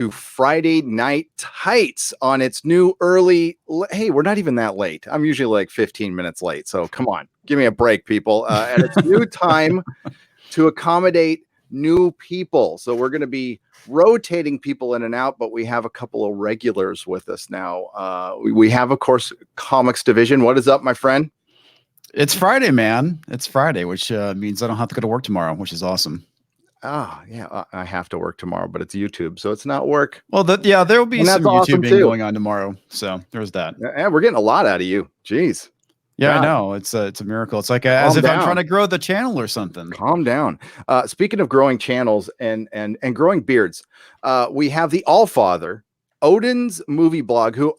to Friday Night Tights on its new early. Hey, we're not even that late. I'm usually like 15 minutes late. So come on, give me a break, people. And it's new time to accommodate new people. So we're going to be rotating people in and out, but we have a couple of regulars with us now. We have, of course, Comix Division. What is up, my friend? It's Friday, man. It's Friday, which means I don't have to go to work tomorrow, which is awesome. Oh, yeah, I have to work tomorrow, but it's YouTube, so it's not work. Well, there will be some awesome YouTubing going on tomorrow, so there's that. Yeah, we're getting a lot out of you. Jeez. Yeah, God. I know. It's a miracle. It's like as if I'm trying to grow the channel or something. Calm down. Speaking of growing channels and growing beards, we have the Allfather, Odin's movie blog, who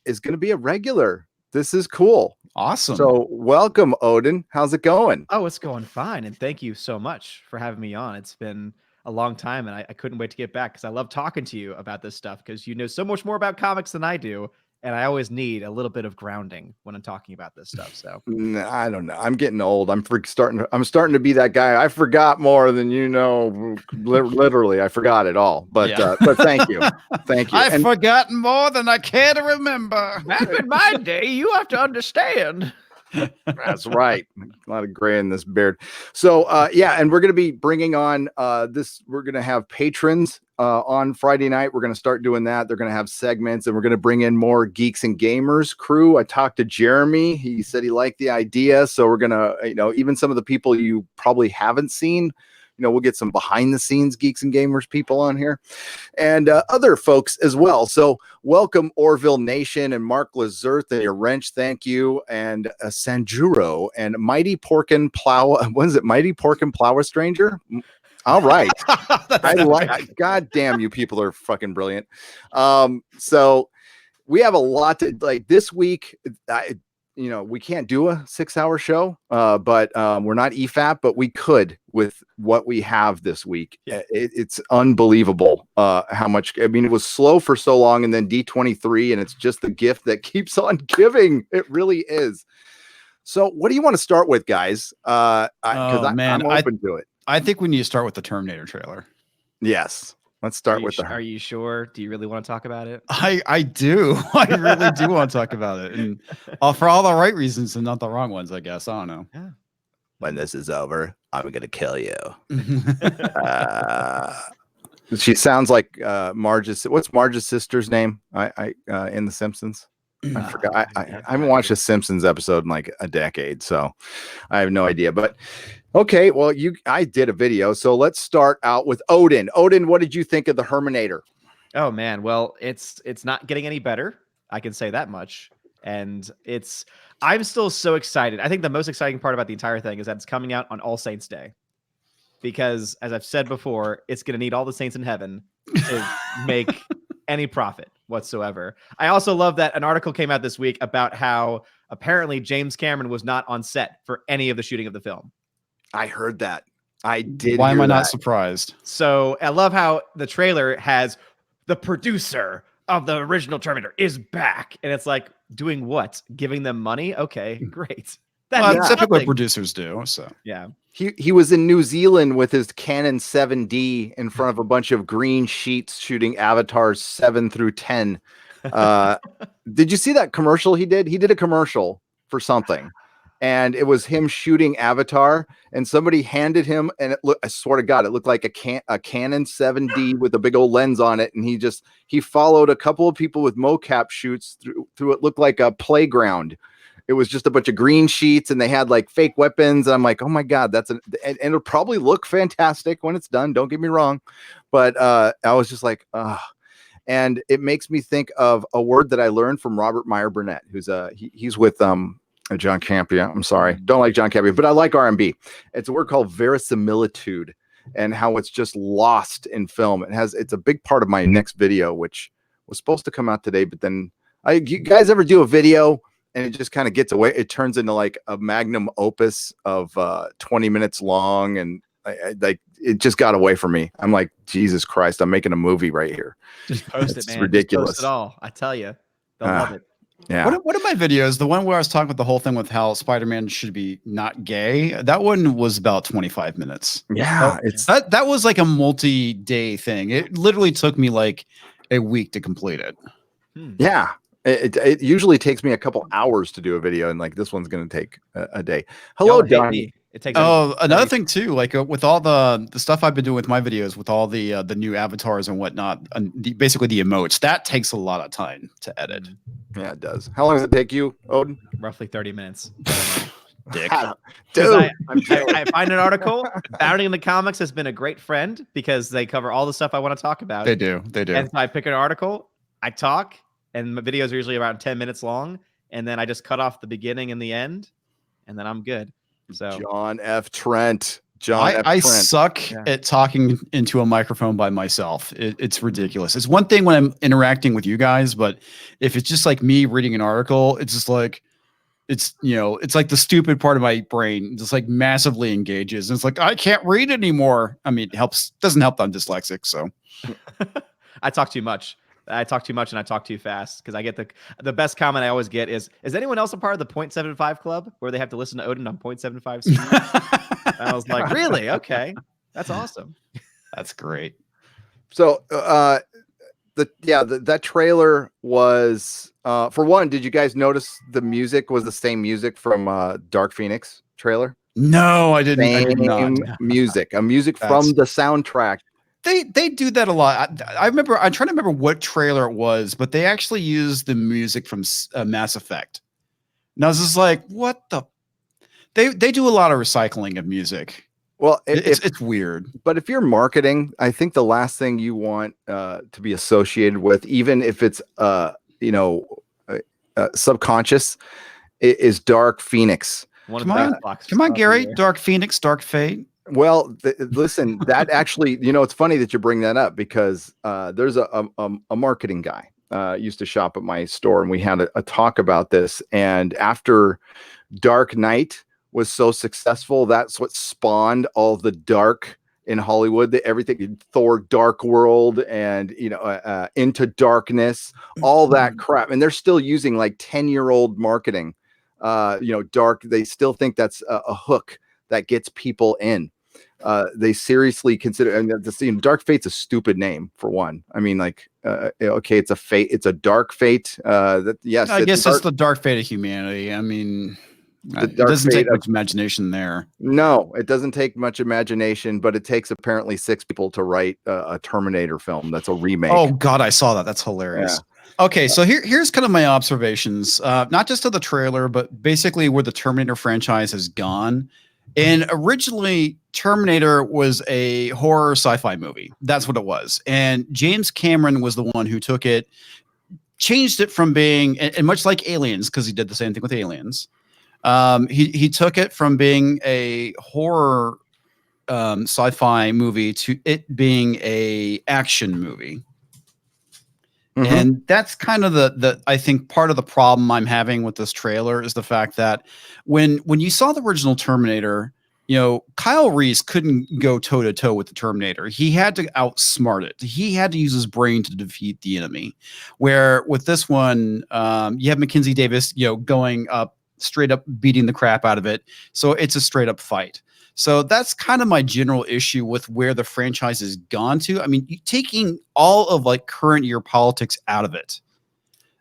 is going to be a regular. This is cool. Awesome. So welcome, Odin. How's it going? Oh, it's going fine. And thank you so much for having me on. It's been a long time and I couldn't wait to get back because I love talking to you about this stuff because you know so much more about comics than I do. And I always need a little bit of grounding when I'm talking about this stuff. So I don't know. I'm getting old. I'm starting to be that guy. I forgot more than you know. Literally, I forgot it all. But yeah. But thank you, thank you. I've forgotten more than I care to remember. Back in my day, you have to understand. That's right. A lot of gray in this beard. So and we're going to be bringing on we're going to have patrons on Friday night. We're going to start doing that. They're going to have segments and we're going to bring in more Geeks and Gamers crew. I talked to Jeremy. He said he liked the idea. So we're going to, even some of the people you probably haven't seen, we'll get some behind the scenes Geeks and Gamers people on here and other folks as well. So welcome Orville Nation and Mark Lazerth and your wrench. Thank you. And Sanjuro and Mighty Porkin Plow. What is it? Mighty Porkin Plow Stranger. All right. God damn, you people are fucking brilliant. So we have a lot to like this week. We can't do a 6-hour show, but we're not EFAP, but we could with what we have this week. Yeah. It's unbelievable how much. I mean, it was slow for so long, and then D23, and it's just the gift that keeps on giving. It really is. So, what do you want to start with, guys? Because I'm open to it. I think we need to start with the Terminator trailer. Yes. Let's start with Are you sure? Do you really want to talk about it? I do. I really do want to talk about it. And for all the right reasons and not the wrong ones, I guess. I don't know. Yeah. When this is over, I'm going to kill you. She sounds like Marge's. What's Marge's sister's name? In The Simpsons? I forgot. I haven't watched a Simpsons episode in like a decade, so I have no idea. But okay, well, I did a video, so let's start out with Odin. Odin, what did you think of the Terminator? Oh man, well, it's not getting any better. I can say that much. And I'm still so excited. I think the most exciting part about the entire thing is that it's coming out on All Saints Day. Because as I've said before, it's going to need all the saints in heaven to make any profit whatsoever. I also love that an article came out this week about how apparently James Cameron was not on set for any of the shooting of the film. I heard that. I did. Why am I not surprised? So I love how the trailer has the producer of the original Terminator is back. And it's like, doing what? Giving them money? Okay, great. That's typically what producers do. So yeah. He was in New Zealand with his Canon 7D in front of a bunch of green sheets shooting Avatars 7 through 10. Did you see that commercial he did? He did a commercial for something. And it was him shooting Avatar, and somebody handed him, and I swear to God, it looked like a Canon 7D with a big old lens on it. And he followed a couple of people with mocap shoots through it looked like a playground. It was just a bunch of green sheets, and they had like fake weapons. And I'm like, oh my God, and it'll probably look fantastic when it's done. Don't get me wrong, but I was just like, and it makes me think of a word that I learned from Robert Meyer Burnett, who's he's with John Campea. I'm sorry, don't like John Campea, but I like R&B. It's a word called verisimilitude, and how it's just lost in film. It's a big part of my next video, which was supposed to come out today, but then you guys ever do a video and it just kind of gets away? It turns into like a magnum opus of 20 minutes long, and it just got away from me. I'm like, Jesus Christ, I'm making a movie right here. Just post it, man. Ridiculous. Just post it all. I tell you, they'll love it. Yeah. One of my videos, the one where I was talking about the whole thing with how Spider-Man should be not gay, that one was about 25 minutes. Yeah. That was like a multi-day thing. It literally took me like a week to complete it. Yeah. It usually takes me a couple hours to do a video, and like this one's going to take a day. Hello, Y'all hate Don. me. It takes Another thing too, like with all the stuff I've been doing with my videos, with all the new avatars and whatnot, and basically the emotes, that takes a lot of time to edit. Yeah, it does. How long does it take you, Odin? roughly 30 minutes. Dick. Dude, I find an article. Bounding in the Comics has been a great friend because they cover all the stuff I want to talk about. They do. And so I pick an article, I talk, and my videos are usually around 10 minutes long, and then I just cut off the beginning and the end, and then I'm good. So John F. Trent. I suck at talking into a microphone by myself. It's ridiculous. It's one thing when I'm interacting with you guys, but if it's just like me reading an article, it's just like it's like the stupid part of my brain just like massively engages. And it's like I can't read anymore. I mean, it doesn't help that I'm dyslexic. So I talk too much. I talk too much and I talk too fast because I get the best comment I always get is anyone else a part of the 0.75 club where they have to listen to Odin on 0.75 speed? And I was like, really? Okay. That's awesome. That's great. So that trailer was for one, did you guys notice the music was the same music from Dark Phoenix trailer? No, I didn't. Same I did not. music from the soundtrack. They do that a lot. I remember. I'm trying to remember what trailer it was, but they actually used the music from Mass Effect. And I was just like, what the? They do a lot of recycling of music. Well, it's weird. But if you're marketing, I think the last thing you want to be associated with, even if it's subconscious, is Dark Phoenix. Come on, Gary. Dark Phoenix, Dark Fate. Well, listen, that actually, it's funny that you bring that up because there's a marketing guy used to shop at my store, and we had a talk about this. And after Dark Knight was so successful, that's what spawned all the dark in Hollywood. Everything, Thor, Dark World, and Into Darkness, all that crap, and they're still using like 10-year-old marketing. Dark. They still think that's a hook that gets people in. They seriously consider, and Dark Fate's a stupid name for one. I mean, like, okay, it's a fate, it's a dark fate. I guess it's the dark fate of humanity. I mean, it doesn't take much imagination there. No, it doesn't take much imagination, but it takes apparently 6 people to write a Terminator film. That's a remake. Oh God, I saw that. That's hilarious. Yeah. Okay, so here's kind of my observations, not just of the trailer, but basically where the Terminator franchise has gone. And originally, Terminator was a horror sci-fi movie. That's what it was. And James Cameron was the one who took it, changed it from being, and much like Aliens, because he did the same thing with Aliens. He took it from being a horror sci-fi movie to it being a action movie. Mm-hmm. And that's kind of the I think part of the problem I'm having with this trailer is the fact that when you saw the original Terminator, Kyle Reese couldn't go toe to toe with the Terminator. He had to outsmart it. He had to use his brain to defeat the enemy. Where with this one, you have Mackenzie Davis, going up straight up, beating the crap out of it. So it's a straight up fight. So that's kind of my general issue with where the franchise has gone to. I mean, taking all of like current year politics out of it,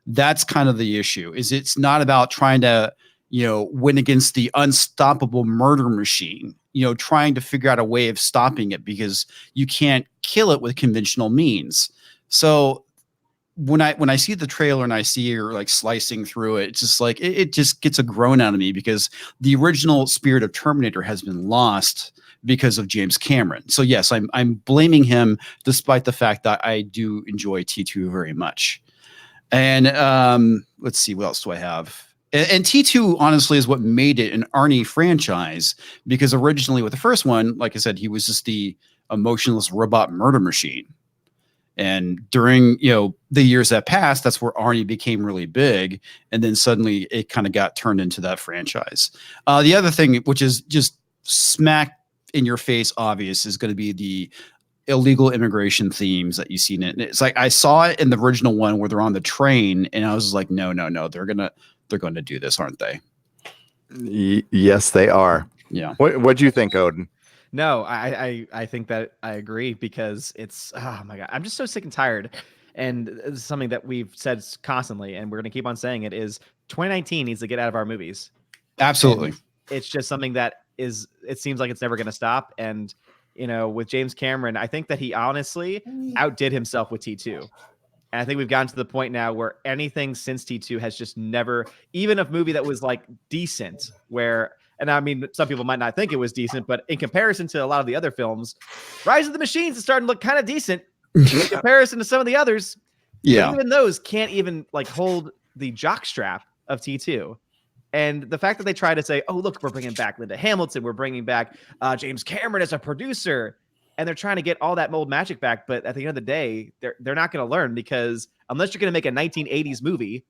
that's kind of the issue. Is it's not about trying to, win against the unstoppable murder machine, trying to figure out a way of stopping it because you can't kill it with conventional means. So when I see the trailer and I see her like slicing through it, it's just like it just gets a groan out of me because the original spirit of Terminator has been lost because of James Cameron. So yes, I'm blaming him despite the fact that I do enjoy T2 very much. And let's see, what else do I have? And T2 honestly is what made it an Arnie franchise because originally with the first one, like I said, he was just the emotionless robot murder machine. And during, the years that passed, that's where Arnie became really big. And then suddenly it kind of got turned into that franchise. The other thing, which is just smack in your face obvious, is going to be the illegal immigration themes that you see in it. And it's like I saw it in the original one where they're on the train, and I was like, no, they're gonna do this, aren't they? Yes, they are. Yeah. What do you think, Odin? No, I think that I agree, because it's, oh my God, I'm just so sick and tired. And it's something that we've said constantly, and we're going to keep on saying it, is 2019 needs to get out of our movies. Absolutely. And it's just something that it seems like it's never going to stop. And, with James Cameron, I think that he honestly outdid himself with T2. And I think we've gotten to the point now where anything since T2 has just never, even a movie that was like decent, and I mean, some people might not think it was decent, but in comparison to a lot of the other films, Rise of the Machines is starting to look kind of decent in comparison to some of the others. Yeah. But even those can't even hold the jockstrap of T2. And the fact that they try to say, oh, look, we're bringing back Linda Hamilton, we're bringing back James Cameron as a producer, and they're trying to get all that mold magic back. But at the end of the day, they're not going to learn, because unless you're going to make a 1980s movie,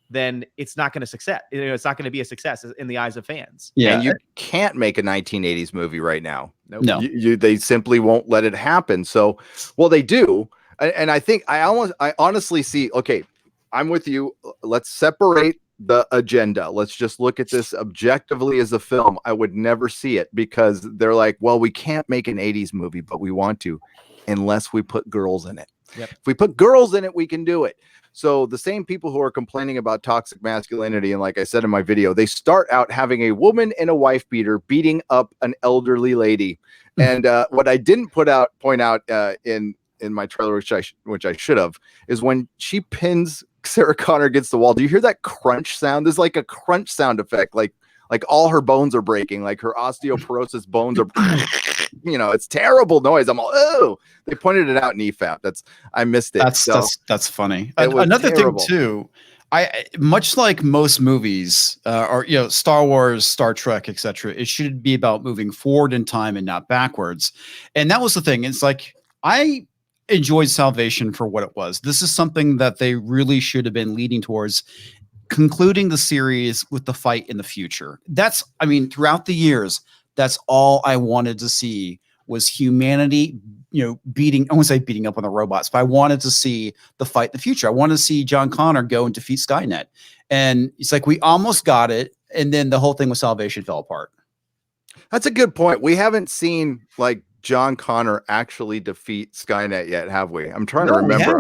then it's not going to success. It's not going to be a success in the eyes of fans. Yeah, and you can't make a 1980s movie right now. Nope. No, they simply won't let it happen. So, well, they do, and I think I honestly see. Okay, I'm with you. Let's separate the agenda. Let's just look at this objectively as a film. I would never see it, because they're like, well, we can't make an 80s movie, but we want to, unless we put girls in it. Yep. If we put girls in it, we can do it. So the same people who are complaining about toxic masculinity, and like I said in my video, they start out having a woman in a wife beater beating up an elderly lady. And what I didn't point out in my trailer, which I should have, is when she pins Sarah Connor against the wall. Do you hear that crunch sound? There's like a crunch sound effect, like all her bones are breaking, like her osteoporosis bones are, it's terrible noise. I'm all, oh, they pointed it out in EFAP. I missed it. That's funny. Another thing too, I much like most movies, or Star Wars, Star Trek, etc. It should be about moving forward in time and not backwards. And that was the thing. It's like I enjoyed Salvation for what it was. This is something that they really should have been leading towards, concluding the series with the fight in the future. Throughout the years, that's all I wanted to see was humanity, beating, I won't say beating up on the robots, but I wanted to see the fight in the future. I wanted to see John Connor go and defeat Skynet. And it's like, we almost got it. And then the whole thing with Salvation fell apart. That's a good point. We haven't seen John Connor actually defeat Skynet yet, have we? I'm trying to remember.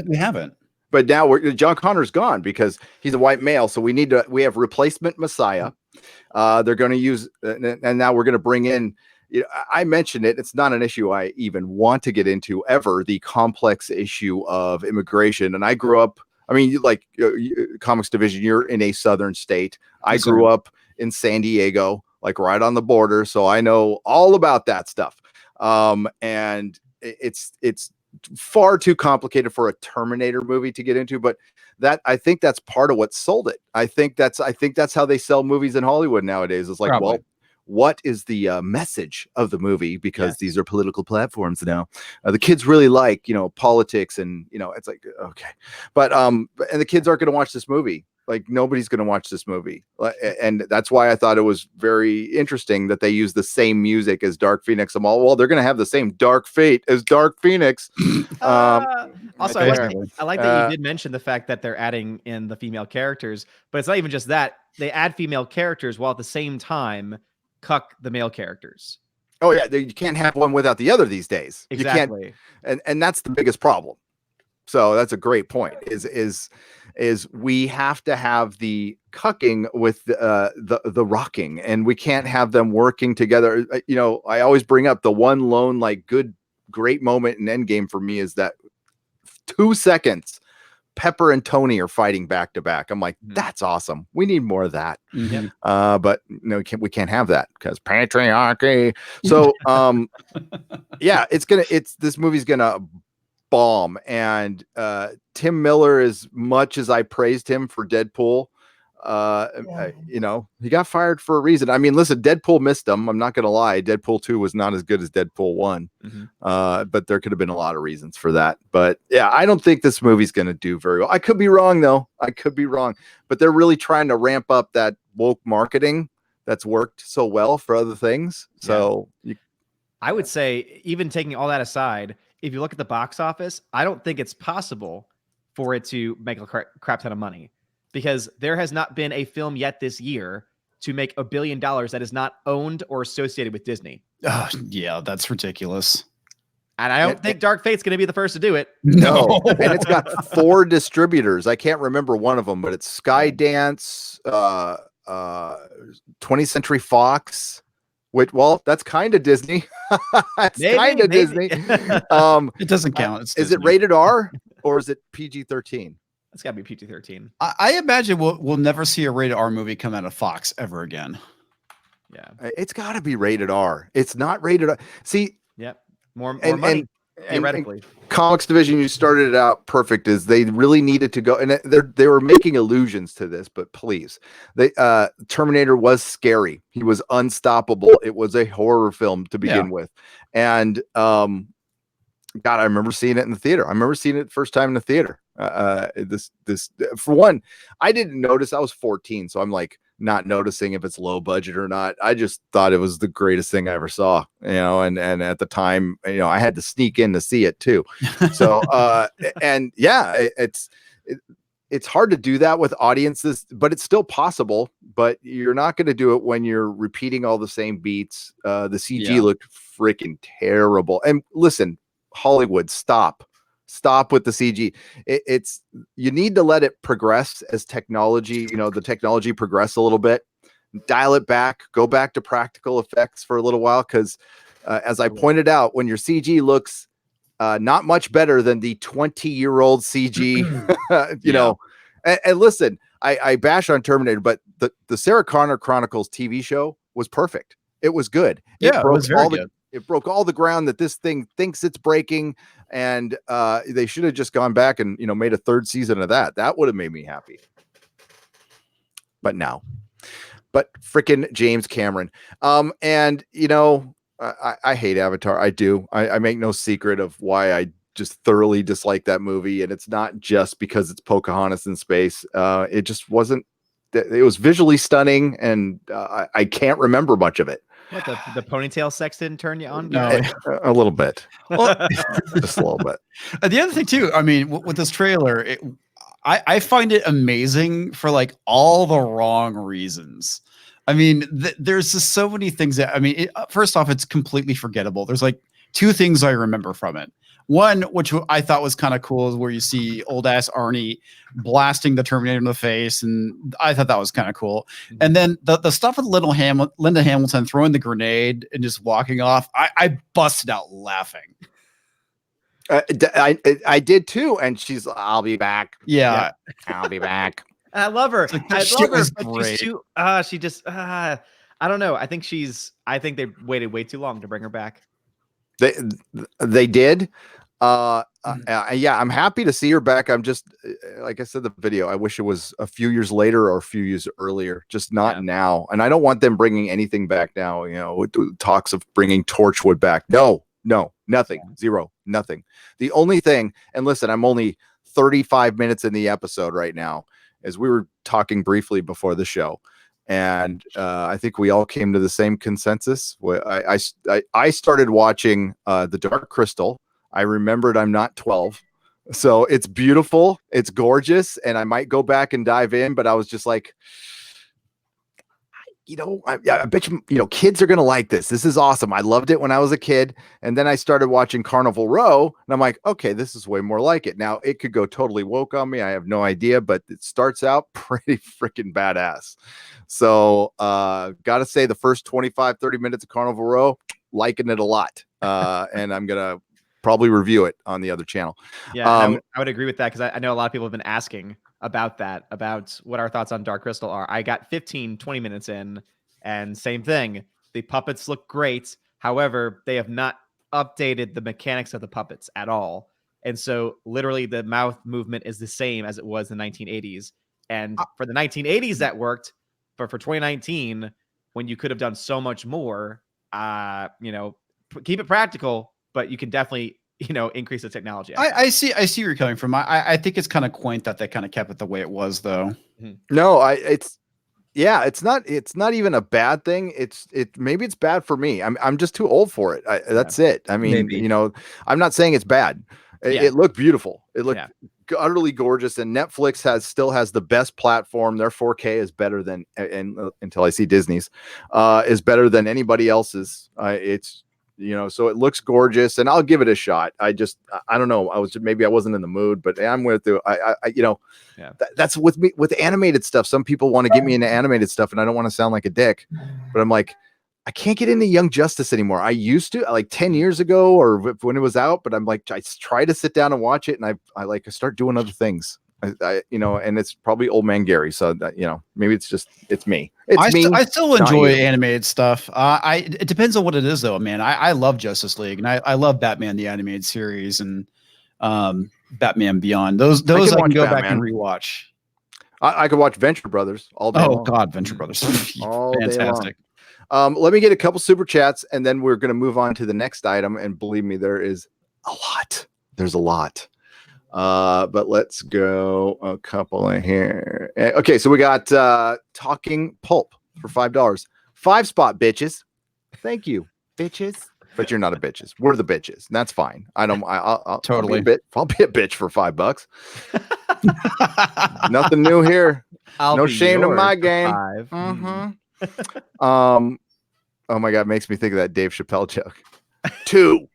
We haven't. But now John Connor's gone because he's a white male. So we have replacement Messiah. They're going to use, and now we're going to bring in, I mentioned it. It's not an issue I even want to get into ever, the complex issue of immigration. And I grew up, Comix Division, you're in a southern state. I grew up in San Diego, right on the border. So I know all about that stuff. And it's far too complicated for a Terminator movie to get into, but I think that's part of what sold it. I think that's how they sell movies in Hollywood nowadays. It's like, probably. Well, what is the message of the movie? Because these are political platforms now. The kids really like, politics, and it's like, okay, but and the kids aren't going to watch this movie. Nobody's going to watch this movie. And that's why I thought it was very interesting that they use the same music as Dark Phoenix. I'm all, well, they're going to have the same Dark Fate as Dark Phoenix. Also, I like that you did mention the fact that they're adding in the female characters, but it's not even just that. They add female characters while at the same time cuck the male characters. Oh yeah, you can't have one without the other these days. Exactly. You can't, and that's the biggest problem. So that's a great point. Is we have to have the cucking with the rocking, and we can't have them working together. I always bring up the one lone great moment in Endgame for me is that 2 seconds Pepper and Tony are fighting back to back. I'm like, that's awesome. We need more of that. Mm-hmm. But no, we can't have that because patriarchy. So yeah, this movie's gonna bomb. And Tim Miller, as much as I praised him for Deadpool, he got fired for a reason. I mean, listen, Deadpool missed him. I'm not gonna lie. Deadpool 2 was not as good as Deadpool 1. But there could have been a lot of reasons for that. But yeah, I don't think this movie's gonna do very well. I could be wrong though. But they're really trying to ramp up that woke marketing that's worked so well for other things. So I would say, even taking all that aside, if you look at the box office, I don't think it's possible for it to make a crap ton of money, because there has not been a film yet this year to make $1 billion that is not owned or associated with Disney. Yeah, that's ridiculous. And I don't think Dark Fate's going to be the first to do it. No, and it's got 4 distributors. I can't remember one of them, but it's Skydance, 20th Century Fox. Which, well, that's kind of Disney. It's kind of Disney. It doesn't count. Is it rated R or is it PG-13? It's got to be PG-13. I imagine we'll never see a rated R movie come out of Fox ever again. Yeah, it's got to be rated R. It's not rated R. See, yep, more money. Theoretically, Comix Division, you started it out perfect. Is they really needed to go, and they were making allusions to this, but please, Terminator was scary. He was unstoppable. It was a horror film to begin with, and God, I remember seeing it in the theater. I remember seeing it the first time in the theater. This for one, I didn't notice. I was 14, so I'm like not noticing if it's low budget or not. I just thought it was the greatest thing I ever saw, and at the time, I had to sneak in to see it too. So, and yeah, it's hard to do that with audiences, but it's still possible, but you're not going to do it when you're repeating all the same beats. The CG looked freaking terrible. And listen, Hollywood, stop with the CG. You need to let it progress as technology, the technology progress a little bit, dial it back, go back to practical effects for a little while. Cause as I pointed out, when your CG looks not much better than the 20-year-old CG, and listen, I bash on Terminator, but the Sarah Connor Chronicles TV show was perfect. It was good. It was very good. It broke all the ground that this thing thinks it's breaking, and they should have just gone back and made a 3rd season of that. That would have made me happy. But freaking James Cameron. And I hate Avatar. I do. I make no secret of why I just thoroughly dislike that movie, and it's not just because it's Pocahontas in space. It just wasn't. It was visually stunning, and I can't remember much of it. What, the ponytail sex didn't turn you on? No, a little bit. Well, just a little bit. The other thing too, I mean, with this trailer, I find it amazing for like all the wrong reasons. I mean, there's just so many things that, I mean, first off, it's completely forgettable. There's like 2 things I remember from it. One, which I thought was kind of cool, is where you see old ass Arnie blasting the Terminator in the face, and I thought that was kind of cool. And then the stuff with Linda Hamilton throwing the grenade and just walking off, I busted out laughing. I did too, and she's, I'll be back. Yeah. I'll be back. I love her. Like, I love her. But great. she's too, she just, I don't know. I think they waited way too long to bring her back. They did. Yeah, I'm happy to see her back. I'm just, like I said, the video, I wish it was a few years later or a few years earlier, just not now. And I don't want them bringing anything back now, with talks of bringing Torchwood back. No, nothing, zero, nothing. The only thing, and listen, I'm only 35 minutes in the episode right now, as we were talking briefly before the show. And I think we all came to the same consensus. I started watching The Dark Crystal. I remembered I'm not 12. So it's beautiful. It's gorgeous. And I might go back and dive in, but I was just like, I bet kids are going to like this. This is awesome. I loved it when I was a kid. And then I started watching Carnival Row, and I'm like, okay, this is way more like it. Now it could go totally woke on me. I have no idea, but it starts out pretty freaking badass. So, got to say the first 25, 30 minutes of Carnival Row, liking it a lot. And I'm going to probably review it on the other channel. Yeah, I would agree with that, because I know a lot of people have been asking about that, about what our thoughts on Dark Crystal are. I got 15, 20 minutes in, and same thing. The puppets look great. However, they have not updated the mechanics of the puppets at all. And so literally the mouth movement is the same as it was in the 1980s. And for the 1980s that worked, but for 2019, when you could have done so much more, keep it practical, but you can definitely increase the technology. I see where you're coming from. I think it's kind of quaint that they kind of kept it the way it was, though. No, Yeah, it's not even a bad thing. Maybe it's bad for me. I'm just too old for it. That's it. I mean, Maybe. I'm not saying it's bad. Yeah. It looked beautiful. It looked Yeah. utterly gorgeous, and Netflix still has the best platform. Their 4K is better than, and until I see Disney's, is better than anybody else's. It's so it looks gorgeous, and I'll give it a shot. I don't know. Maybe I wasn't in the mood, but I'm with you. That's with me with animated stuff. Some people want to get me into animated stuff, and I don't want to sound like a dick, but I'm like, I can't get into Young Justice anymore. I used to, like 10 years ago or when it was out, but I'm like, I try to sit down and watch it, and I start doing other things. And it's probably old man Gary. So that, maybe it's me. I still enjoy you. animated stuff. It depends on what it is though, man. I love Justice League, and I love Batman the animated series, and Batman Beyond. Those I can go back and rewatch. I could watch Venture Brothers all day. Oh long. God, Venture Brothers. all Fantastic. Day long. Let me get a couple super chats, and then we're going to move on to the next item. And believe me, there is a lot. There's a lot. But let's go a couple in here. Okay, so we got Talking Pulp for $5. 5-spot, bitches. Thank you, bitches. But you're not a bitches. We're the bitches. And that's fine. I'll Totally. I'll be a bitch for $5. Nothing new here. No shame in my game. Oh my God, makes me think of that Dave Chappelle joke. 2.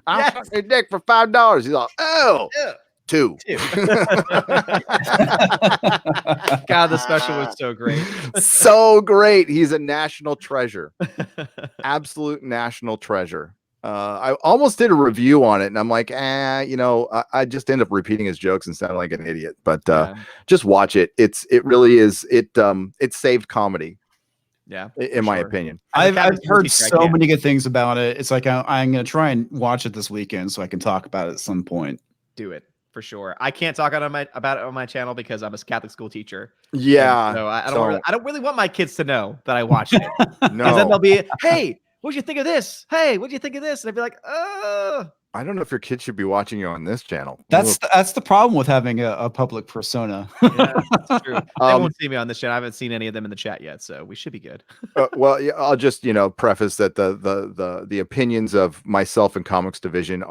I'm sucking dick for $5. He's like, oh, yeah. 2. God, the special was so great. So great. He's a national treasure. Absolute national treasure. I almost did a review on it, and I'm like, I just end up repeating his jokes and sounding like an idiot. But just watch it. It really is. It saved comedy. Yeah, in my opinion. I've heard so many good things about it. It's like I'm going to try and watch it this weekend so I can talk about it at some point. Do it for sure. I can't talk about it on my channel because I'm a Catholic school teacher. Yeah, so I don't really want my kids to know that I watched it. No, because then they'll be, hey, what'd you think of this? Hey, what'd you think of this? And I'd be like, I don't know if your kids should be watching you on this channel. That's the problem with having a public persona. Yeah, that's true. They won't see me on this channel. I haven't seen any of them in the chat yet, so we should be good. Well, yeah, I'll just preface that the opinions of myself and Comix Division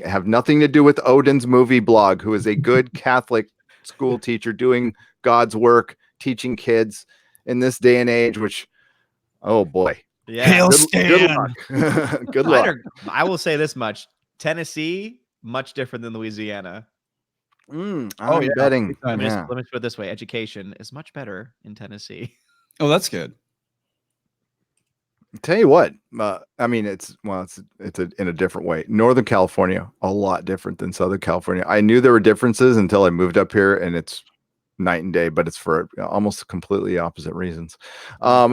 have nothing to do with Odin's movie blog, who is a good Catholic school teacher doing God's work, teaching kids in this day and age. Which, oh boy, yeah, good luck. Good luck. I will say this much. Tennessee, much different than Louisiana. I'm betting. Let me put it this way: education is much better in Tennessee. Oh, that's good. Tell you what, it's in a different way. Northern California, a lot different than Southern California. I knew there were differences until I moved up here, and it's night and day, but it's for almost completely opposite reasons.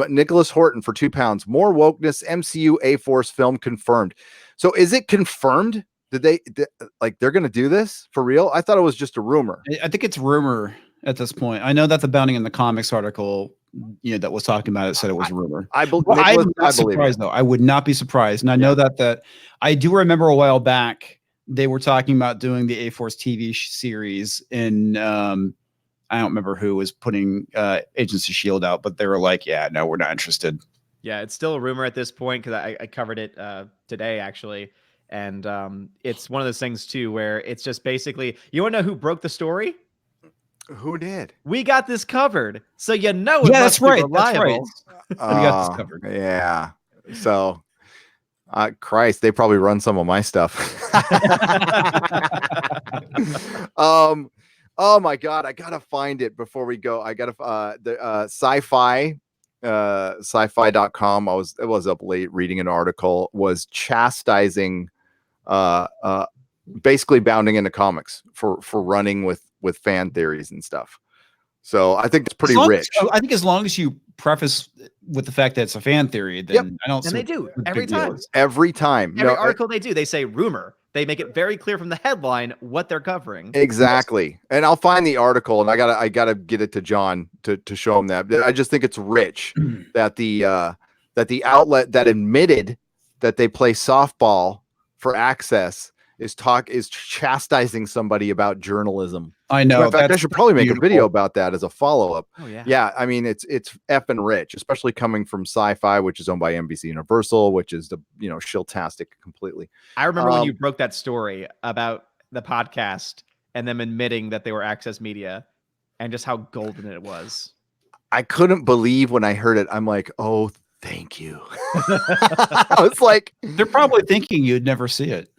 Nicholas Horton for £2. More wokeness. MCU A-Force film confirmed. So is it confirmed? They're going to do this for real? I thought it was just a rumor. I think it's rumor at this point. I know that the Bounding in the Comics article, that was talking about it said it was a rumor. I'm not surprised though. I would not be surprised. And I know that I do remember a while back they were talking about doing the A-Force TV series in I don't remember who was putting Agents of S.H.I.E.L.D. out, but they were like, yeah, no, we're not interested. Yeah, it's still a rumor at this point because I covered it today, actually. And it's one of those things, too, where it's just basically, you want to know who broke the story? Who did? We got this covered. So it must that's be right. reliable. That's right. We got this covered. Yeah. So, Christ, they probably run some of my stuff. Oh my God, I gotta find it before we go. I gotta the sci-fi sci-fi.com. I was up late reading an article, was chastising basically Bounding into Comics for running with fan theories and stuff. So I think it's pretty rich. I think as long as you preface with the fact that it's a fan theory, then I don't see. And they do every time. Every time. Every article they do, they say rumor. They make it very clear from the headline what they're covering. Exactly. And I'll find the article, and I gotta get it to John to show him that. I just think it's rich that the outlet that admitted that they play softball for access is chastising somebody about journalism. I know. In fact, I should probably make a video about that as a follow-up. Oh yeah. Yeah, I mean it's effing rich, especially coming from Sci-Fi, which is owned by NBC Universal, which is the shiltastic completely. I remember when you broke that story about the podcast and them admitting that they were Access Media, and just how golden it was. I couldn't believe when I heard it. I'm like, oh, thank you. I was like, they're probably thinking you'd never see it.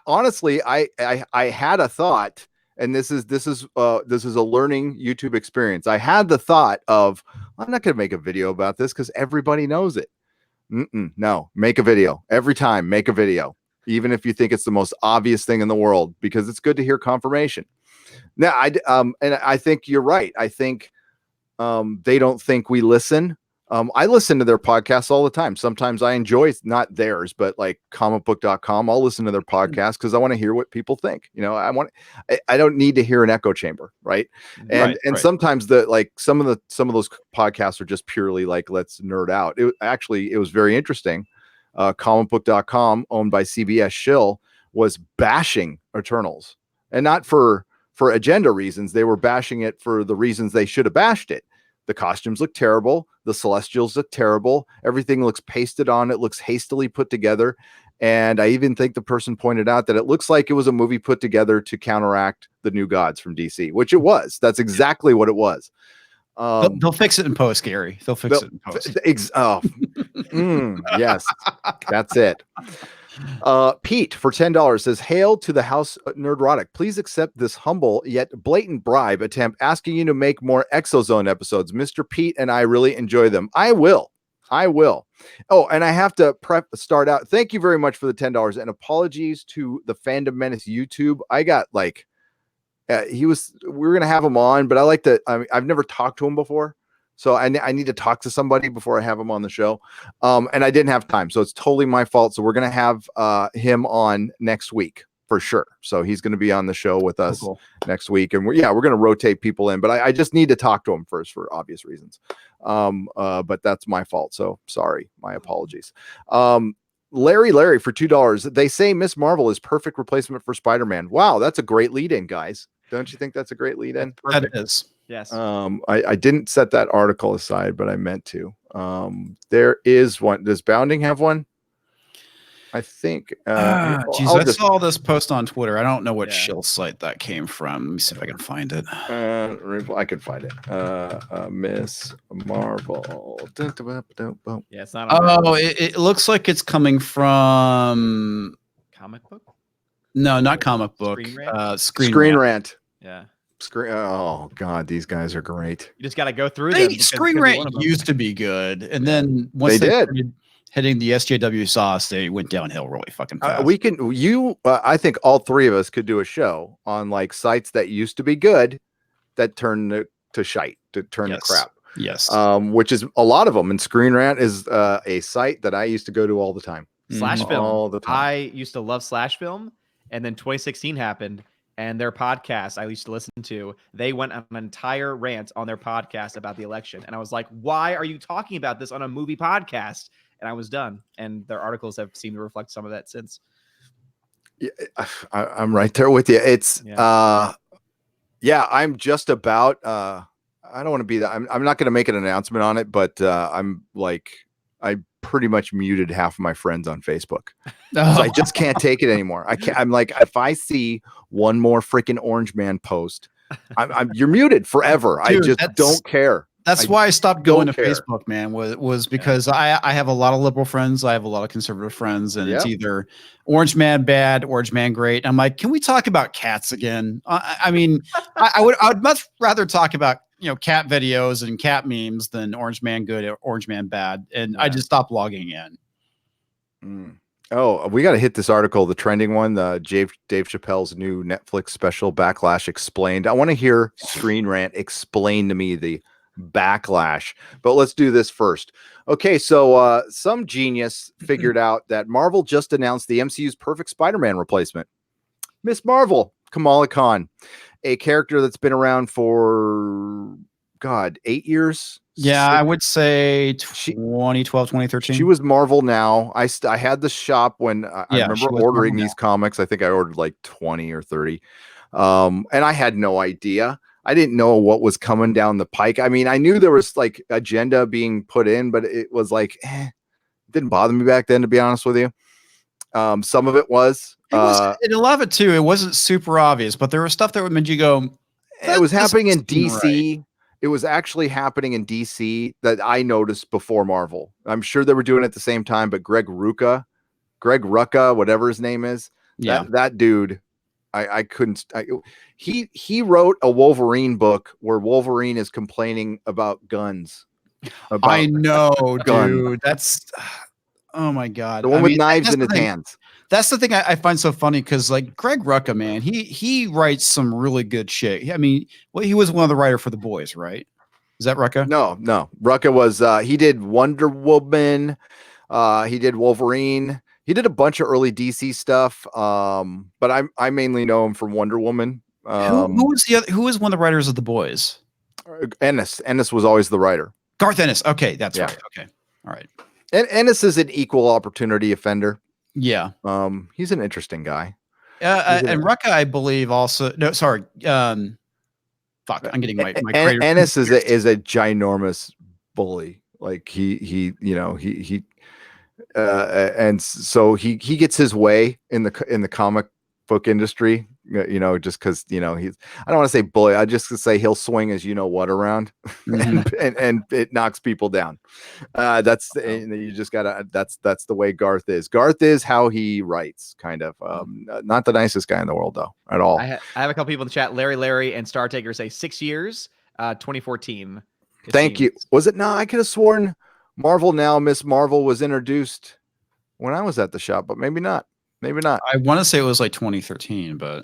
Honestly, I had a thought, and this is a learning YouTube experience. I had the thought of, I'm not going to make a video about this because everybody knows it. No, make a video every time. Make a video, even if you think it's the most obvious thing in the world, because it's good to hear confirmation. Now, and I think you're right. I think they don't think we listen. I listen to their podcasts all the time. Sometimes I enjoy, not theirs, but like comicbook.com. I'll listen to their podcast because I want to hear what people think. I don't need to hear an echo chamber. Right. And sometimes some of those podcasts are just purely like, let's nerd out. It was very interesting. Comicbook.com, owned by CBS Shill, was bashing Eternals, and not for agenda reasons. They were bashing it for the reasons they should have bashed it. The costumes look terrible. The Celestials look terrible. Everything looks pasted on. It looks hastily put together. And I even think the person pointed out that it looks like it was a movie put together to counteract the New Gods from DC, which it was. That's exactly what it was. They'll fix it in post, Gary. They'll fix it in post. Yes, that's it. Pete for $10 says, hail to the house Nerdrotic. Please accept this humble yet blatant bribe attempt asking you to make more Exozone episodes. Mr. Pete and I really enjoy them. I will. Oh, and I have to start out. Thank you very much for the $10 and apologies to the Fandom Menace YouTube. I got like, we were going to have him on, but I've never talked to him before. So I need to talk to somebody before I have him on the show. And I didn't have time. So it's totally my fault. So we're going to have him on next week for sure. So he's going to be on the show with us next week. And we're going to rotate people in, but I just need to talk to him first for obvious reasons. But that's my fault. So sorry, my apologies. Larry for $2. They say Miss Marvel is perfect replacement for Spider-Man. Wow. That's a great lead in, guys. Don't you think that's a great lead in? That is. Yes. I didn't set that article aside, but I meant to. There is one. Does Bounding have one? I think. I saw this post on Twitter. I don't know what shill site that came from. Let me see if I can find it. I could find it. Miss Marvel. Yeah, it's not. It looks like it's coming from Comic Book. No, not Comic Book. Screen Rant. Yeah. Oh God, these guys are great. You just got to go through them. Screen Rant used to be good, and then once they started hitting the SJW sauce, they went downhill really fucking fast. I think all three of us could do a show on like sites that used to be good that turned to shite, to turn to crap. Yes. Which is a lot of them. And Screen Rant is a site that I used to go to all the time. Slash Film. All the time. I used to love Slash Film, and then 2016 happened. And their podcast I used to listen to, they went on an entire rant on their podcast about the election. And I was like, why are you talking about this on a movie podcast? And I was done. And their articles have seemed to reflect some of that since. Yeah, I'm right there with you. It's, I'm just about, I don't want to be that. I'm not going to make an announcement on it, but I pretty much muted half of my friends on Facebook. So I just can't take it anymore. I'm like, if I see one more freaking Orange Man post, you're muted forever. Dude, I just don't care. That's why I stopped going to Facebook, man, was because I have a lot of liberal friends. I have a lot of conservative friends, and it's either Orange Man bad, Orange Man great. I'm like, can we talk about cats again? I mean, I would much rather talk about, cat videos and cat memes than Orange Man good or Orange Man bad. And I just stopped logging in. Oh, we got to hit this article, the trending one, Dave Chappelle's new Netflix special, Backlash Explained. I want to hear Screen Rant explain to me the backlash, but let's do this first. Okay, so some genius figured out that Marvel just announced the MCU's perfect Spider-Man replacement. Miss Marvel, Kamala Khan, a character that's been around for 8 years Yeah, I would say 2012, 2013. She was Marvel Now. I had the shop when I Yeah, remember she was ordering Marvel these comics. I think I ordered like 20 or 30. And I had no idea. I didn't know what was coming down the pike. I mean, I knew there was like agenda being put in, but it was like, it didn't bother me back then, to be honest with you. Some of it was. It was, and a lot of it too. It wasn't super obvious, but there was stuff that made you go. It was happening in doesn't seem DC. right." It was actually happening in DC that I noticed before Marvel. I'm sure they were doing it at the same time, but Greg Rucka, whatever his name is, Yeah, that dude, I couldn't. He wrote a Wolverine book where Wolverine is complaining about guns. I know, Gunn. dude. That's oh my god. The one I with mean, knives that's in the his thing. hands. That's the thing I find so funny because like Greg Rucka, man, he writes some really good shit. I mean, well, he was one of the writer for The Boys, right? Is that Rucka? No. Rucka was he did Wonder Woman, he did Wolverine, he did a bunch of early DC stuff. But I mainly know him from Wonder Woman. Who was the other? Who was one of the writers of The Boys? Ennis was always the writer. Garth Ennis. Okay, that's Yeah. right. Okay, all right. And Ennis is an equal opportunity offender. Yeah. He's an interesting guy. And Rucka, I believe, also. No, sorry. Fuck, I'm getting my creator. Ennis is a ginormous bully. Like he and so he gets his way in the comic book industry, just because he's, I don't want to say bully, I just say he'll swing as around and it knocks people down. You just gotta, that's the way Garth is how he writes, kind of. Not the nicest guy in the world though, at all. I have a couple people in the chat. Larry and Star Taker say 6 years, 2014. Thank you. Was it? No, I could have sworn Marvel Now, Miss Marvel was introduced when I was at the shop, but maybe not. I want to say it was like 2013, but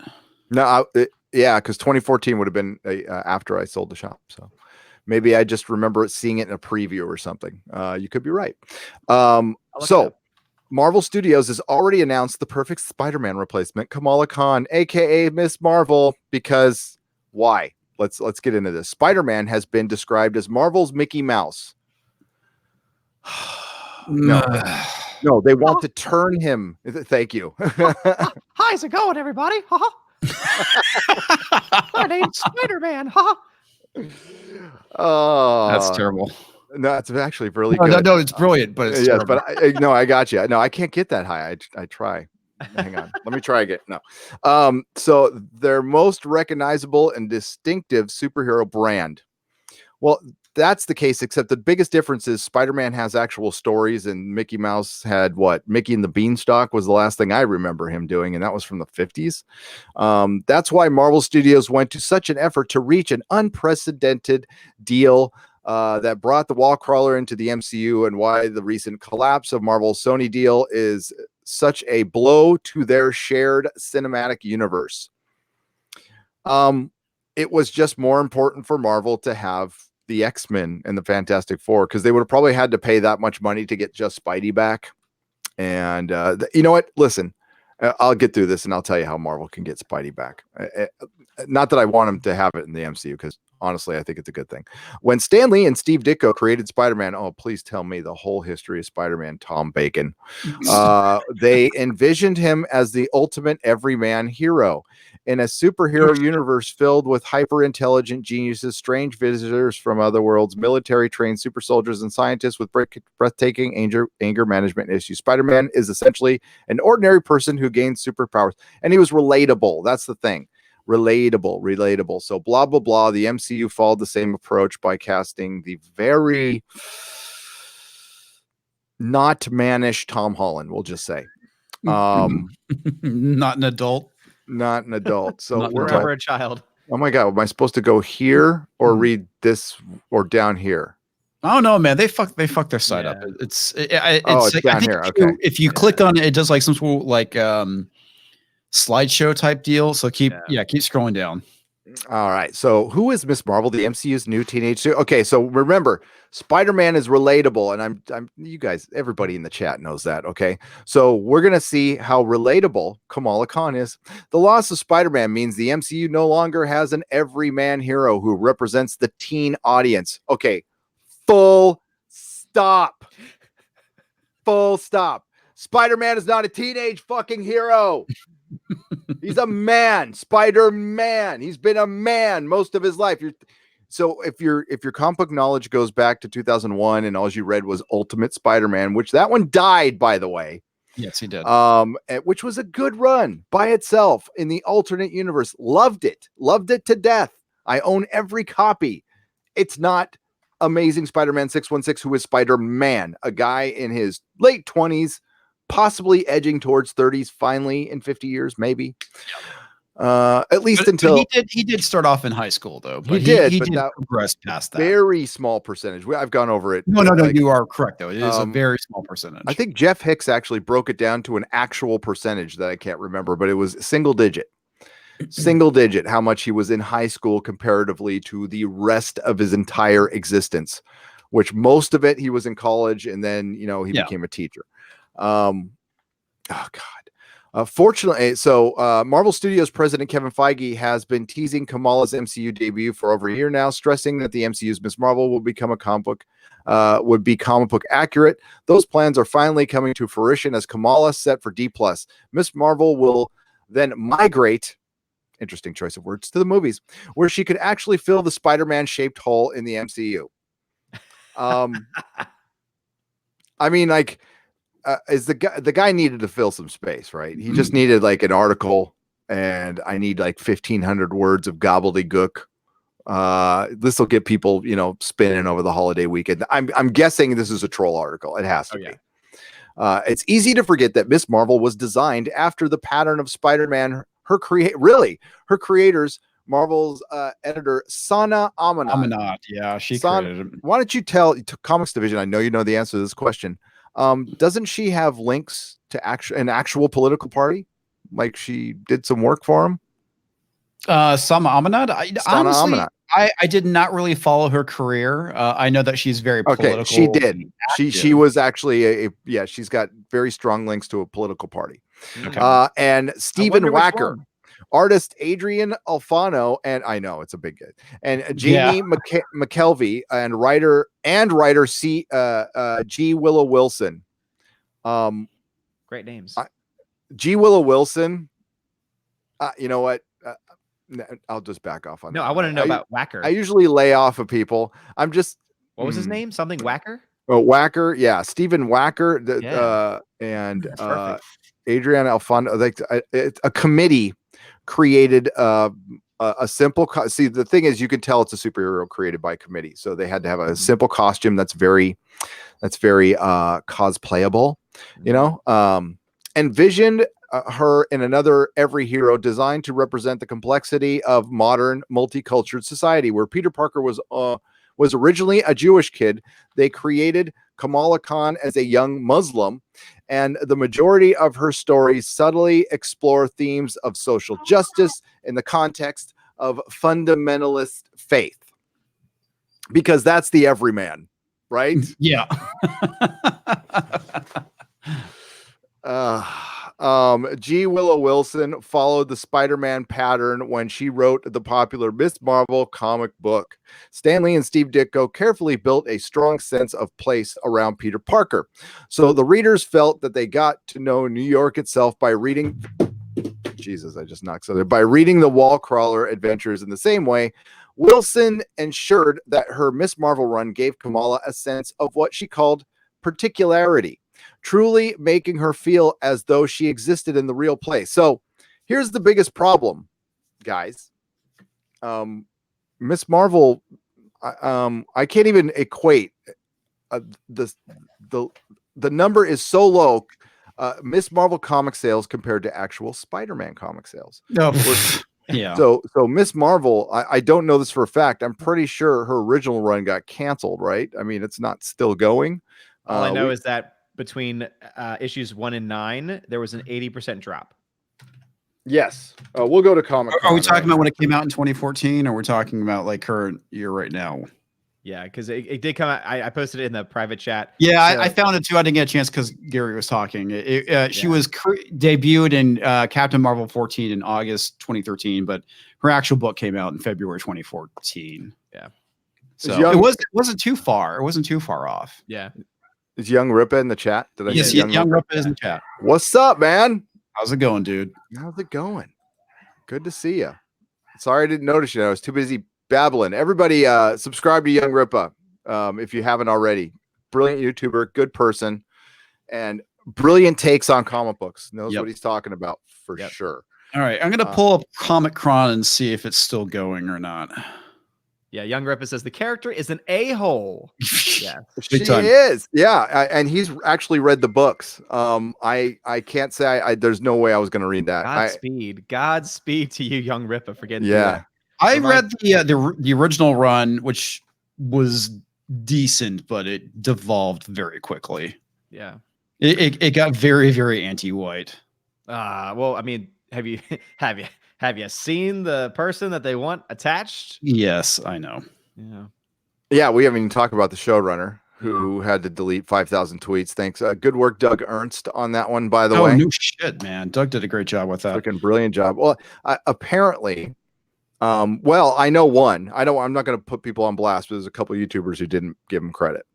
no, because 2014 would have been after I sold the shop. So maybe I just remember seeing it in a preview or something. You could be right. So Marvel Studios has already announced the perfect Spider-Man replacement, Kamala Khan, aka Miss Marvel. Because why? Let's get into this. Spider-Man has been described as Marvel's Mickey Mouse. No, they want to turn him. Thank you. How's it going, everybody? My name's Spider-Man. Oh, that's terrible. No, it's actually really good. No, it's brilliant, but it's yes, but I got you. No, I can't get that high. I try. Hang on, let me try again. No, so their most recognizable and distinctive superhero brand. Well, that's the case, except the biggest difference is Spider-Man has actual stories and Mickey Mouse had what? Mickey and the Beanstalk was the last thing I remember him doing, and that was from the 50s. That's why Marvel Studios went to such an effort to reach an unprecedented deal that brought the wall crawler into the MCU, and why the recent collapse of Marvel's Sony deal is such a blow to their shared cinematic universe. It was just more important for Marvel to have the X-Men and the Fantastic Four, because they would have probably had to pay that much money to get just Spidey back. And you know what? Listen, I'll get through this and I'll tell you how Marvel can get Spidey back. Not that I want him to have it in the MCU, because honestly, I think it's a good thing. When Stan Lee and Steve Ditko created Spider-Man, oh, please tell me the whole history of Spider-Man, Tom Bacon. They envisioned him as the ultimate everyman hero in a superhero universe filled with hyper-intelligent geniuses, strange visitors from other worlds, military-trained super soldiers, and scientists with breathtaking anger management issues. Spider-Man is essentially an ordinary person who gains superpowers, and he was relatable. That's the thing. Relatable. So blah, blah, blah. The MCU followed the same approach by casting the very not mannish Tom Holland, we'll just say. Not an adult. So we're ever a child. Oh my God. Am I supposed to go here or read this or down here? Oh no, man! They fuck their site up. It's down here. Okay. If you click on it, it does like some sort of like slideshow type deal. So keep scrolling down. All right. So who is Miss Marvel, the MCU's new teenage? Okay. So remember, Spider-Man is relatable, and I'm you guys, everybody in the chat knows that. Okay. So we're gonna see how relatable Kamala Khan is. The loss of Spider-Man means the MCU no longer has an everyman hero who represents the teen audience. Okay. Full stop. Full stop. Spider-Man is not a teenage fucking hero. He's a man. Spider-Man. He's been a man most of his life. So if your comic book knowledge goes back to 2001 and all you read was Ultimate Spider-Man, which that one died, by the way. Yes, he did. Which was a good run by itself in the alternate universe. Loved it to death. I own every copy. It's not Amazing Spider-Man 616, who is Spider-Man, a guy in his late 20s, possibly edging towards 30s, finally in 50 years, maybe. At least until he did start off in high school, though. But he did progress past that. Very small percentage. I've gone over it. No, you are correct, though. It is a very small percentage. I think Jeff Hicks actually broke it down to an actual percentage that I can't remember, but it was single digit how much he was in high school comparatively to the rest of his entire existence, which most of it he was in college, and then he became a teacher. Oh God. Fortunately, Marvel Studios president Kevin Feige has been teasing Kamala's MCU debut for over a year now, stressing that the MCU's Miss Marvel will become would be comic book accurate. Those plans are finally coming to fruition as Kamala set for D+. Miss Marvel will then migrate, interesting choice of words, to the movies, where she could actually fill the Spider-Man shaped hole in the MCU. I mean, like, is the guy needed to fill some space, right? He just needed like an article, and I need like 1,500 words of gobbledygook. This will get people, spinning over the holiday weekend. I'm guessing this is a troll article. It has to be. It's easy to forget that Miss Marvel was designed after the pattern of Spider-Man. Her creators, Marvel's editor Sana Amanat. Yeah, she created him. Why don't you tell Comix Division? I know you know the answer to this question. Doesn't she have links to an actual political party? Like she did some work for him? Sana Amanat? Honestly, I did not really follow her career. I know that she's very political. She did. She was actually she's got very strong links to a political party. Okay. And Stephen Wacker, artist Adrian Alfano, and I know it's a big hit, and Jamie McKelvey, and writer G. Willow Wilson. Great names. G. Willow Wilson. You know what? I'll just back off on that. No, I want to know about Wacker. I usually lay off of people. I'm just. What was his name? Something Wacker? Oh, Wacker. Yeah. Stephen Wacker. And Adrian Alfano. Like a committee created a simple. See, the thing is, you can tell it's a superhero created by committee. So they had to have a simple costume that's very cosplayable, envisioned her in another every hero designed to represent the complexity of modern multicultural society. Where Peter Parker was originally a Jewish kid, they created Kamala Khan as a young Muslim, and the majority of her stories subtly explore themes of social justice in the context of fundamentalist faith, because that's the everyman, right? Yeah. G. Willow Wilson followed the Spider-Man pattern when she wrote the popular Miss Marvel comic book. Stan Lee and Steve Ditko carefully built a strong sense of place around Peter Parker, so the readers felt that they got to know New York itself by reading. Jesus, I just knocked something. By reading the wall crawler adventures in the same way, Wilson ensured that her Miss Marvel run gave Kamala a sense of what she called particularity, truly making her feel as though she existed in the real place. So here's the biggest problem, guys. Miss Marvel, I can't even equate the number is so low. Miss Marvel comic sales compared to actual Spider-Man comic sales. No. Yeah. So Miss Marvel, I don't know this for a fact. I'm pretty sure her original run got canceled, right? I mean, it's not still going. All I know is that between issues 1 and 9, there was an 80% drop. Yes. We'll go to Comic. Are we talking about when it came out in 2014, or we're talking about like current year right now? Yeah, because it did come out. I posted it in the private chat. Yeah, so. I found it too. I didn't get a chance because Gary was talking. She was debuted in Captain Marvel 14 in August 2013, but her actual book came out in February 2014. Yeah. So Young, it wasn't too far. It wasn't too far off. Yeah. is Young Ripa in the chat? Did I Yes, see Young Ripa is in the chat. What's up, man? How's it going, dude? How's it going? Good to see you. Sorry I didn't notice you. I was too busy babbling. Everybody subscribe to Young Ripa if you haven't already. Brilliant YouTuber, good person, and brilliant takes on comic books. Knows what he's talking about for sure. All right, I'm gonna pull up Comic Cron and see if it's still going or not. Yeah, Young Ripa says the character is an a-hole. Yeah, she is. Yeah, and he's actually read the books. I can't say there's no way I was going to read that. Godspeed to you, Young Ripa, for getting yeah. that. I read the original run, which was decent, but it devolved very quickly. Yeah, it got very, very anti-white. Well, I mean, have you seen the person that they want attached? Yes, I know. Yeah, we haven't even talked about the showrunner who had to delete 5,000 tweets. Thanks. Good work, Doug Ernst, on that one, by the way. Oh, no shit, man. Doug did a great job with that. Freaking brilliant job. Well, apparently, well, I know one. I'm not going to put people on blast, but there's a couple of YouTubers who didn't give him credit.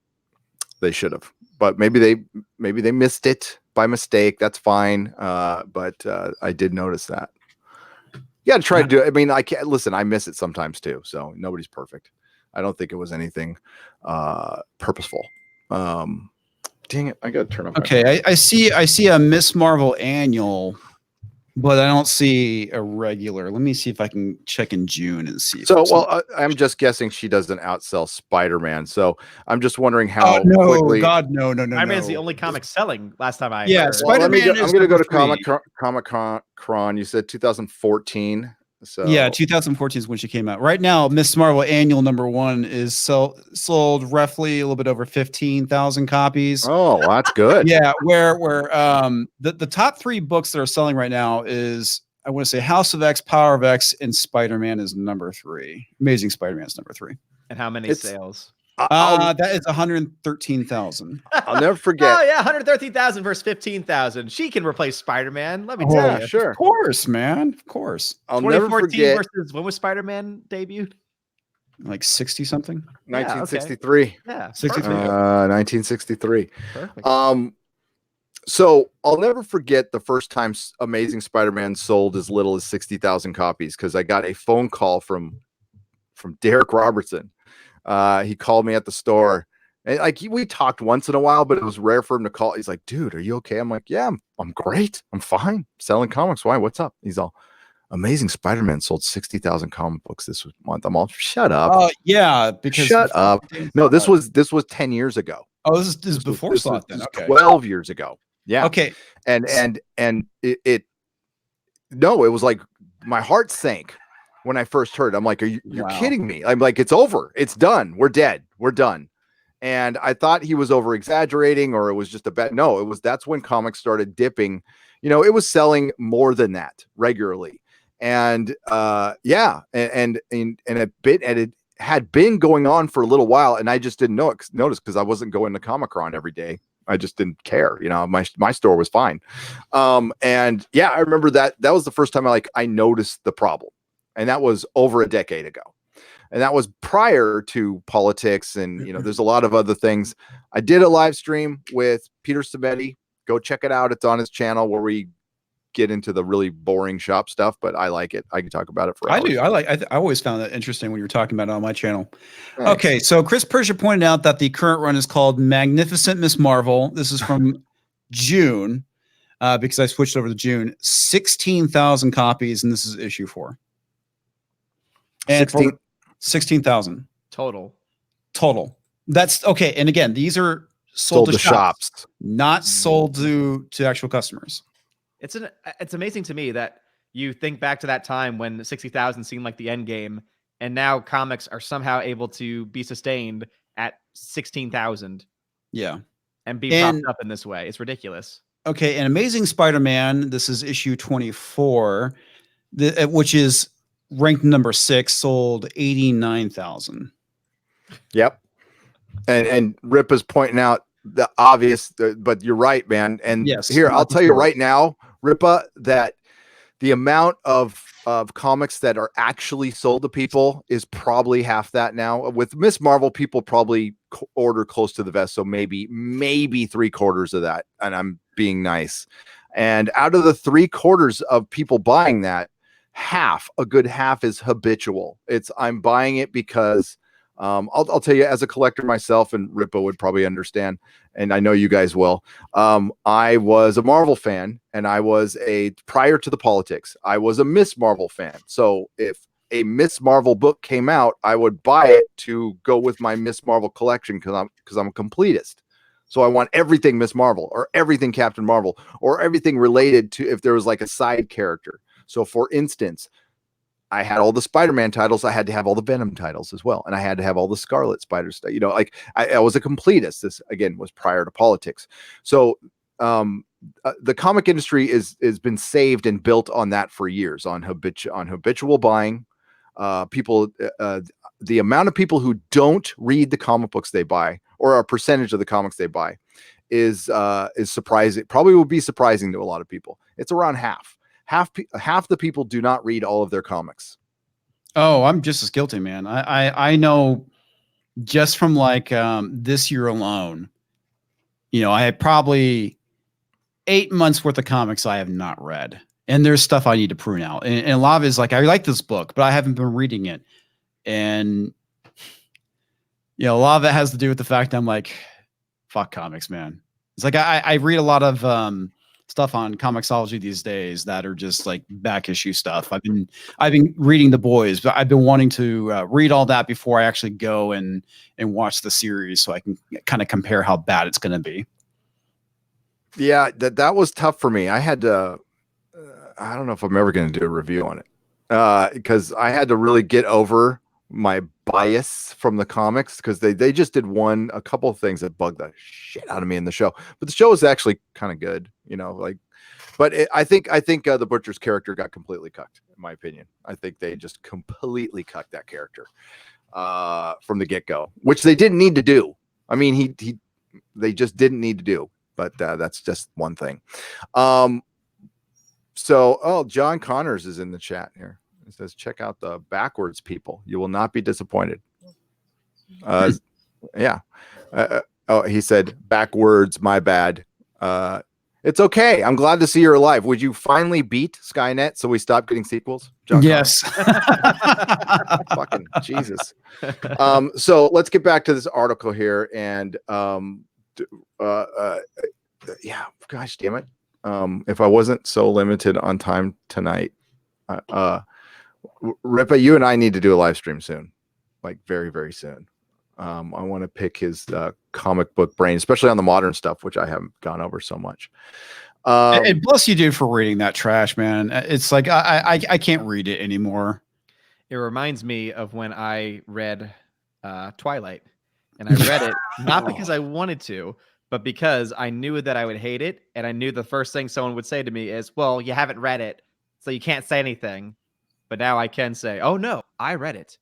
They should have, but maybe they missed it by mistake. That's fine. But I did notice that. You got to try to do it. I mean, I can't listen. I miss it sometimes too. So nobody's perfect. I don't think it was anything purposeful. Dang it! I got to turn off. Okay, I see a Miss Marvel annual, but I don't see a regular. Let me see if I can check in June and see. So, well, I'm just guessing she doesn't outsell Spider-Man. So I'm just wondering how quickly. God, no. Spider-Man's the only comic selling. Last time I heard. Spider-Man. I'm going to go to Comic Con. You said 2014. So yeah, 2014 is when she came out. Right now, Miss Marvel Annual #1 is sold roughly a little bit over 15,000 copies. Oh, well, that's good. Yeah, where the top 3 books that are selling right now is, I want to say, House of X, Power of X, and Spider-Man is #3. Amazing Spider-Man's #3. And how many sales? That is 113,000. I'll never forget. Oh yeah, 113,000 versus 15,000. She can replace Spider-Man. Let me tell you. Sure. Of course, man. Of course. I'll never forget. Versus when was Spider-Man debuted? Like 60 something. 1963. Yeah, 63. 1963. Perfect. So I'll never forget the first time Amazing Spider-Man sold as little as 60,000 copies, because I got a phone call from Derek Robertson. He called me at the store, and we talked once in a while, but it was rare for him to call. He's like, "Dude, are you okay?" I'm like, "Yeah, I'm great. I'm fine. Selling comics. Why? What's up?" He's all, "Amazing Spider-Man sold 60,000 comic books this month." I'm all, "Shut up." Yeah, because shut up. No, this was 10 years ago. Oh, this is before Slot then. Okay. 12 years ago. Yeah. Okay. And it was like my heart sank when I first heard. I'm like, you're kidding me? I'm like, it's over. It's done. We're dead. We're done. And I thought he was over exaggerating, or it was just a bet. No, that's when comics started dipping. It was selling more than that regularly. And it had been going on for a little while, and I just didn't notice because I wasn't going to Comic-Con every day. I just didn't care. My store was fine. And yeah, I remember that was the first time I noticed the problem. And that was over a decade ago. And that was prior to politics. And, there's a lot of other things. I did a live stream with Peter Sabetti. Go check it out. It's on his channel where we get into the really boring shop stuff, but I like it. I can talk about it for hours. I do. I always found that interesting when you were talking about it on my channel. Thanks. Okay. So Chris Persia pointed out that the current run is called Magnificent Miss Marvel. This is from June, because I switched over to June. 16,000 copies, and this is issue 4. And 16,000 total. That's okay. And again, these are sold to shops, not sold to actual customers. It's amazing to me that you think back to that time when 60,000 seemed like the end game, and now comics are somehow able to be sustained at 16,000. Yeah, and be propped up in this way. It's ridiculous. Okay, and Amazing Spider-Man. This is issue 24, which is ranked #6, sold 89,000. Yep. And Rip is pointing out the obvious, but you're right, man. And yes, here, I'll tell you right now, Ripa, that the amount of comics that are actually sold to people is probably half that now. With Miss Marvel, people probably order close to the vest, so maybe 3/4 of that, and I'm being nice. And out of the 3/4 of people buying that, a good half is habitual. I'm buying it because I'll tell you, as a collector myself, and Rippo would probably understand, and I know you guys will. I was a Marvel fan, and prior to the politics, I was a Miss Marvel fan. So if a Miss Marvel book came out, I would buy it to go with my Miss Marvel collection because I'm a completist. So I want everything Miss Marvel, or everything Captain Marvel, or everything related to if there was like a side character. So for instance, I had all the Spider-Man titles. I had to have all the Venom titles as well. And I had to have all the Scarlet Spider stuff. Like I was a completist. This again was prior to politics. So the comic industry has been saved and built on that for years, on habitual buying. The amount of people who don't read the comic books they buy, or a percentage of the comics they buy, is surprising. Probably will be surprising to a lot of people. It's around half. Half the people do not read all of their comics. Oh, I'm just as guilty, man. I know just from like this year alone, I had probably 8 months worth of comics I have not read. And there's stuff I need to prune out. And a lot of it is like, I like this book, but I haven't been reading it. And, a lot of it has to do with the fact that I'm like, fuck comics, man. It's like, I read a lot of stuff on Comixology these days that are just like back issue stuff. I've been reading The Boys, but I've been wanting to read all that before I actually go and watch the series, so I can kind of compare how bad it's going to be. Yeah, that was tough for me. I had to. I don't know if I'm ever going to do a review on it because I had to really get over my bias from the comics, because they just did a couple of things that bugged the shit out of me in the show. But the show is actually kind of good, I think the Butcher's character got completely cucked, in my opinion. I think they just completely cucked that character from the get-go, which they didn't need to do. I mean, they just didn't need to do, but that's just one thing. So John Connors is in the chat here. It says, check out the Backwards people. You will not be disappointed. Yeah. He said, backwards, my bad. It's okay. I'm glad to see you're alive. Would you finally beat Skynet so we stop getting sequels? John yes. Fucking Jesus. So let's get back to this article here. And yeah, gosh damn it. If I wasn't so limited on time tonight, Ripa, you and I need to do a live stream soon, like very, very soon. I want to pick his comic book brain, especially on the modern stuff, which I haven't gone over so much. And bless you, dude, for reading that trash, man. It's like I can't read it anymore. It reminds me of when I read Twilight, and I read it not because I wanted to, but because I knew that I would hate it, and I knew the first thing someone would say to me is, "Well, you haven't read it, so you can't say anything." But now I can say, "Oh no, I read it.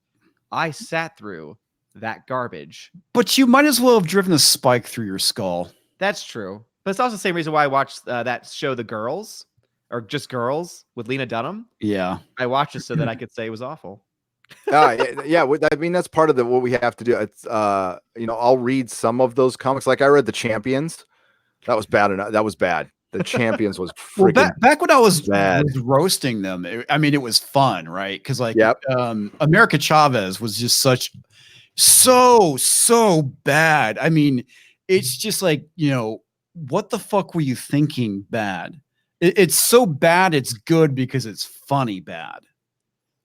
I sat through that garbage." But you might as well have driven a spike through your skull. That's true. But it's also the same reason why I watched that show, The Girls, or Just Girls with Lena Dunham. Yeah. I watched it so that I could say it was awful. Yeah. I mean, that's part of what we have to do. It's I'll read some of those comics. Like I read The Champions. That was bad enough. That was bad. The Champions was freaking back when I was bad. roasting them. It was fun, right? Because yep. America Chavez was just so bad. I mean, it's just like, what the fuck were you thinking bad? It's so bad it's good because it's funny bad.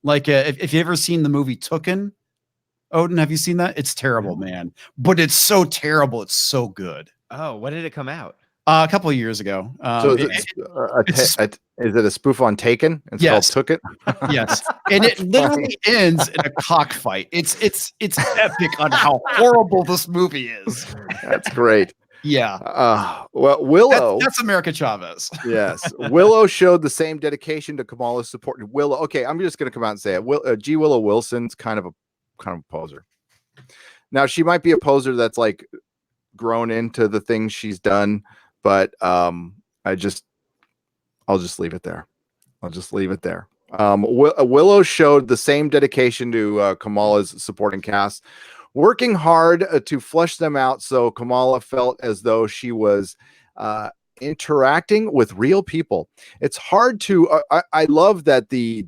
Like if you ever seen the movie Tooken, Odin, have you seen that? It's terrible, man. But it's so terrible, it's so good. Oh, when did it come out? A couple of years ago. So is it a spoof on Taken? It's yes. called Took It. Yes, and it literally ends in a cockfight. It's epic on how horrible this movie is. That's great. Yeah. Well, Willow. That's America Chavez. Yes, Willow showed the same dedication to Kamala's support. Willow. Okay, I'm just going to come out and say it. G. Willow Wilson's kind of a poser. Now she might be a poser that's like grown into the things she's done. But I'll just leave it there. I'll just leave it there. Willow showed the same dedication to Kamala's supporting cast, working hard to flesh them out so Kamala felt as though she was interacting with real people. It's hard to I love that the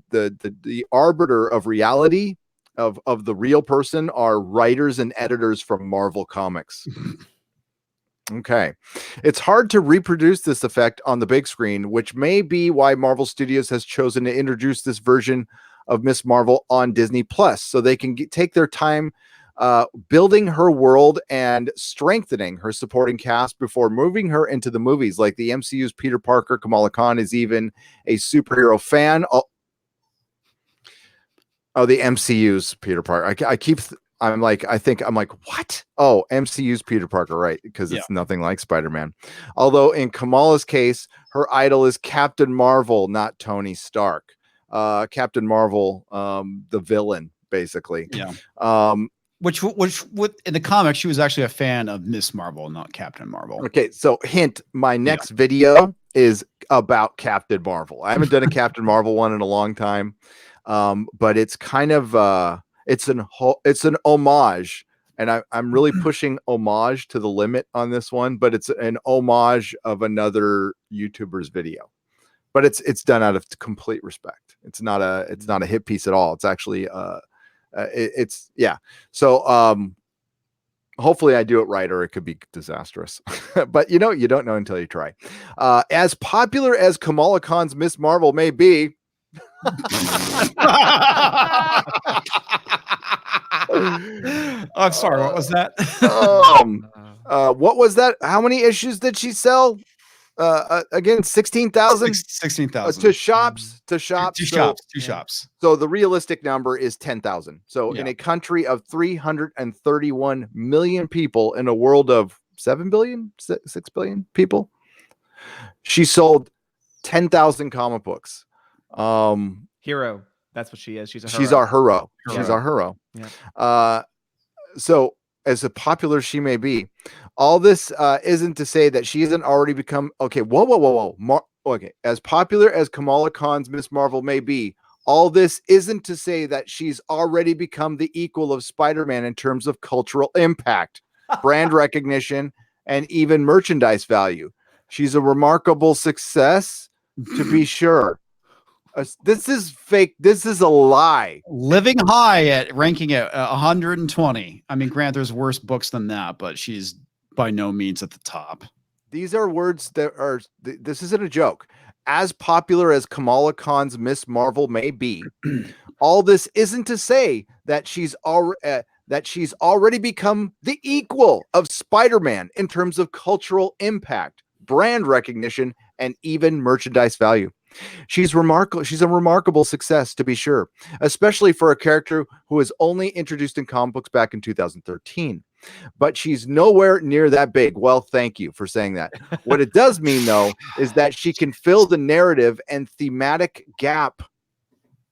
arbiter of reality of the real person are writers and editors from Marvel Comics. Okay. It's hard to reproduce this effect on the big screen, which may be why Marvel Studios has chosen to introduce this version of Miss Marvel on Disney Plus, so they can take their time building her world and strengthening her supporting cast before moving her into the movies. Like the MCU's Peter Parker, Kamala Khan is even a superhero fan. Oh, the MCU's Peter Parker. I'm like, what? Oh, MCU's Peter Parker, right? Because it's nothing like Spider-Man. Although in Kamala's case, her idol is Captain Marvel, not Tony Stark. Captain Marvel, the villain, basically. Yeah. Which in the comics, she was actually a fan of Miss Marvel, not Captain Marvel. Okay, so hint, my next video is about Captain Marvel. I haven't done a Captain Marvel one in a long time, but it's kind of it's an homage, and I'm really pushing homage to the limit on this one, but it's an homage of another YouTuber's video. But it's done out of complete respect. It's not a hit piece at all. It's actually So hopefully I do it right, or it could be disastrous. But you don't know until you try. As popular as Kamala Khan's Miss Marvel may be, I'm sorry, what was that? What was that? How many issues did she sell? Again, 16,000. 16,000 to shops. Two shops. So the realistic number is 10,000. So in a country of 331 million people, in a world of 7 billion, 6 billion people, she sold 10,000 comic books. Hero. That's what she is. She's our hero. She's our hero. Yeah. So as popular as she may be, all this isn't to say that she hasn't already become whoa. Okay, as popular as Kamala Khan's Miss Marvel may be, all this isn't to say that she's already become the equal of Spider-Man in terms of cultural impact, brand recognition, and even merchandise value. She's a remarkable success, to be sure. This is fake. This is a lie. Living high at ranking at 120. I mean, granted, there's worse books than that, but she's by no means at the top. These are words that are. This isn't a joke. As popular as Kamala Khan's Miss Marvel may be, all this isn't to say that she's already become the equal of Spider-Man in terms of cultural impact, brand recognition, and even merchandise value. She's remarkable. She's a remarkable success, to be sure, especially for a character who was only introduced in comic books back in 2013. But she's nowhere near that big. Well, thank you for saying that. What it does mean, though, is that she can fill the narrative and thematic gap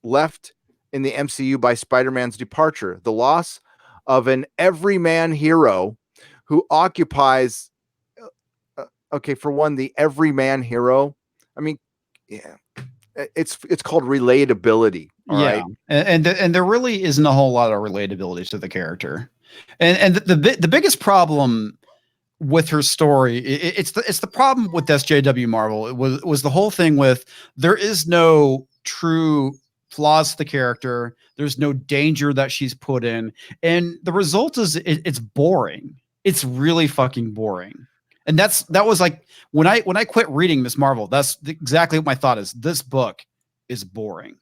left in the MCU by Spider-Man's departure, the loss of an everyman hero who occupies. Okay, for one, the everyman hero. I mean, yeah, it's called relatability. Right? And there really isn't a whole lot of relatability to the character, and the biggest problem with her story, it's the problem with SJW Marvel. It was the whole thing with there is no true flaws to the character. There's no danger that she's put in, and the result is it's boring. It's really fucking boring. And that was like when I quit reading Miss Marvel, that's exactly what my thought is. This book is boring.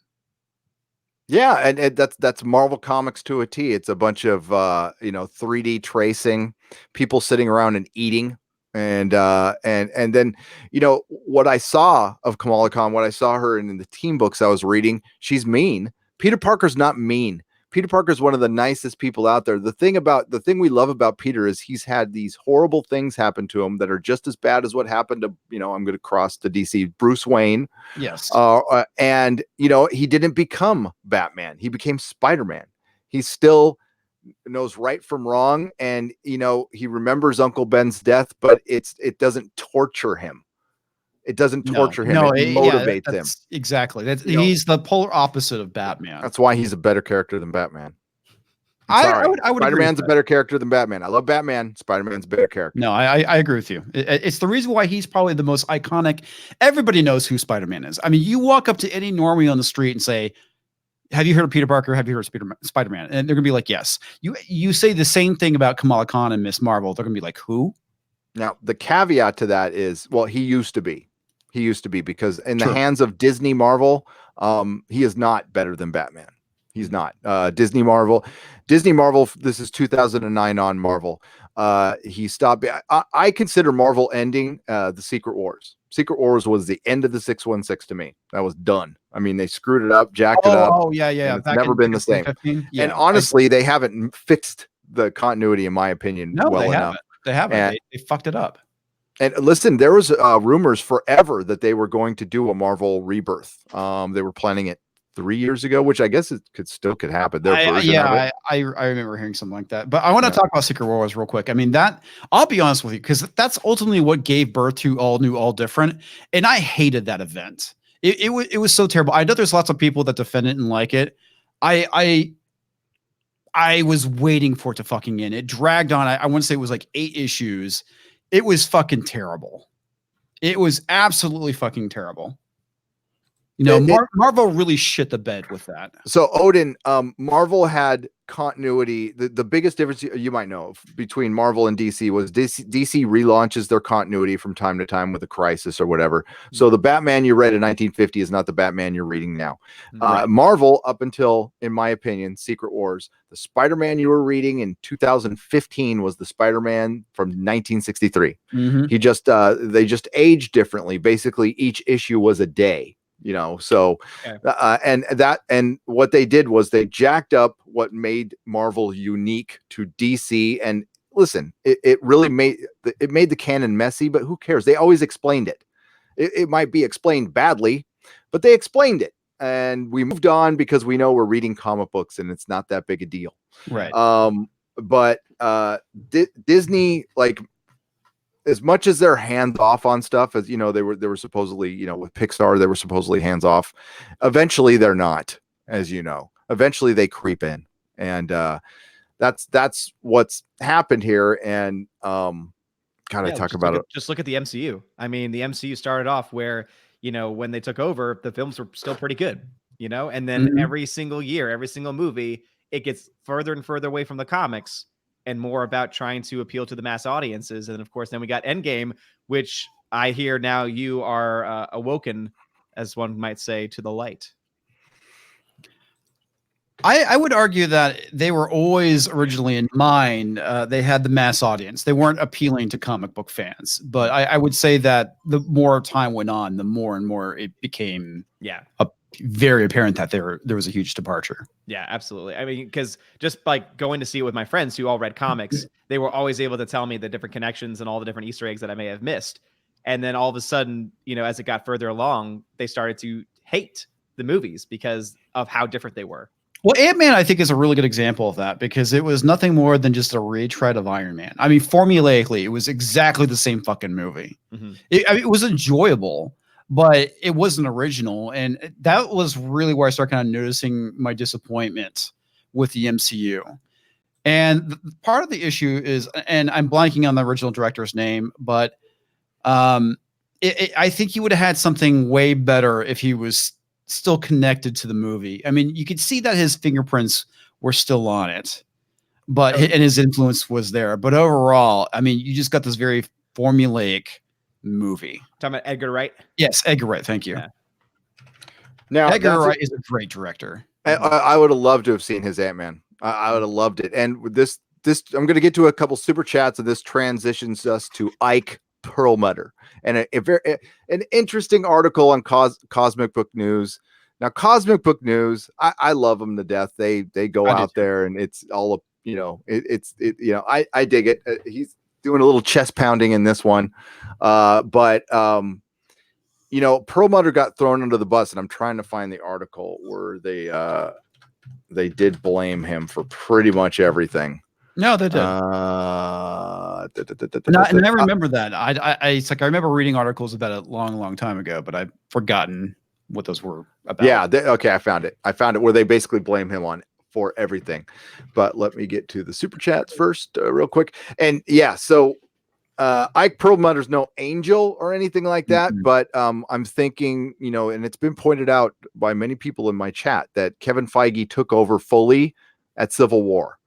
Yeah, and that's Marvel Comics to a T. It's a bunch of 3D tracing, people sitting around and eating, and then what I saw of Kamala Khan, what I saw her in the team books I was reading, she's mean. Peter Parker's not mean. Peter Parker is one of the nicest people out there. The thing we love about Peter is he's had these horrible things happen to him that are just as bad as what happened to, I'm going to cross to DC, Bruce Wayne. Yes. And he didn't become Batman. He became Spider-Man. He still knows right from wrong. And, he remembers Uncle Ben's death, but it doesn't torture him. It doesn't torture him. No, it motivates him. Exactly. He's the polar opposite of Batman. That's why he's a better character than Batman. I would Spider-Man's a better character than Batman. I love Batman. Spider-Man's a better character. No, I agree with you. It's the reason why he's probably the most iconic. Everybody knows who Spider-Man is. I mean, you walk up to any normie on the street and say, have you heard of Peter Parker? Have you heard of Spider-Man? And they're gonna be like, yes. You say the same thing about Kamala Khan and Miss Marvel. They're gonna be like, who? Now, the caveat to that is, well, he used to be because in the hands of Disney Marvel, he is not better than Batman. He's not. Disney Marvel. This is 2009 on Marvel. He stopped. I consider Marvel ending the Secret Wars. Secret Wars was the end of the 616 to me. That was done. I mean, they screwed it up, jacked it up. Oh yeah. It's never been the same. Yeah, and honestly, they haven't fixed the continuity, in my opinion, well enough. They haven't. They fucked it up. And listen, there was rumors forever that they were going to do a Marvel rebirth. They were planning it 3 years ago, which I guess it could happen. I remember hearing something like that. But I want to talk about Secret Wars real quick. I mean, I'll be honest with you, because that's ultimately what gave birth to All New, All Different. And I hated that event. It was so terrible. I know there's lots of people that defend it and like it. I was waiting for it to fucking end. It dragged on. I want to say it was like 8 issues. It was fucking terrible. It was absolutely fucking terrible. You know, Marvel really shit the bed with that. So Odin, Marvel had continuity. The biggest difference you might know between Marvel and DC was DC relaunches their continuity from time to time with a crisis or whatever. So the Batman you read in 1950 is not the Batman you're reading now. Right. Marvel, up until, in my opinion, Secret Wars, the Spider-Man you were reading in 2015 was the Spider-Man from 1963. He just they just aged differently. Basically, each issue was a day. You know, so and what they did was they jacked up what made Marvel unique to DC. And listen, it really made the canon messy, but who cares? They always explained it. It might be explained badly, but they explained it, and we moved on because we know we're reading comic books and it's not that big a deal, right? But Disney, like, as much as they're hands off on stuff, as you know, they were supposedly, you know, with Pixar, they were supposedly hands off. Eventually they're not, as you know. Eventually they creep in. And that's what's happened here. And talk about it. Just look at the MCU. I mean, the MCU started off where, you know, when they took over, the films were still pretty good, you know, and then every single year, every single movie, it gets further and further away from the comics and more about trying to appeal to the mass audiences. And of course, then we got Endgame, which I hear now you are awoken, as one might say, to the light. I would argue that they were always originally in mind. They had the mass audience. They weren't appealing to comic book fans. But I would say that the more time went on, the more and more it became very apparent that there was a huge departure. Yeah, absolutely. I mean, because just like going to see it with my friends who all read comics, they were always able to tell me the different connections and all the different Easter eggs that I may have missed. And then all of a sudden, you know, as it got further along, they started to hate the movies because of how different they were. Well, Ant-Man, I think, is a really good example of that, because it was nothing more than just a retread of Iron Man. I mean, formulaically, it was exactly the same fucking movie. It was enjoyable, but it wasn't original. And that was really where I started kind of noticing my disappointment with the MCU. And part of the issue is, and I'm blanking on the original director's name, but I think he would have had something way better if he was still connected to the movie. I mean, you could see that his fingerprints were still on it, and his influence was there. But overall, I mean, you just got this very formulaic movie. Talking about Edgar Wright? Yes, Edgar Wright. Thank you. Yeah. Now, Edgar Wright is a great director. I would have loved to have seen his Ant-Man. I would have loved it. And with this, I'm going to get to a couple super chats, and this transitions us to Ike Perlmutter, and an interesting article on Cosmic Book News. Now, Cosmic Book News, I love them to death. They go out there, and it's all, you know, I dig it. He's doing a little chest pounding in this one, but you know, Perlmutter got thrown under the bus, and I'm trying to find the article where they did blame him for pretty much everything. No, they did. And I remember that. It's like I remember reading articles about it a long time ago, but I've forgotten what those were about. Yeah. Okay. I found it where they basically blame him for everything. But let me get to the super chats first, real quick. And yeah, so Ike Perlmutter's no angel or anything like that, but I'm thinking, and it's been pointed out by many people in my chat that Kevin Feige took over fully at Civil War.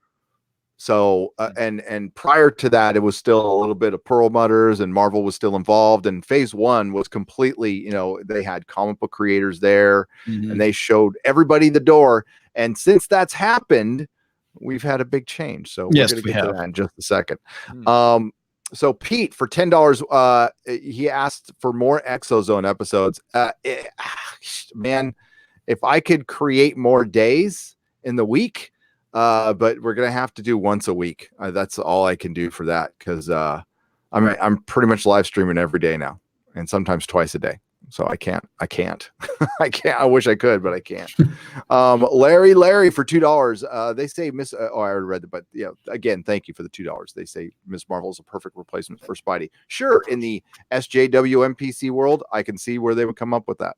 So and prior to that, it was still a little bit of Perlmutter's, and Marvel was still involved. And Phase 1 was completely, they had comic book creators there, and they showed everybody the door. And since that's happened, we've had a big change. So we're going to get to that in just a second. So Pete, for $10, he asked for more Exozone episodes. Man, if I could create more days in the week, but we're gonna have to do once a week. That's all I can do for that, because I'm pretty much live streaming every day now, and sometimes twice a day. So I can't. I wish I could, but I can't. Larry for $2. They say Miss. I already read it, but yeah. Again, thank you for the $2. They say Miss Marvel is a perfect replacement for Spidey. Sure, in the SJW NPC world, I can see where they would come up with that.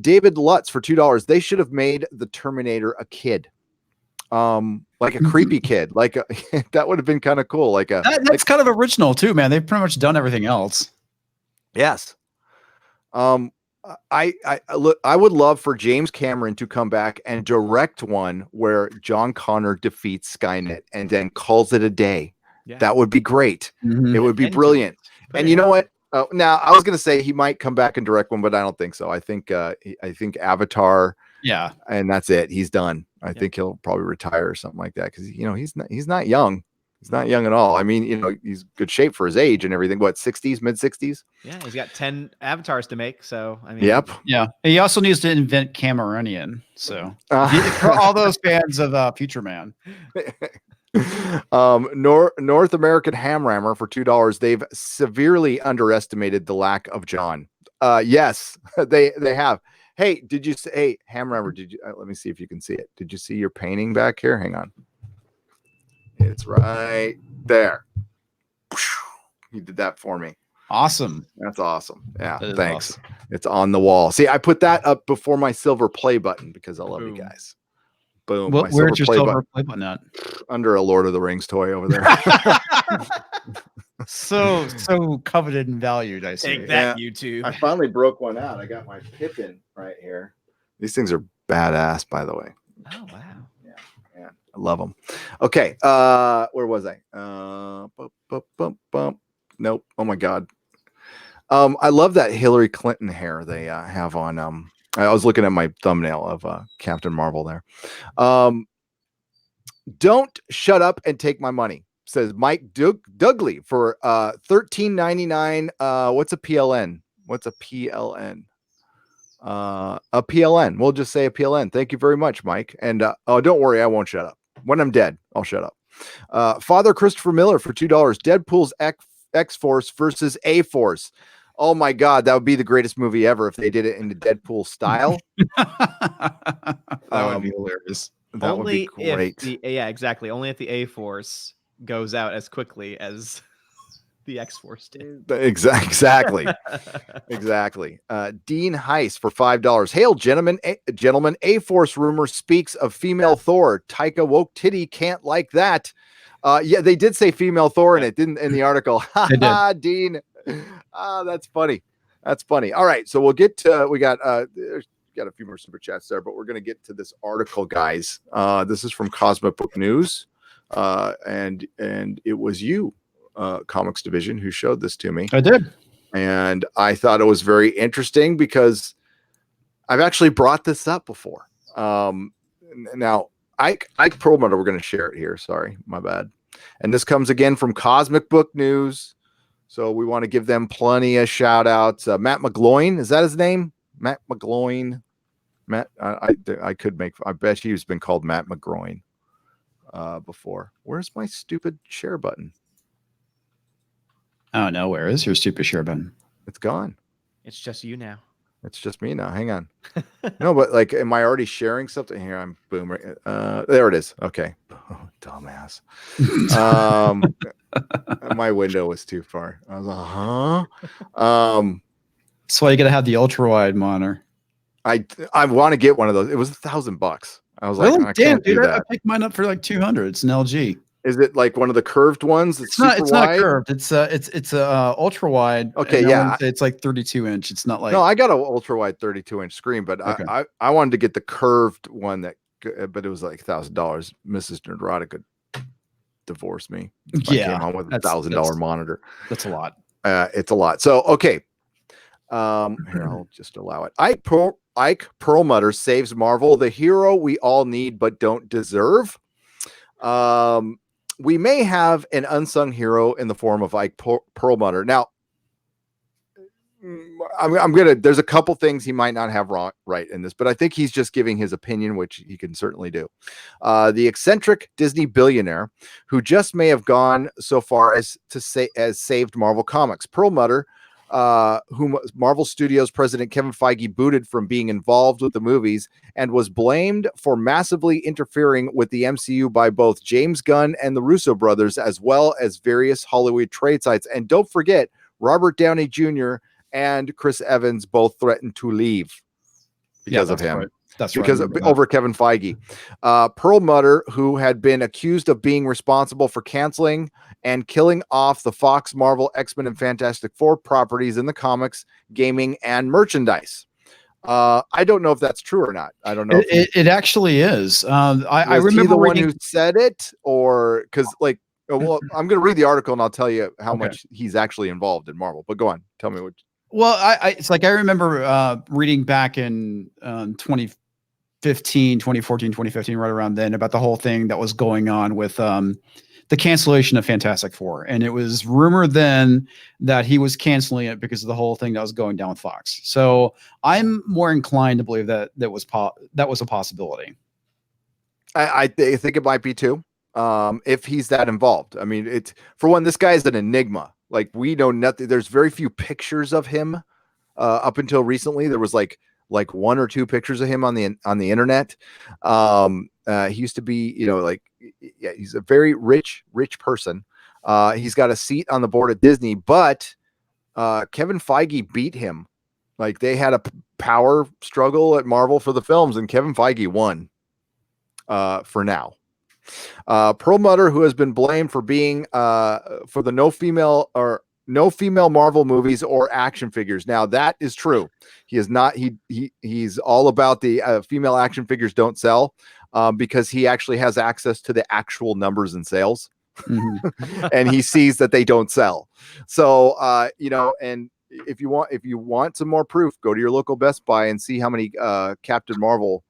David Lutz for $2. They should have made the Terminator a kid. Like a creepy kid. Like that would have been kind of cool. That's kind of original too, man. They've pretty much done everything else. Yes. I would love for James Cameron to come back and direct one where John Connor defeats Skynet and then calls it a day. Yeah. That would be great. It would be brilliant. And you know what? Now I was going to say he might come back and direct one, but I don't think so. I think Avatar. Yeah. And that's it. He's done. I think he'll probably retire or something like that. Cause he's not young. He's not young at all. I mean, he's good shape for his age and everything. What, 60s, mid 60s? Yeah, he's got 10 avatars to make. So, I mean, yep. Yeah. He also needs to invent Cameronian. So, for all those fans of Future Man. North American Ham Rammer for $2. They've severely underestimated the lack of John. Yes, they have. Hey, did you say, hey, Ham Rammer, did you, let me see if you can see it. Did you see your painting back here? Hang on. It's right there. He did that for me. Awesome. That's awesome. Yeah, thanks. Awesome. It's on the wall. See, I put that up before my silver play button because I love you guys. Boom. Where's your silver play button at? Under a Lord of the Rings toy over there. so coveted and valued, I see. Take that, YouTube. I finally broke one out. I got my Pippin right here. These things are badass, by the way. Oh, wow. I love them. Okay. Where was I? Nope. Oh my God. I love that Hillary Clinton hair they have on. I was looking at my thumbnail of Captain Marvel there. Don't shut up and take my money, says Mike Dugley for $13.99. What's a PLN? What's a PLN? A PLN. We'll just say a PLN. Thank you very much, Mike. And don't worry, I won't shut up. When I'm dead, I'll shut up. Father Christopher Miller for $2. Deadpool's X-Force versus A-Force. Oh my God, that would be the greatest movie ever if they did it in the Deadpool style. That would be hilarious. That would be great. Yeah, exactly. Only if the A-Force goes out as quickly as the X-Force did. Exactly. Exactly. Dean Heiss for $5. Hail, gentlemen. A-Force rumor speaks of female Thor. Taika Waititi can't like that. Yeah, they did say female Thor in it, didn't in the article. Ha, Dean. That's funny. That's funny. All right, so we'll get to we got a few more super chats there, but we're gonna get to this article, guys. This is from Cosmic Book News, and it was you, Comix Division, who showed this to me. I did, and I thought it was very interesting because I've actually brought this up before. Now, Ike Perlmutter, we're going to share it here. Sorry, my bad. And this comes again from Cosmic Book News. So we want to give them plenty of shout outs. Matt McGloin, is that his name? Matt McGloin. Matt, I bet he's been called Matt McGroin before. Where's my stupid share button? Oh no, where is your stupid share button? It's gone. It's just you now. It's just me now. Hang on. No, but like, am I already sharing something here? I'm boom. There it is. Okay. dumbass. My window was too far. I was like, huh? That's why you gotta have the ultra wide monitor. I want to get one of those. It was $1,000. I was like, Really? I Damn, can't do dude, I that. picked mine up for like 200. It's an LG. Is it like one of the curved ones? It's super It's wide? not curved. It's a ultra wide. Okay, and yeah. It's like 32-inch. It's not like No, I got an ultra wide 32-inch screen, but Okay. I wanted to get the curved one but it was like $1,000. Mrs. Nerdrata could divorce me. If I came home with $1,000 monitor. That's a lot. It's a lot. So okay. Here, I'll just allow it. Ike Perlmutter saves Marvel, the hero we all need but don't deserve. We may have an unsung hero in the form of Ike Perlmutter. Now, there's a couple things he might not have right in this, but I think he's just giving his opinion, which he can certainly do. The eccentric Disney billionaire who just may have gone so far as saved Marvel Comics. Perlmutter, whom Marvel Studios president Kevin Feige booted from being involved with the movies and was blamed for massively interfering with the MCU by both James Gunn and the Russo brothers, as well as various Hollywood trade sites. And don't forget, Robert Downey Jr. and Chris Evans both threatened to leave because of him. Right. That's because right. Over Kevin Feige. Perlmutter, who had been accused of being responsible for canceling and killing off the Fox, Marvel, X-Men, and Fantastic Four properties in the comics, gaming, and merchandise. I don't know if that's true or not. I don't know. It actually is. I remember the one who said it, or because like, well, I'm going to read the article and I'll tell you how much he's actually involved in Marvel. But go on, tell me what. Well, it's like I remember reading back in 2014, 2015, right around then, about the whole thing that was going on with the cancellation of Fantastic Four. And it was rumored then that he was canceling it because of the whole thing that was going down with Fox. So I'm more inclined to believe that was a possibility. I think it might be too, if he's that involved. I mean, for one, this guy is an enigma. Like, we know nothing. There's very few pictures of him up until recently. There was like one or two pictures of him on the internet. He used to be, he's a very rich person. He's got a seat on the board at Disney, but Kevin Feige beat him. Like, they had a power struggle at Marvel for the films, and Kevin Feige won for now. Perlmutter, who has been blamed for being for the no female Marvel movies or action figures. Now, that is true. He is not. He's all about the female action figures don't sell, because he actually has access to the actual numbers and sales, and he sees that they don't sell. So and if you want some more proof, go to your local Best Buy and see how many Captain Marvel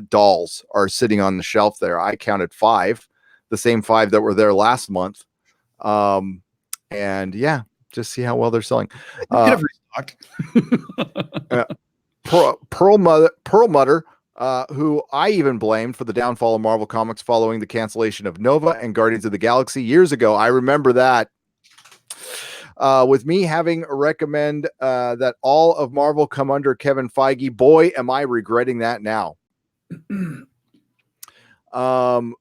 dolls are sitting on the shelf there. I counted 5, the same 5 that were there last month. And yeah, just see how well they're selling. Perlmutter, who I even blamed for the downfall of Marvel Comics following the cancellation of Nova and Guardians of the Galaxy years ago. I remember that. With me having recommend that all of Marvel come under Kevin Feige. Boy, am I regretting that now.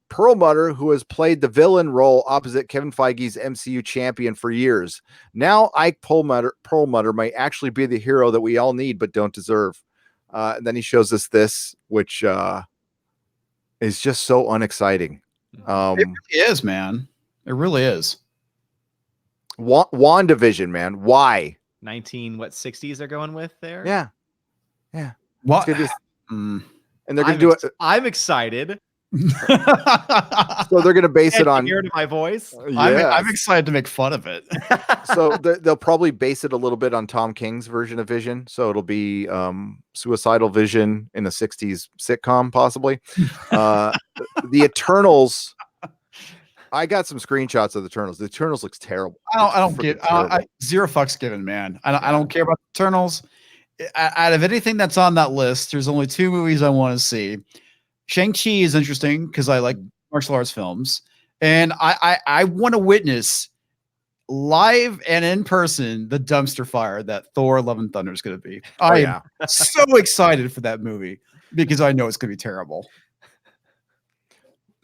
Perlmutter, who has played the villain role opposite Kevin Feige's MCU champion for years. Now Ike Perlmutter might actually be the hero that we all need but don't deserve. And then he shows us this, which is just so unexciting. It really is, man. It really is. WandaVision, man. Why? 60s they're going with there? Yeah. What? And they're going to do it. I'm excited. So they're going to base it on hear to my voice. I'm excited to make fun of it. So they'll probably base it a little bit on Tom King's version of Vision. So it'll be suicidal Vision in a 60s sitcom, possibly. The Eternals. I got some screenshots of the Eternals. The Eternals looks terrible. I don't get zero fucks given, man. I don't care about the Eternals. Out of anything that's on that list, there's only 2 movies I want to see. Shang-Chi is interesting because I like martial arts films, and I want to witness live and in person the dumpster fire that Thor: Love and Thunder is going to be. I am so excited for that movie because I know it's going to be terrible.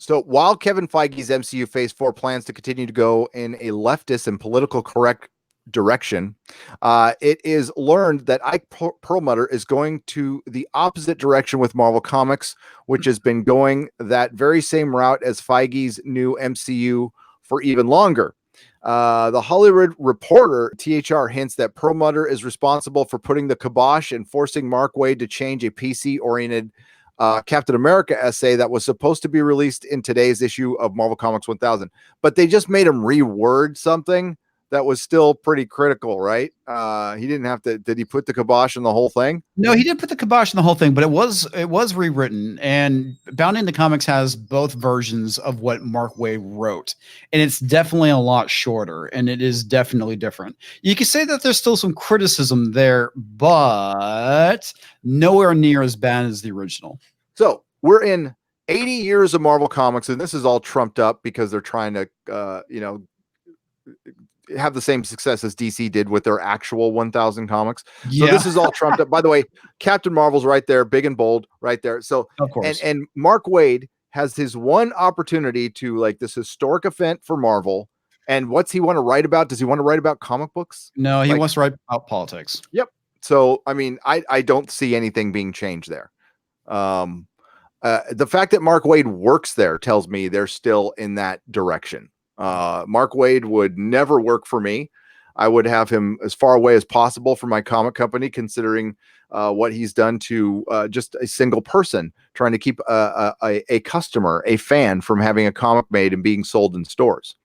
So while Kevin Feige's MCU Phase 4 plans to continue to go in a leftist and political correct direction, it is learned that Ike Perlmutter is going to the opposite direction with Marvel Comics, which has been going that very same route as Feige's new MCU for even longer. The Hollywood Reporter, THR, hints that Perlmutter is responsible for putting the kibosh and forcing Mark Waid to change a PC-oriented Captain America essay that was supposed to be released in today's issue of Marvel Comics 1000. But they just made him reword something that was still pretty critical, right? He didn't have to. Did he put the kibosh on the whole thing? No, he did put the kibosh on the whole thing, but it was rewritten. And Bound into Comics has both versions of what Mark Waid wrote, and it's definitely a lot shorter, and it is definitely different. You could say that there's still some criticism there, but nowhere near as bad as the original. So we're in 80 years of Marvel Comics, and this is all trumped up because they're trying to, have the same success as DC did with their actual 1000 comics. So this is all trumped up. By the way, Captain Marvel's right there, big and bold, right there. So of course, and Mark Waid has his one opportunity to like this historic event for Marvel. And what's he want to write about? Does he want to write about comic books? No, he wants to write about politics. Yep. So I mean, I don't see anything being changed there. The fact that Mark Waid works there tells me they're still in that direction. Mark Waid would never work for me. I would have him as far away as possible from my comic company, considering what he's done to just a single person trying to keep a customer, a fan, from having a comic made and being sold in stores,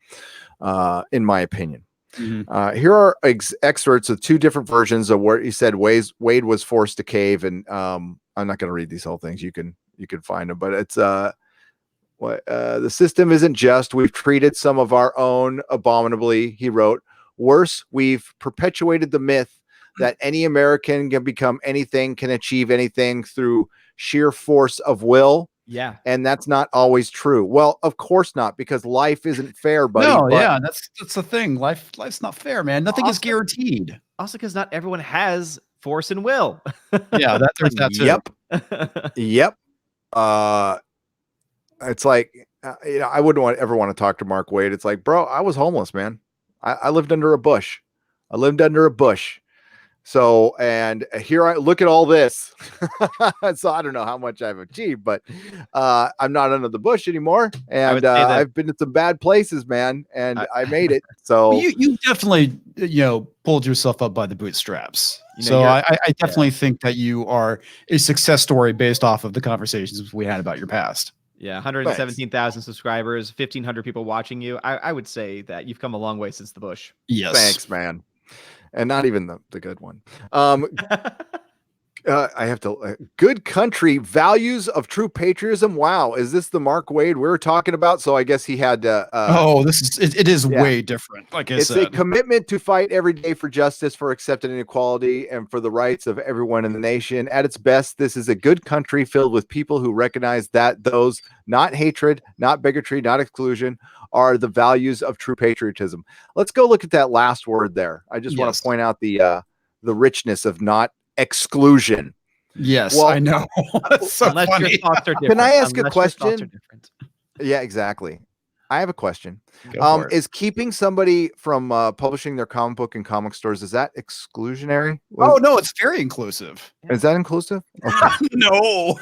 in my opinion. Mm-hmm. Here are excerpts of two different versions of where he said Waid was forced to cave, and I'm not going to read these whole things. You can find them, but it's the system isn't just. We've treated some of our own abominably, he wrote. Worse, we've perpetuated the myth that any American can become anything, can achieve anything through sheer force of will. Yeah. And that's not always true. Well, of course not, because life isn't fair, buddy. No, yeah, that's the thing. Life's not fair, man. Nothing is guaranteed. Also, because not everyone has force and will. Yeah, there's that too. Yep. It's like, I wouldn't ever want to talk to Mark Waid. It's like, bro, I was homeless, man. I lived under a bush. So, and here I look at all this. So I don't know how much I've achieved, but I'm not under the bush anymore. And I've been to some bad places, man. And I made it. So you definitely, pulled yourself up by the bootstraps. So I definitely think that you are a success story based off of the conversations we had about your past. Yeah, 117,000 subscribers, 1,500 people watching you. I would say that you've come a long way since the bush. Yes. Thanks, man. And not even the good one. I have to good country values of true patriotism. Wow, is this the Mark Waid we were talking about? So I guess he had it is way different. Like I said, it's a commitment to fight every day for justice, for acceptance and equality, and for the rights of everyone in the nation. At its best, this is a good country filled with people who recognize that those, not hatred, not bigotry, not exclusion, are the values of true patriotism. Let's go look at that last word there. I just want to point out the richness of not exclusion. Yes, well, I know. So unless funny. Your thoughts are different. Can I ask a question? Yeah, exactly. I have a question. Is keeping somebody from publishing their comic book in comic stores, is that exclusionary? No, it's very inclusive. Is that inclusive? Okay. No,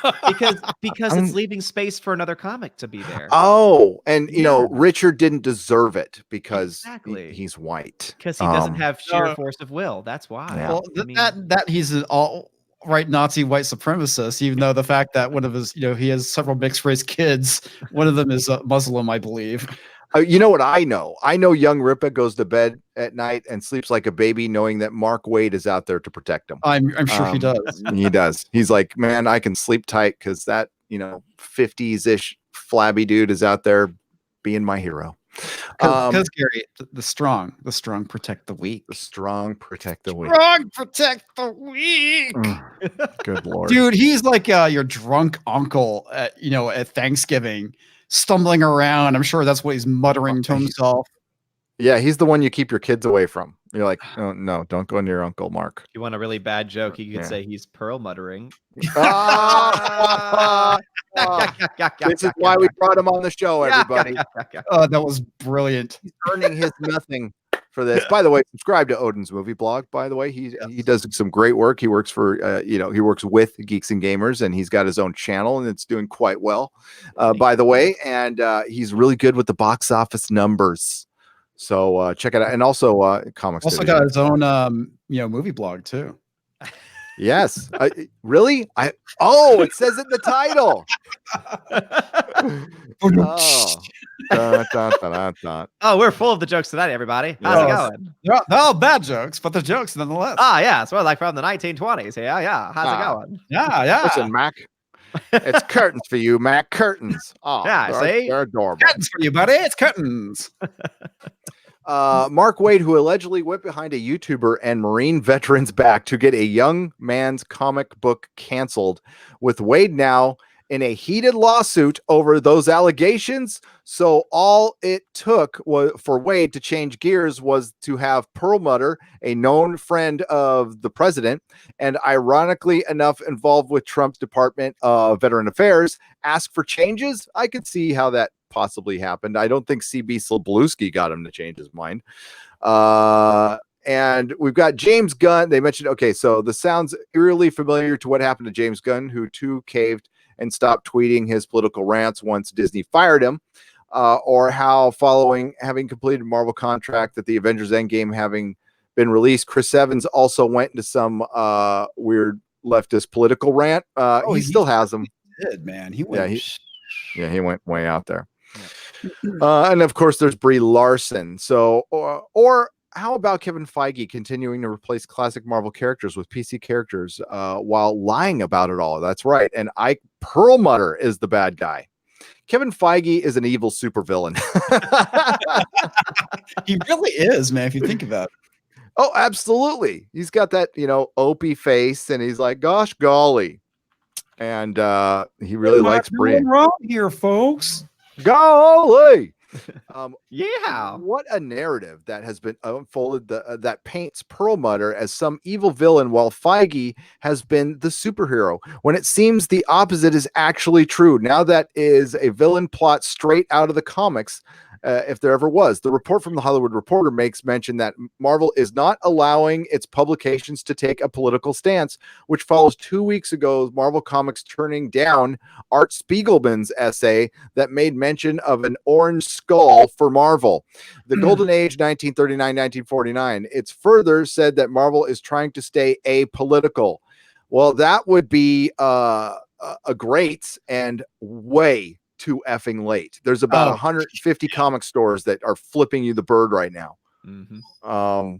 because it's leaving space for another comic to be there. Oh, and Richard didn't deserve it because he's white. Because he doesn't have sheer force of will. That's why. Yeah. Well, that he's an all right Nazi white supremacist, even though the fact that one of his, he has several mixed race kids. One of them is Muslim, I believe. You know what I know? I know young Ripa goes to bed at night and sleeps like a baby, knowing that Mark Waid is out there to protect him. I'm sure he does. He does. He's like, man, I can sleep tight because that 50s-ish flabby dude is out there being my hero. Because Gary, the strong protect the weak. The strong protect the weak. Strong protect the weak. Good Lord, dude, he's like your drunk uncle at Thanksgiving, stumbling around. I'm sure that's what he's muttering to himself. Yeah, he's the one you keep your kids away from. You're like, oh, no, don't go near Uncle Mark. If you want a really bad joke, you could Yeah. say he's pearl muttering. Ah! This is why we brought him on the show, everybody. Oh, that was brilliant. He's earning his nothing for this. By the way, subscribe to Odin's movie blog. By the way, he does some great work. He works for he works with Geeks and Gamers, and he's got his own channel, and it's doing quite well. By the way, and he's really good with the box office numbers. So check it out, and also Comix. Also Division. got his own movie blog too. Yes, really. It says it in the title. Oh, we're full of the jokes tonight, everybody. How's it going? They're all bad jokes, but they're jokes nonetheless. Yeah, it's like from the 1920s. Yeah. How's it going? Yeah. Listen, Mac, it's curtains for you, Mac. Curtains. Oh, yeah, see? They're adorable. Curtains for you, buddy. It's curtains. Mark Waid, who allegedly went behind a YouTuber and Marine veteran's back to get a young man's comic book canceled, with Waid now in a heated lawsuit over those allegations. So all it took was for Waid to change gears was to have Perlmutter, a known friend of the president and ironically enough involved with Trump's Department of Veteran Affairs, ask for changes. I could see how that possibly happened. I don't think CB Slabluski got him to change his mind. And we've got James Gunn. They mentioned, okay, so this sounds eerily familiar to what happened to James Gunn, who too caved and stopped tweeting his political rants once Disney fired him, or how following having completed Marvel contract that the Avengers Endgame having been released, Chris Evans also went into some weird leftist political rant. He still has them. He did, man. He went. He went way out there. And of course, there's Brie Larson. So, or how about Kevin Feige continuing to replace classic Marvel characters with PC characters while lying about it all? That's right. And Perlmutter is the bad guy. Kevin Feige is an evil supervillain. He really is, man, if you think about it. Oh, absolutely. He's got that, opie face, and he's like, gosh golly. And he really likes Brie. Wrong here, folks. Golly. Yeah. What a narrative that has been unfolded that paints Perlmutter as some evil villain while Feige has been the superhero, when it seems the opposite is actually true. Now that is a villain plot straight out of the comics. If there ever was. The report from the Hollywood Reporter makes mention that Marvel is not allowing its publications to take a political stance, which follows 2 weeks ago Marvel Comics turning down Art Spiegelman's essay that made mention of an orange skull for Marvel. The Golden Age, 1939-1949. It's further said that Marvel is trying to stay apolitical. Well, that would be a great and way too effing late. There's about 150 comic stores that are flipping you the bird right now. Mm-hmm.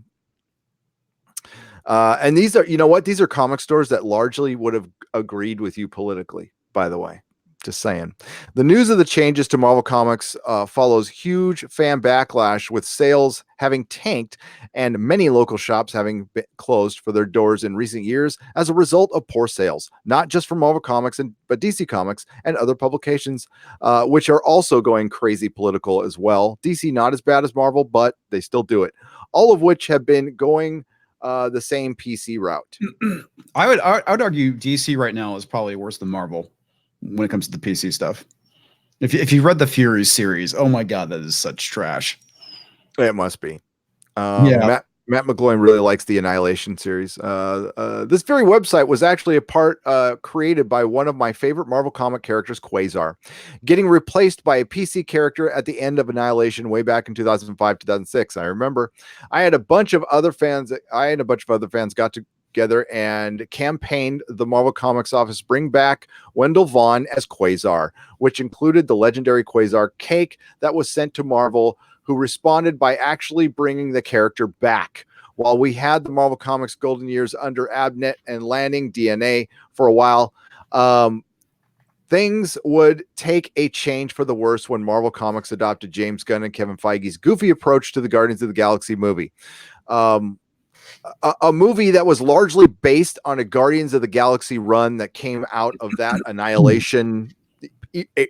And these are, these are comic stores that largely would have agreed with you politically, by the way. Just saying. The news of the changes to Marvel Comics follows huge fan backlash, with sales having tanked and many local shops having been closed for their doors in recent years as a result of poor sales, not just from Marvel Comics but DC Comics and other publications, which are also going crazy political as well. DC not as bad as Marvel, but they still do it. All of which have been going the same PC route. I would argue DC right now is probably worse than Marvel when it comes to the PC stuff. If you read the Furies series, oh my god, that is such trash. It must be. Matt McGloin really likes the Annihilation series. This very website was actually a part created by one of my favorite Marvel comic characters, Quasar, getting replaced by a PC character at the end of Annihilation way back in 2005, 2006. I remember I had a bunch of other fans got together and campaigned the Marvel Comics office bring back Wendell Vaughn as Quasar, which included the legendary Quasar cake that was sent to Marvel, who responded by actually bringing the character back. While we had the Marvel Comics golden years under Abnett and Lanning DNA for a while, things would take a change for the worse when Marvel Comics adopted James Gunn and Kevin Feige's goofy approach to the Guardians of the Galaxy movie. A movie that was largely based on a Guardians of the Galaxy run that came out of that Annihilation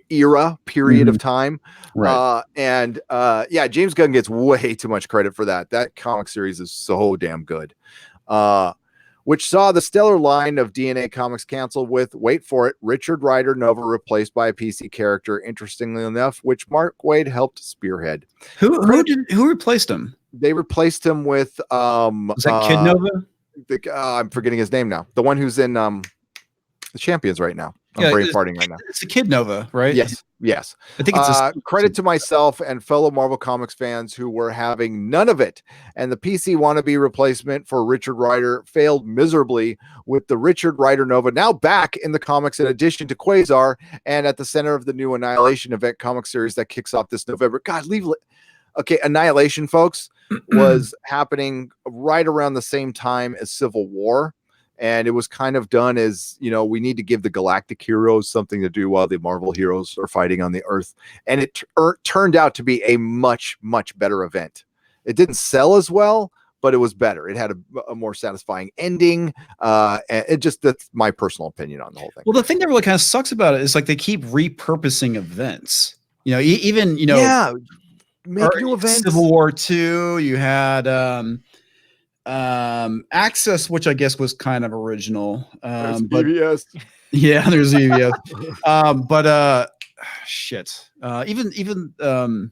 era period of time. Right. Yeah, James Gunn gets way too much credit for that. That comic series is so damn good. Which saw the stellar line of DNA Comics canceled with, wait for it, Richard Rider Nova replaced by a PC character, interestingly enough, which Mark Waid helped spearhead. Who replaced him? They replaced him with Was that Kid Nova? I'm forgetting his name now. The one who's in the Champions right now. I'm brain farting right now. It's the Kid Nova, right? Yes. I think it's credit to myself and fellow Marvel Comics fans who were having none of it. And the PC wannabe replacement for Richard Rider failed miserably, with the Richard Rider Nova now back in the comics in addition to Quasar and at the center of the new Annihilation event comic series that kicks off this November. God, okay, Annihilation, folks, was happening right around the same time as Civil War. And it was kind of done as, we need to give the galactic heroes something to do while the Marvel heroes are fighting on the Earth. And it turned out to be a much, much better event. It didn't sell as well, but it was better. It had a more satisfying ending. And that's my personal opinion on the whole thing. Well, the thing that really kind of sucks about it is like they keep repurposing events. Even make new events. Civil War 2, you had Access, which I guess was kind of original. But EVS. Yeah, there's EVS. Shit. Even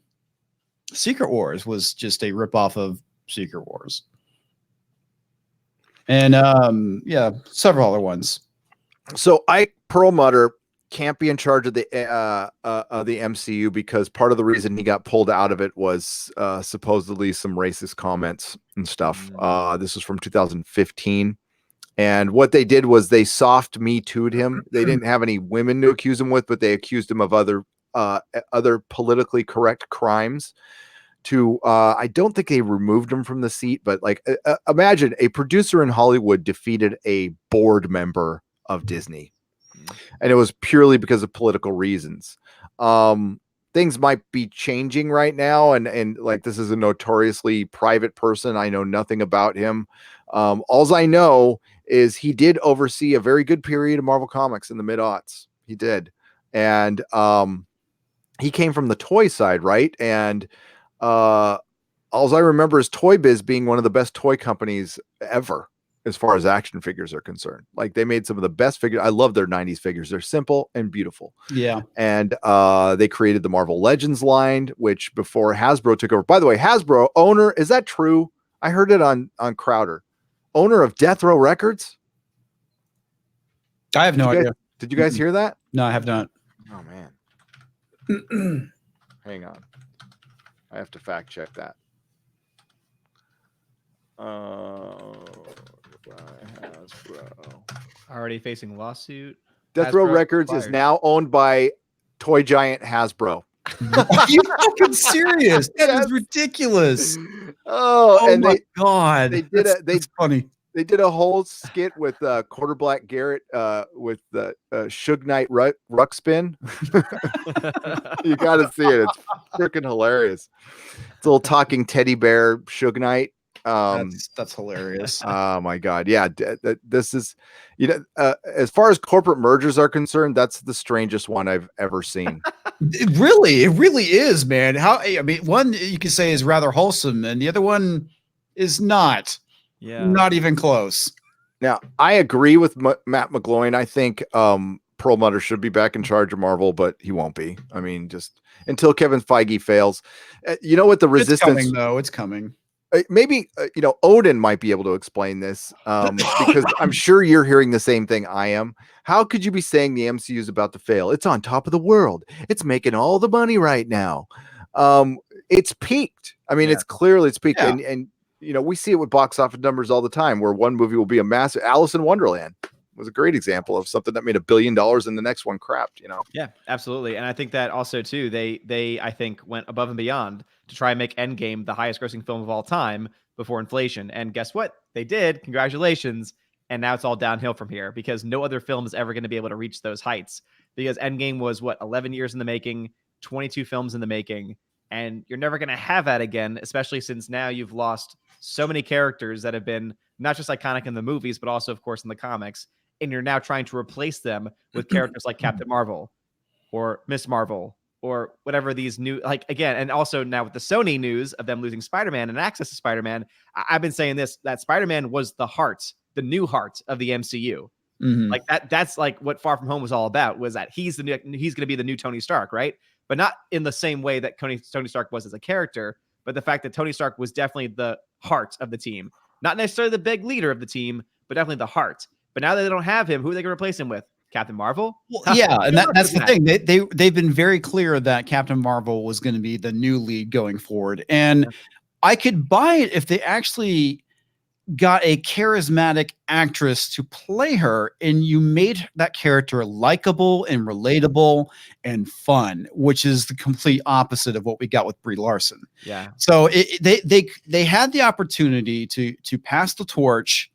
Secret Wars was just a ripoff of Secret Wars. And several other ones. So Perlmutter can't be in charge of the MCU because part of the reason he got pulled out of it was supposedly some racist comments and stuff. This was from 2015. And what they did was they soft Me Too'd him. They didn't have any women to accuse him with, but they accused him of other politically correct crimes. I don't think they removed him from the seat, but imagine a producer in Hollywood defeated a board member of Disney. And it was purely because of political reasons. Things might be changing right now. And this is a notoriously private person. I know nothing about him. All I know is he did oversee a very good period of Marvel Comics in the mid-aughts. He did. And he came from the toy side, right? And all I remember is Toy Biz being one of the best toy companies ever, as far as action figures are concerned. They made some of the best figures. I love their 90s figures. They're simple and beautiful. Yeah. And they created the Marvel Legends line, which before Hasbro took over. By the way, Hasbro owner, is that true? I heard it on Crowder. Owner of Death Row Records? I have no idea. Did you guys hear that? No, I have not. Oh, man. Hang on. I have to fact check that. Already facing lawsuit. Death Row Records is now owned by toy giant Hasbro. Are you fucking serious? That is ridiculous. Oh, and my God. That's funny. They did a whole skit with Quarter Black Garrett with the Suge Knight Ruckspin. You got to see it. It's freaking hilarious. It's a little talking teddy bear Suge Knight. That's hilarious. Oh my God. Yeah. This is, as far as corporate mergers are concerned, that's the strangest one I've ever seen. It really is, man. One you could say is rather wholesome and the other one is not. Yeah. Not even close. Now, I agree with Matt McGloin. I think Perlmutter should be back in charge of Marvel, but he won't be. I mean, just until Kevin Feige fails. You know what the resistance... It's coming, though. It's coming. Maybe, Odin might be able to explain this because I'm sure you're hearing the same thing I am. How could you be saying the MCU is about to fail? It's on top of the world. It's making all the money right now. It's peaked. I mean, it's peaked. Yeah. And we see it with box office numbers all the time where one movie will be a massive. Alice in Wonderland was a great example of something that made $1 billion and the next one crapped, Yeah, absolutely. And I think that also too, they I think went above and beyond to try and make Endgame the highest grossing film of all time before inflation. And guess what? They did. Congratulations. And now it's all downhill from here because no other film is ever going to be able to reach those heights because Endgame was 11 years in the making, 22 films in the making. And you're never going to have that again, especially since now you've lost so many characters that have been not just iconic in the movies, but also, of course, in the comics. And you're now trying to replace them with characters like Captain Marvel. or Miss Marvel or whatever these new, like, again, and also now with the Sony news of them losing Spider-Man and access to Spider-Man, I've been saying this, that Spider-Man was the heart, the new heart of the MCU. Like that's like what Far From Home was all about, was that he's going to be the new Tony Stark, right? But not in the same way that Tony Stark was as a character, but the fact that Tony Stark was definitely the heart of the team. Not necessarily the big leader of the team, but definitely the heart. But now that they don't have him, who are they going to replace him with? Captain Marvel? Well, yeah, and that's the thing. They've been very clear that Captain Marvel was going to be the new lead going forward. And I could buy it if they actually got a charismatic actress to play her and you made that character likable and relatable and fun, which is the complete opposite of what we got with Brie Larson. Yeah. So they had the opportunity to pass the torch,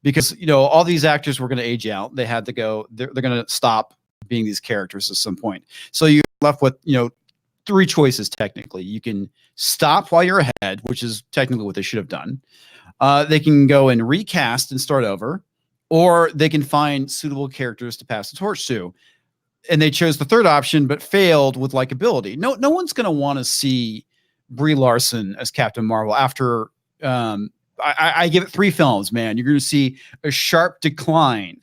because, you know, all these actors were going to age out. They had to go, they're going to stop being these characters at some point. So you're left with, you know, three choices. Technically, you can stop while you're ahead, which is technically what they should have done. They can go and recast and start over, or they can find suitable characters to pass the torch to. And they chose the third option, but failed with likability. No one's going to want to see Brie Larson as Captain Marvel after, I give it 3 films, man. You're going to see a sharp decline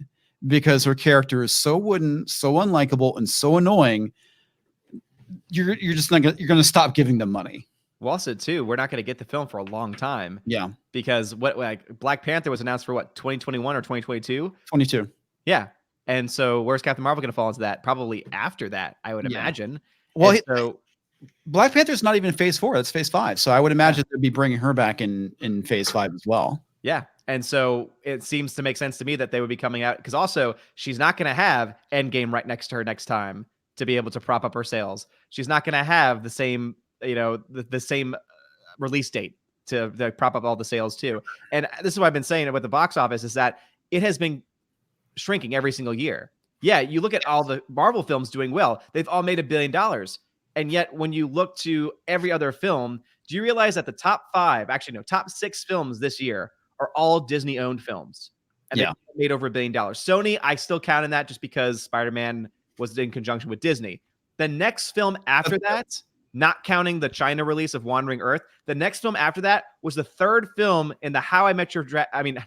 because her character is so wooden, so unlikable, and so annoying. You're just not gonna, you're going to stop giving them money. Well, also too, we're not going to get the film for a long time. Yeah, because what, like, Black Panther was announced for what, 2021 or 2022? 22. Yeah, and so where's Captain Marvel going to fall into that? Probably after that, I would imagine. Well, so Black Panther's not even phase 4; that's phase 5. So I would imagine they'd be bringing her back in phase 5 as well. Yeah, and so it seems to make sense to me that they would be coming out, because also she's not going to have Endgame right next to her next time to be able to prop up her sales. She's not going to have the same, you know, the same release date to prop up all the sales too. And this is what I've been saying with the box office, is that it has been shrinking every single year. Yeah, you look at all the Marvel films doing well. They've all made $1 billion. And yet when you look to every other film, do you realize that the top 5, actually no, top 6 films this year are all Disney owned films? And they made over $1 billion. Sony, I still count in that just because Spider-Man was in conjunction with Disney. The next film after that, not counting the China release of Wandering Earth, the next film after that was the 3rd film in the How I Met Your Dragon.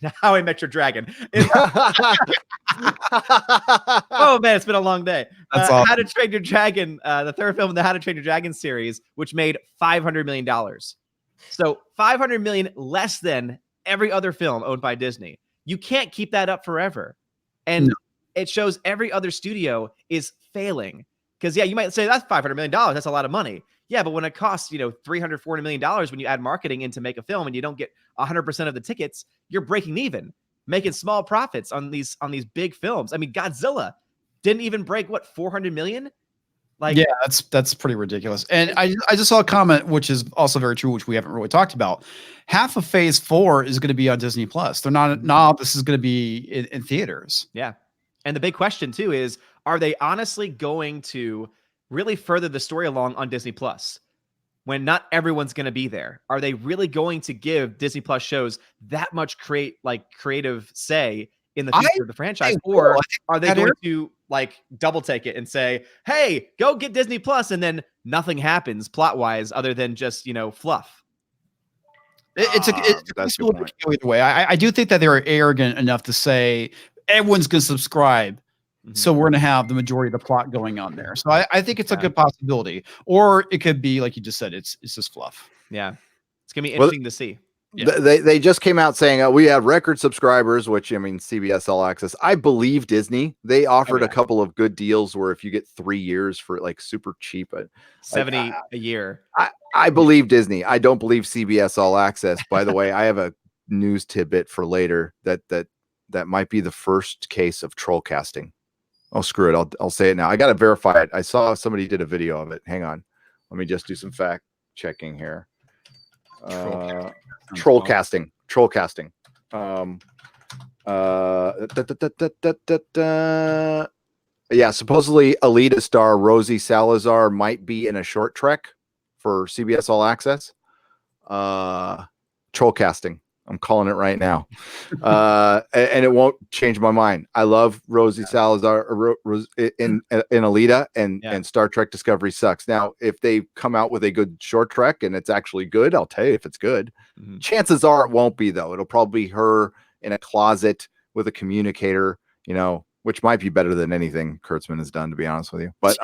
Oh man, it's been a long day. That's awesome. How to Train Your Dragon, the 3rd film in the How to Train Your Dragon series, which made $500 million. So $500 million less than every other film owned by Disney. You can't keep that up forever. And it shows every other studio is failing. Because, yeah, you might say that's $500 million. That's a lot of money. Yeah, but when it costs, you know, $340 million when you add marketing in to make a film and you don't get 100% of the tickets, you're breaking even, making small profits on these big films. I mean, Godzilla didn't even break, what, 400 million? Like, yeah, that's pretty ridiculous. And I just saw a comment, which is also very true, which we haven't really talked about. Half of phase 4 is going to be on Disney Plus. They're not, this is going to be in theaters. Yeah. And the big question too is, are they honestly going to really further the story along on Disney Plus when not everyone's going to be there? Are they really going to give Disney Plus shows that much creative say in the future of the franchise? Or are they going to like double take it and say, hey, go get Disney Plus, and then nothing happens plot wise other than just, you know, fluff? It's a good either way. I do think that they're arrogant enough to say everyone's going to subscribe. So we're going to have the majority of the plot going on there. So I think it's a good possibility. Or it could be, like you just said, it's just fluff. Yeah. It's going to be interesting to see. Yeah. They just came out saying we have record subscribers, which, I mean, CBS All Access. I believe Disney. They offered a couple of good deals where if you get 3 years for like super cheap, $70 a year. I believe Disney. I don't believe CBS All Access. By the way, I have a news tidbit for later that might be the first case of troll casting. Oh, screw it. I'll say it now. I got to verify it. I saw somebody did a video of it. Hang on. Let me just do some fact checking here. Troll casting. Yeah, supposedly Alita star Rosie Salazar might be in a short trek for CBS All Access. Troll casting. I'm calling it right now. And it won't change my mind. I love Rosie Salazar in Alita, and Star Trek Discovery sucks. Now, if they come out with a good short trek and it's actually good, I'll tell you if it's good. Mm-hmm. Chances are it won't be, though. It'll probably be her in a closet with a communicator, which might be better than anything Kurtzman has done, to be honest with you. But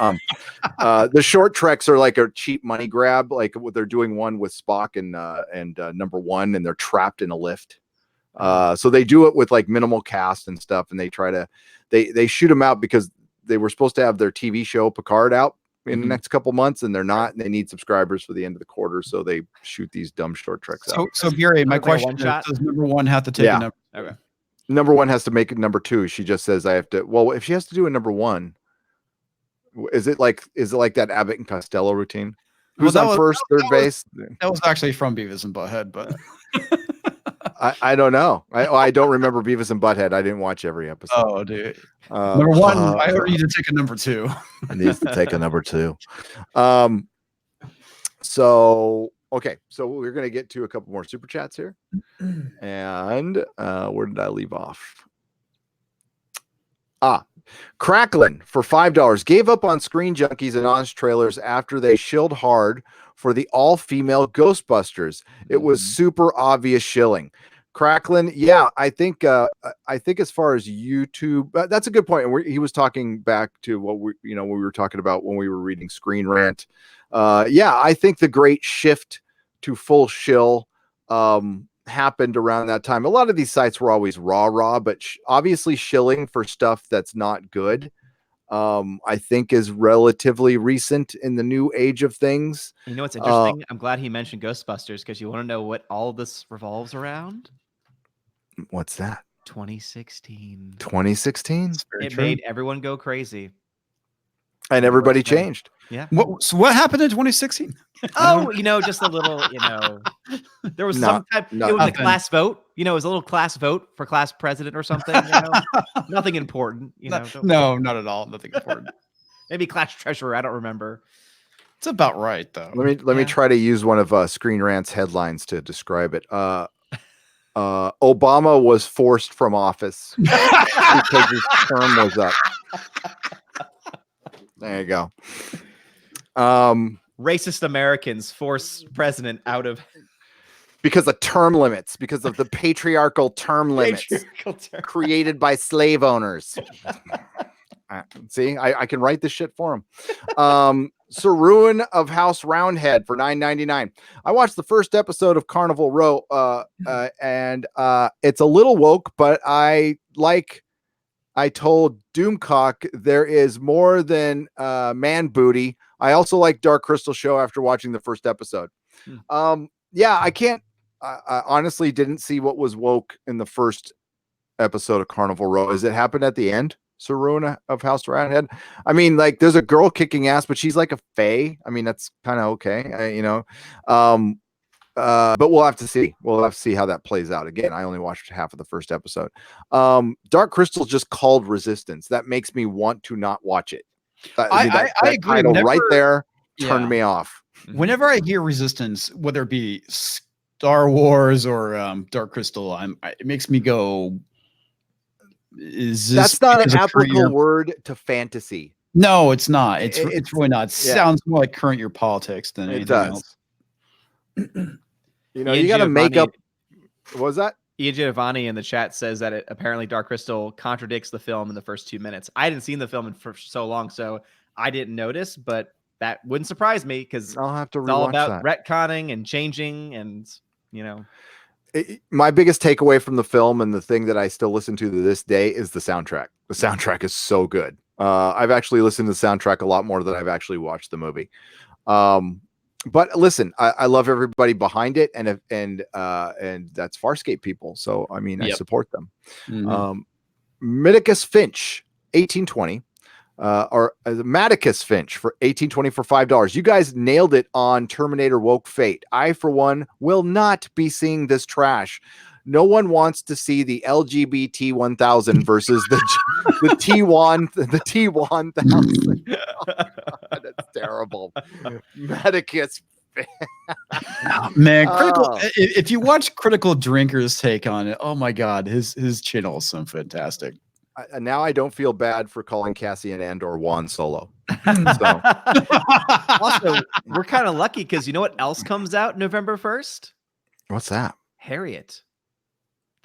the short treks are like a cheap money grab. Like they're doing one with Spock and number one, and they're trapped in a lift. So they do it with like minimal cast and stuff, and they try to they shoot them out because they were supposed to have their TV show Picard out in the next couple months, and they're not, and they need subscribers for the end of the quarter, so they shoot these dumb short treks out. So Gary, my question is, does number one have to take a number? Okay. Number one has to make it number two. She just says I have to. Well, if she has to do a number one, is it like that Abbott and Costello routine? Who's on first, third base? That was actually from Beavis and Butthead, but I don't know. I don't remember Beavis and Butthead. I didn't watch every episode. Oh, dude. Number one, I need to take a number two. It needs to take a number two. So. Okay, so we're going to get to a couple more super chats here. And where did I leave off? Cracklin for $5 gave up on Screen Junkies and Honest Trailers after they shilled hard for the all-female Ghostbusters. It was super obvious shilling. Cracklin, yeah, I think as far as YouTube, that's a good point. And he was talking back to what we were talking about when we were reading Screen Rant. I think the great shift to full shill happened around that time. A lot of these sites were always raw, but obviously shilling for stuff that's not good, I think is relatively recent in the new age of things. You know what's interesting? I'm glad he mentioned Ghostbusters, because you want to know what all this revolves around? What's that? 2016. 2016? It made everyone go crazy. And everybody changed. Yeah. So what happened in 2016? Oh, just a little, there was some type, it was a class vote. It was a little class vote for class president or something. Nothing important. No, not at all. Nothing important. Maybe class treasurer. I don't remember. It's about right, though. Let me try to use one of Screen Rant's headlines to describe it. Obama was forced from office because his term was up. There you go. Racist Americans force president out of because of term limits, because of the patriarchal term limits created by slave owners. See, I can write this shit for him. Saruin of House Roundhead for $9.99. I watched the first episode of Carnival Row, and it's a little woke, but I told Doomcock there is more than man booty. I also like Dark Crystal Show after watching the first episode. I can't. I honestly didn't see what was woke in the first episode of Carnival Row. Is it happened at the end? Saruna of House Roundhead. I mean, like, there's a girl kicking ass, but she's like a fae. I mean, that's kind of okay, but we'll have to see. We'll have to see how that plays out. Again, I only watched half of the first episode. Dark Crystal's just called Resistance. That makes me want to not watch it. I agree. Right there turned me off. Whenever I hear Resistance, whether it be Star Wars or Dark Crystal, it makes me go, that's not an applicable word to fantasy. No, it's not. It's really not. It sounds more like current year politics than anything else. You got to make up. What was that? Ian Giovanni in the chat says that apparently Dark Crystal contradicts the film in the first 2 minutes. I hadn't seen the film for so long, so I didn't notice, but that wouldn't surprise me because I'll have to. It's all about retconning and changing, and my biggest takeaway from the film and the thing that I still listen to this day is the soundtrack. The soundtrack is so good. I've actually listened to the soundtrack a lot more than I've actually watched the movie. But listen, I love everybody behind it, and that's Farscape people. So I mean, I support them. Midicus Finch, 1820, or Maticus Finch for 1820 for $5. You guys nailed it on Terminator Woke Fate. I, for one, will not be seeing this trash. No one wants to see the LGBT 1000 versus the T1000. Oh, God, that's terrible. Medicus Man, Critical. Oh. If you watch Critical Drinker's take on it, oh my God, his channel is so fantastic. Now I don't feel bad for calling Cassian Andor Juan Solo. So. Also, we're kind of lucky because you know what else comes out November 1st? What's that? Harriet.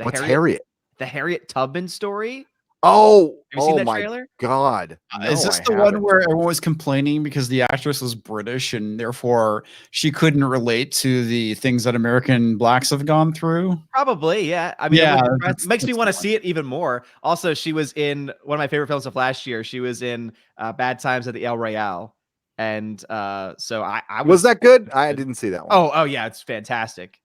What's Harriet? The Harriet Tubman story. Oh, Have you seen that my trailer? God. No, is this I the haven't. one where everyone was complaining because the actress was British and therefore she couldn't relate to the things that American blacks have gone through? Probably, yeah. I mean, Yeah, it makes me want to see it even more. Also, she was in one of my favorite films of last year. She was in Bad Times at the El Royale. And so I Was that good? I didn't see that one. Oh, yeah, it's fantastic.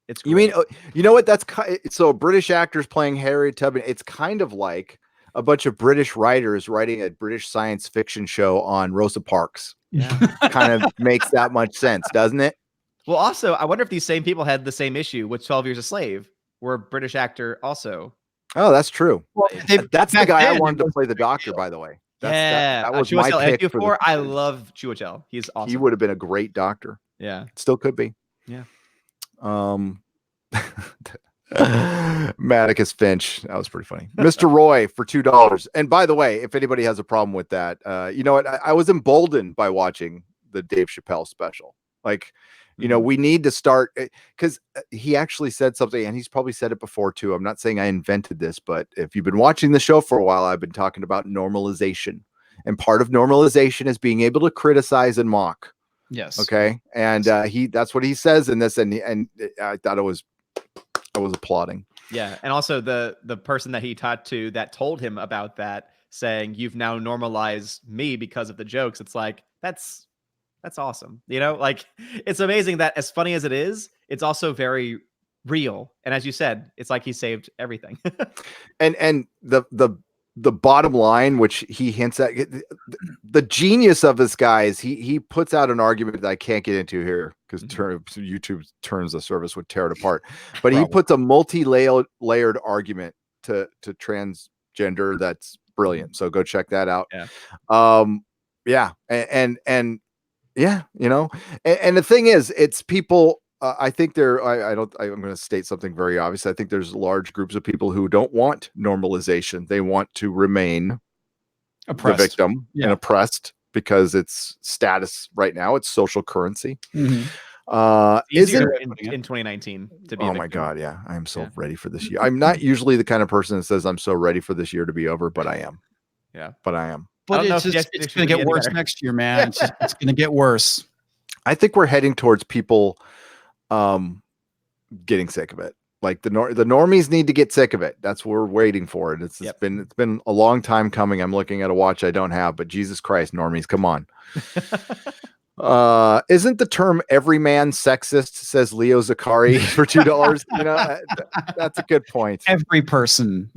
It's great. You mean, you know what? That's so British actors playing Harriet Tubman. It's kind of like a bunch of British writers writing a British science fiction show on Rosa Parks. Yeah. Kind of makes that much sense, doesn't it? Well, also, I wonder if these same people had the same issue with 12 Years a Slave, where a British actor also. Oh, that's true. Well, That's the guy I wanted to play the doctor, by the way. That was my pick for I love Chiwetel. He's awesome. He would have been a great doctor. Yeah. Still could be. Yeah. Maticus Finch. That was pretty funny. Mr. Roy for $2. And by the way, if anybody has a problem with that, you know what? I was emboldened by watching the Dave Chappelle special. Like, you know, we need to start because he actually said something, and he's probably said it before too. I'm not saying I invented this, but if you've been watching the show for a while, I've been talking about normalization. And part of normalization is being able to criticize and mock. Yes. Okay. And that's what he says in this. And I thought I was applauding. Yeah. And also the person that he talked to that told him about that, saying, "You've now normalized me because of the jokes." It's like, that's awesome. You know, like, it's amazing that as funny as it is, it's also very real. And as you said, it's like he saved everything. and the bottom line, which he hints at, the genius of this guy is he puts out an argument that I can't get into here because YouTube turns the service would tear it apart. But he puts a multi-layered argument to transgender that's brilliant. So go check that out. Yeah. And yeah, you know, and the thing is, it's people. I think I'm going to state something very obvious. I think there's large groups of people who don't want normalization. They want to remain oppressed. The victim and oppressed because it's status right now. It's social currency. Easier in 2019 to be. Oh my God. Yeah. I am so ready for this year. I'm not usually the kind of person that says I'm so ready for this year to be over, but I am. Yeah. But I am. But it's going to get worse next year, man. It's going to get worse. I think we're heading towards people getting sick of it. Like the normies need to get sick of it. That's what we're waiting for. It's been a long time coming. I'm looking at a watch I don't have, but Jesus Christ, normies, come on. Isn't the term everyman sexist, says Leo Zakari for $2? You know, that's a good point. Every person.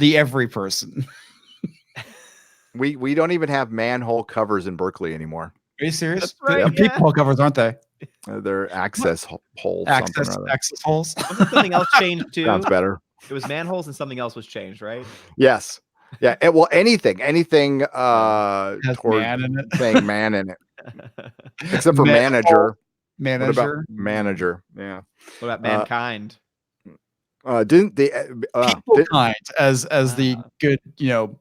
We don't even have manhole covers in Berkeley anymore. Are you serious? That's right, People covers, aren't they? They're access holes. Access holes. Something else changed too. Sounds better. It was manholes and something else was changed, right? Yes. Yeah. Well, anything has man in it. Saying man in it. Except for manager. Manager. What about manager? Yeah. What about mankind? Didn't they Peoplekind as the good, you know,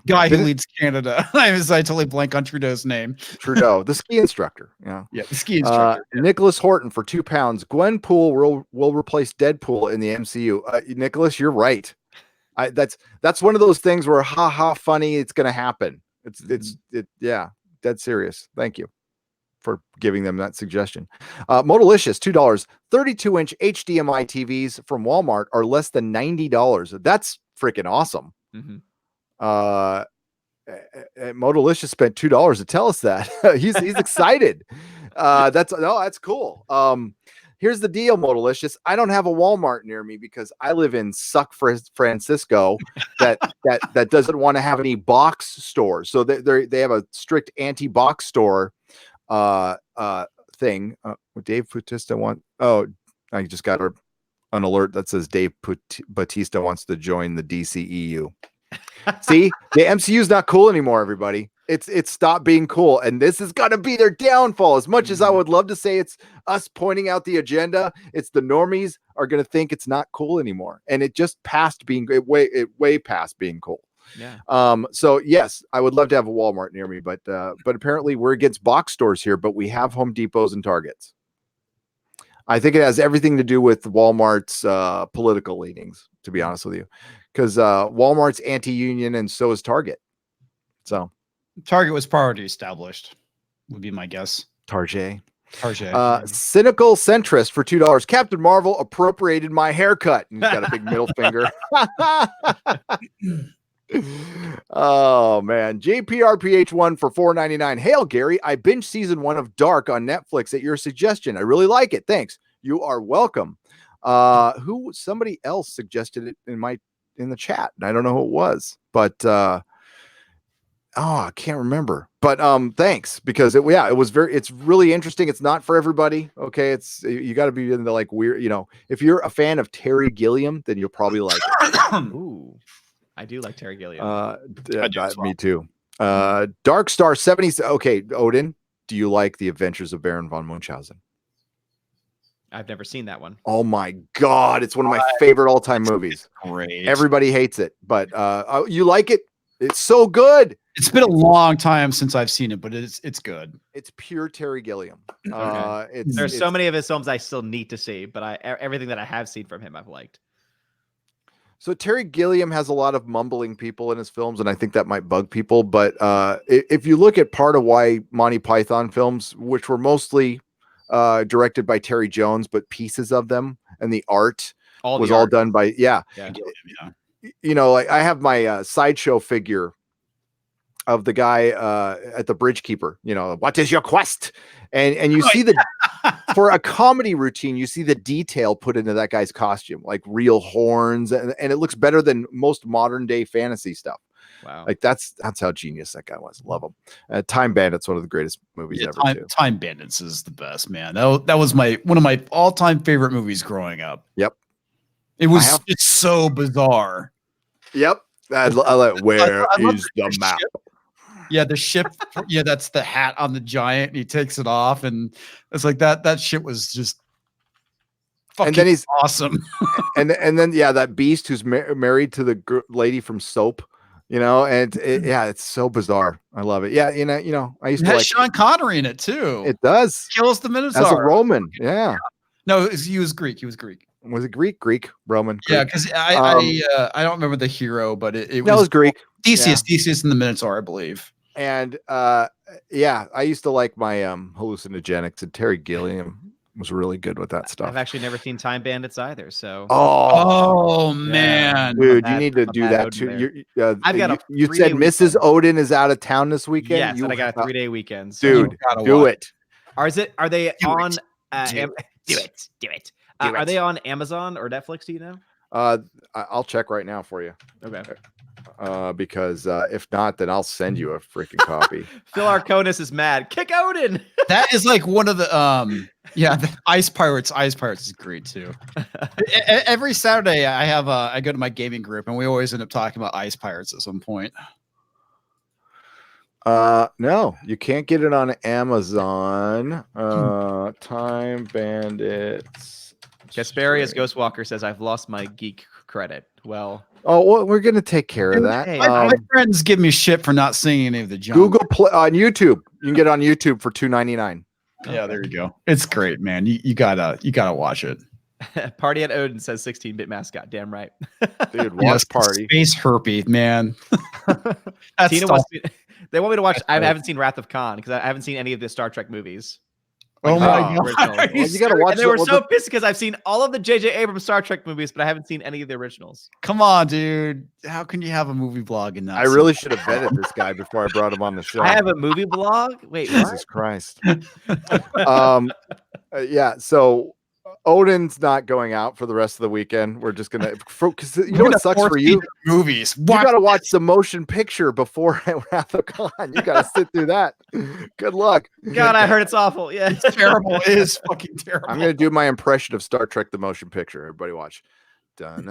guy who leads Canada. I totally blank on Trudeau's name. Trudeau, the ski instructor. Yeah, the ski instructor. Nicholas Horton for £2. Gwenpool will replace Deadpool in the MCU. Nicholas, you're right. That's one of those things where funny. It's going to happen. It's dead serious. Thank you for giving them that suggestion. Modalicious, $2. 32-inch HDMI TVs from Walmart are less than $90. That's freaking awesome. Modalicious spent $2 to tell us that. he's excited. That's cool. Here's the deal, Modalicious. I don't have a Walmart near me because I live in Suck Francisco that doesn't want to have any box stores. So they have a strict anti-box store thing. Dave Bautista I just got an alert that says Dave Bautista wants to join the DCEU. See, the MCU is not cool anymore, everybody. It's stopped being cool, and this is gonna be their downfall. As much as I would love to say it's us pointing out the agenda, it's the normies are gonna think it's not cool anymore, and it just passed being way past being cool. Yeah. So yes, I would love to have a Walmart near me, but apparently we're against box stores here, but we have Home Depots and Targets. I think it has everything to do with Walmart's political leanings, to be honest with you, because Walmart's anti-union and so is Target. So Target was already established, would be my guess. Target. Cynical centrist for $2. Captain Marvel appropriated my haircut. And he's got a big middle finger. Oh man, JPRPH1 for $4.99. Hail Gary, I binged season 1 of Dark on Netflix at your suggestion. I really like it. Thanks. You are welcome. Somebody else suggested it in the chat, and I don't know who it was, but I can't remember. But thanks, because it's really interesting. It's not for everybody. Okay, you got to be into like weird, if you're a fan of Terry Gilliam, then you'll probably like it. Ooh. I do like Terry Gilliam. Me too. Dark Star 70s. Okay, Odin, do you like The Adventures of Baron von Munchausen? I've never seen that one. Oh my God, it's one of my favorite all-time movies. Great. Everybody hates it, but you like it. It's so good. It's been a long time since I've seen it, but it's good. It's pure Terry Gilliam. Okay. There's so many of his films I still need to see, but everything that I have seen from him, I've liked. So Terry Gilliam has a lot of mumbling people in his films, and I think that might bug people. But if you look at part of why Monty Python films, which were mostly directed by Terry Jones, but pieces of them and the art all done by like I have my sideshow figure of the guy at the Bridge Keeper. What is your quest? And you see for a comedy routine, you see the detail put into that guy's costume, like real horns, and it looks better than most modern day fantasy stuff. Wow. Like that's how genius that guy was. Love him. Time Bandits, one of the greatest movies ever. Time Bandits is the best, man. That was one of my all-time favorite movies growing up. Yep. It's so bizarre. Yep. I like, where is the map? Yeah, the ship. Yeah, that's the hat on the giant. And he takes it off, and it's like that shit was just fucking and then he's awesome. and then that beast who's married to the lady from Soap. It's so bizarre. I love it. Yeah, I used to like Sean Connery in it too. It does. Kills the Minotaur. As a Roman. Yeah. No, he was Greek. He was Greek. Was it Greek, Roman? Greek. Yeah, because I don't remember the hero, but it was Greek. Theseus and the Minotaur, I believe. And I used to like my hallucinogenics, and Terry Gilliam was really good with that stuff. I've actually never seen Time Bandits either. So man, dude, you need to do that too. I've got you said Mrs. Odin is out of town this weekend. Yes, and I got a 3-day weekend. So dude, do it. Are they on? Do it. Are they on Amazon or Netflix? Do you know? I'll check right now for you. Okay. Because if not, then I'll send you a freaking copy. Phil Arconis is mad. Kick Odin. That is like one of the the Ice Pirates. Ice Pirates is great too. Every Saturday I go to my gaming group, and we always end up talking about Ice Pirates at some point. No, you can't get it on Amazon. Time Bandits. Gasparius Ghostwalker says I've lost my geek credit. Well, we're gonna take care of that. My friends give me shit for not seeing any of the junk. Google Play on YouTube. You can get it on YouTube for $2.99. Yeah, there you go. It's great, man. You gotta watch it. Party at Odin says 16-bit mascot. Damn right, dude. Watch Party. Space herpes, man. Tina wants me, they want me to watch. I haven't seen Wrath of Khan because I haven't seen any of the Star Trek movies. Like, my God. Well, you gotta watch. And they were so pissed because I've seen all of the J.J. Abrams Star Trek movies, but I haven't seen any of the originals. Come on, dude. How can you have a movie blog and not? I really should have vetted this guy before I brought him on the show. I have a movie blog. Wait, Jesus Christ. Yeah. So Odin's not going out for the rest of the weekend. We're just gonna, because you know what sucks for you? Movies. You gotta watch the motion picture before Wrath of Khan. You gotta sit through that. Good luck. God, I heard it's awful. Yeah, it's terrible. It is fucking terrible. I'm gonna do my impression of Star Trek: The Motion Picture. Everybody watch. That's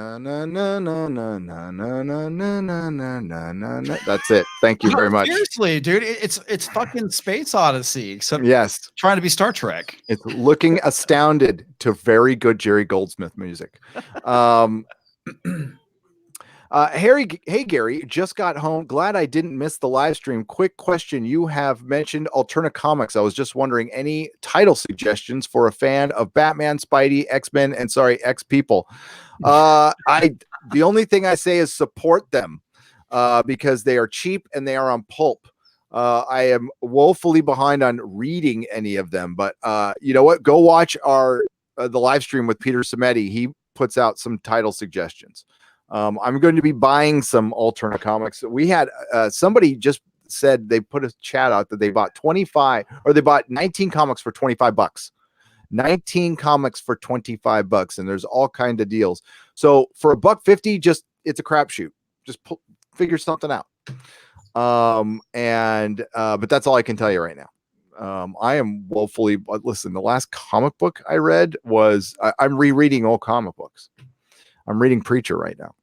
it. Thank you very much. Seriously, dude, it's fucking Space Odyssey, except Yes, trying to be Star Trek. it's looking astounded to very good Jerry Goldsmith music. Hey Gary, just got home. Glad I didn't miss the live stream. Quick question: you have mentioned Alterna Comics. I was just wondering any title suggestions for a fan of Batman, Spidey, X-Men, and X People. The only thing I say is support them because they are cheap and they are on pulp. I am woefully behind on reading any of them, but you know what? Go watch the live stream with Peter Samedi. He puts out some title suggestions. I'm going to be buying some Alterna Comics. We had somebody just said they put a chat out that they bought 19 comics for $25. 19 comics for $25, and there's all kind of deals. So for $1.50, it's a crapshoot. Just figure something out. But that's all I can tell you right now. I am woefully. Listen, the last comic book I read was I'm rereading old comic books. I'm reading Preacher right now.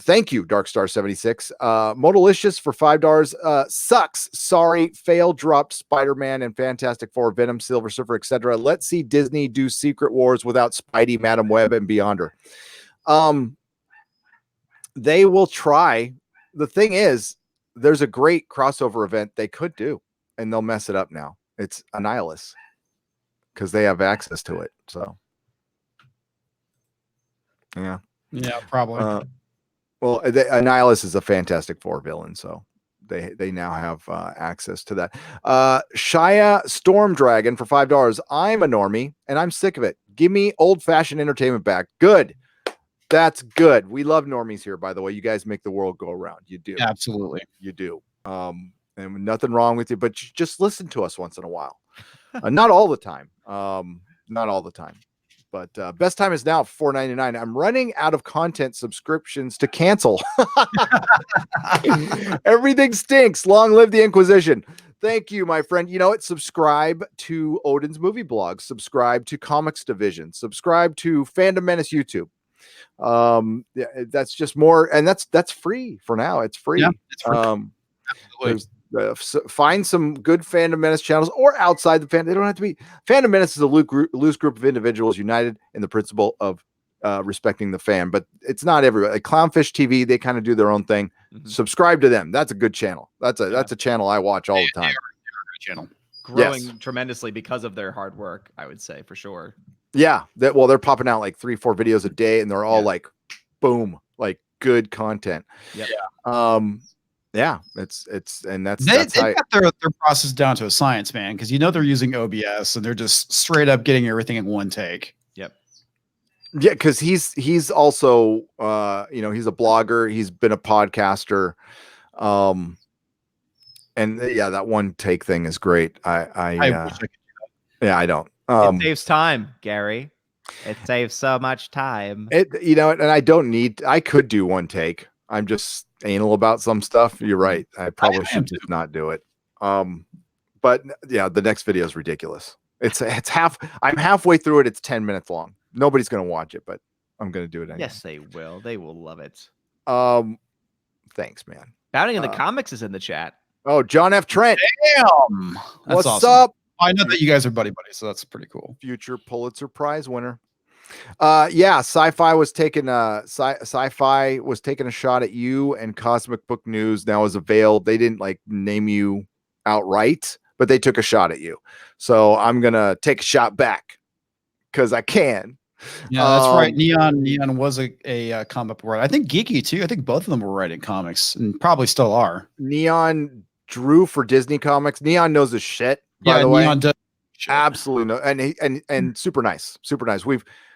Thank you, Darkstar76. Modalicious for $5. Sucks. Sorry. Fail dropped Spider-Man and Fantastic Four, Venom, Silver Surfer, etc. Let's see Disney do Secret Wars without Spidey, Madam Web, and Beyonder. They will try. The thing is, there's a great crossover event they could do, and they'll mess it up now. It's Annihilus because they have access to it. So, yeah. Yeah, probably. Well, Annihilus is a Fantastic Four villain, so they now have access to that. Shia Storm Dragon for $5. I'm a normie, and I'm sick of it. Give me old-fashioned entertainment back. Good. That's good. We love normies here, by the way. You guys make the world go around. You do. Absolutely. You do. And nothing wrong with you, but just listen to us once in a while. Not all the time. Not all the time. But best time is now, $4.99. I'm running out of content subscriptions to cancel. Everything stinks. Long live the Inquisition. Thank you, my friend. You know what? Subscribe to Odin's movie blog. Subscribe to Comix Division. Subscribe to Fandom Menace YouTube. Yeah, that's just more, and that's free for now. It's free. Yeah, it's free. Find some good Fandom Menace channels or outside the fan. They don't have to be. Fandom Menace is a loose group of individuals united in the principle of respecting the fan, but it's not everybody. Like Clownfish TV, they kind of do their own thing. Mm-hmm. Subscribe to them. That's a good channel. That's a channel I watch all the time. Channel growing tremendously because of their hard work, I would say, for sure. Yeah, they're popping out like 3-4 videos a day, and they're all like, boom, like good content. Yeah, it's and that's they got their process down to a science, man, because they're using OBS and they're just straight up getting everything in one take. Yep. Yeah, because he's also he's a blogger, he's been a podcaster, and yeah, that one take thing is great. I wish I could do that. Yeah, I don't. It saves time, Gary. It saves so much time. And I don't need. I could do one take. I'm just anal about some stuff. You're right. I probably should just not do it. But yeah, the next video is ridiculous. It's I'm halfway through it. It's 10 minutes long. Nobody's gonna watch it, but I'm gonna do it anyway. Yes, they will. They will love it. Thanks, man. Bounding in the Comics is in the chat. Oh, John F. Trent. Damn. That's What's awesome. up? I know that you guys are buddy, so that's pretty cool. Future Pulitzer Prize winner. Yeah, Sci-Fi was taking a shot at you, and Cosmic Book News now is veiled. They didn't name you outright, but they took a shot at you. So I'm gonna take a shot back because I can. Yeah, that's right. Neon was a comic book writer. I think Geeky too. I think both of them were writing comics and probably still are. Neon drew for Disney Comics. Neon knows his shit. By the way, Neon does. Absolutely no, and super nice.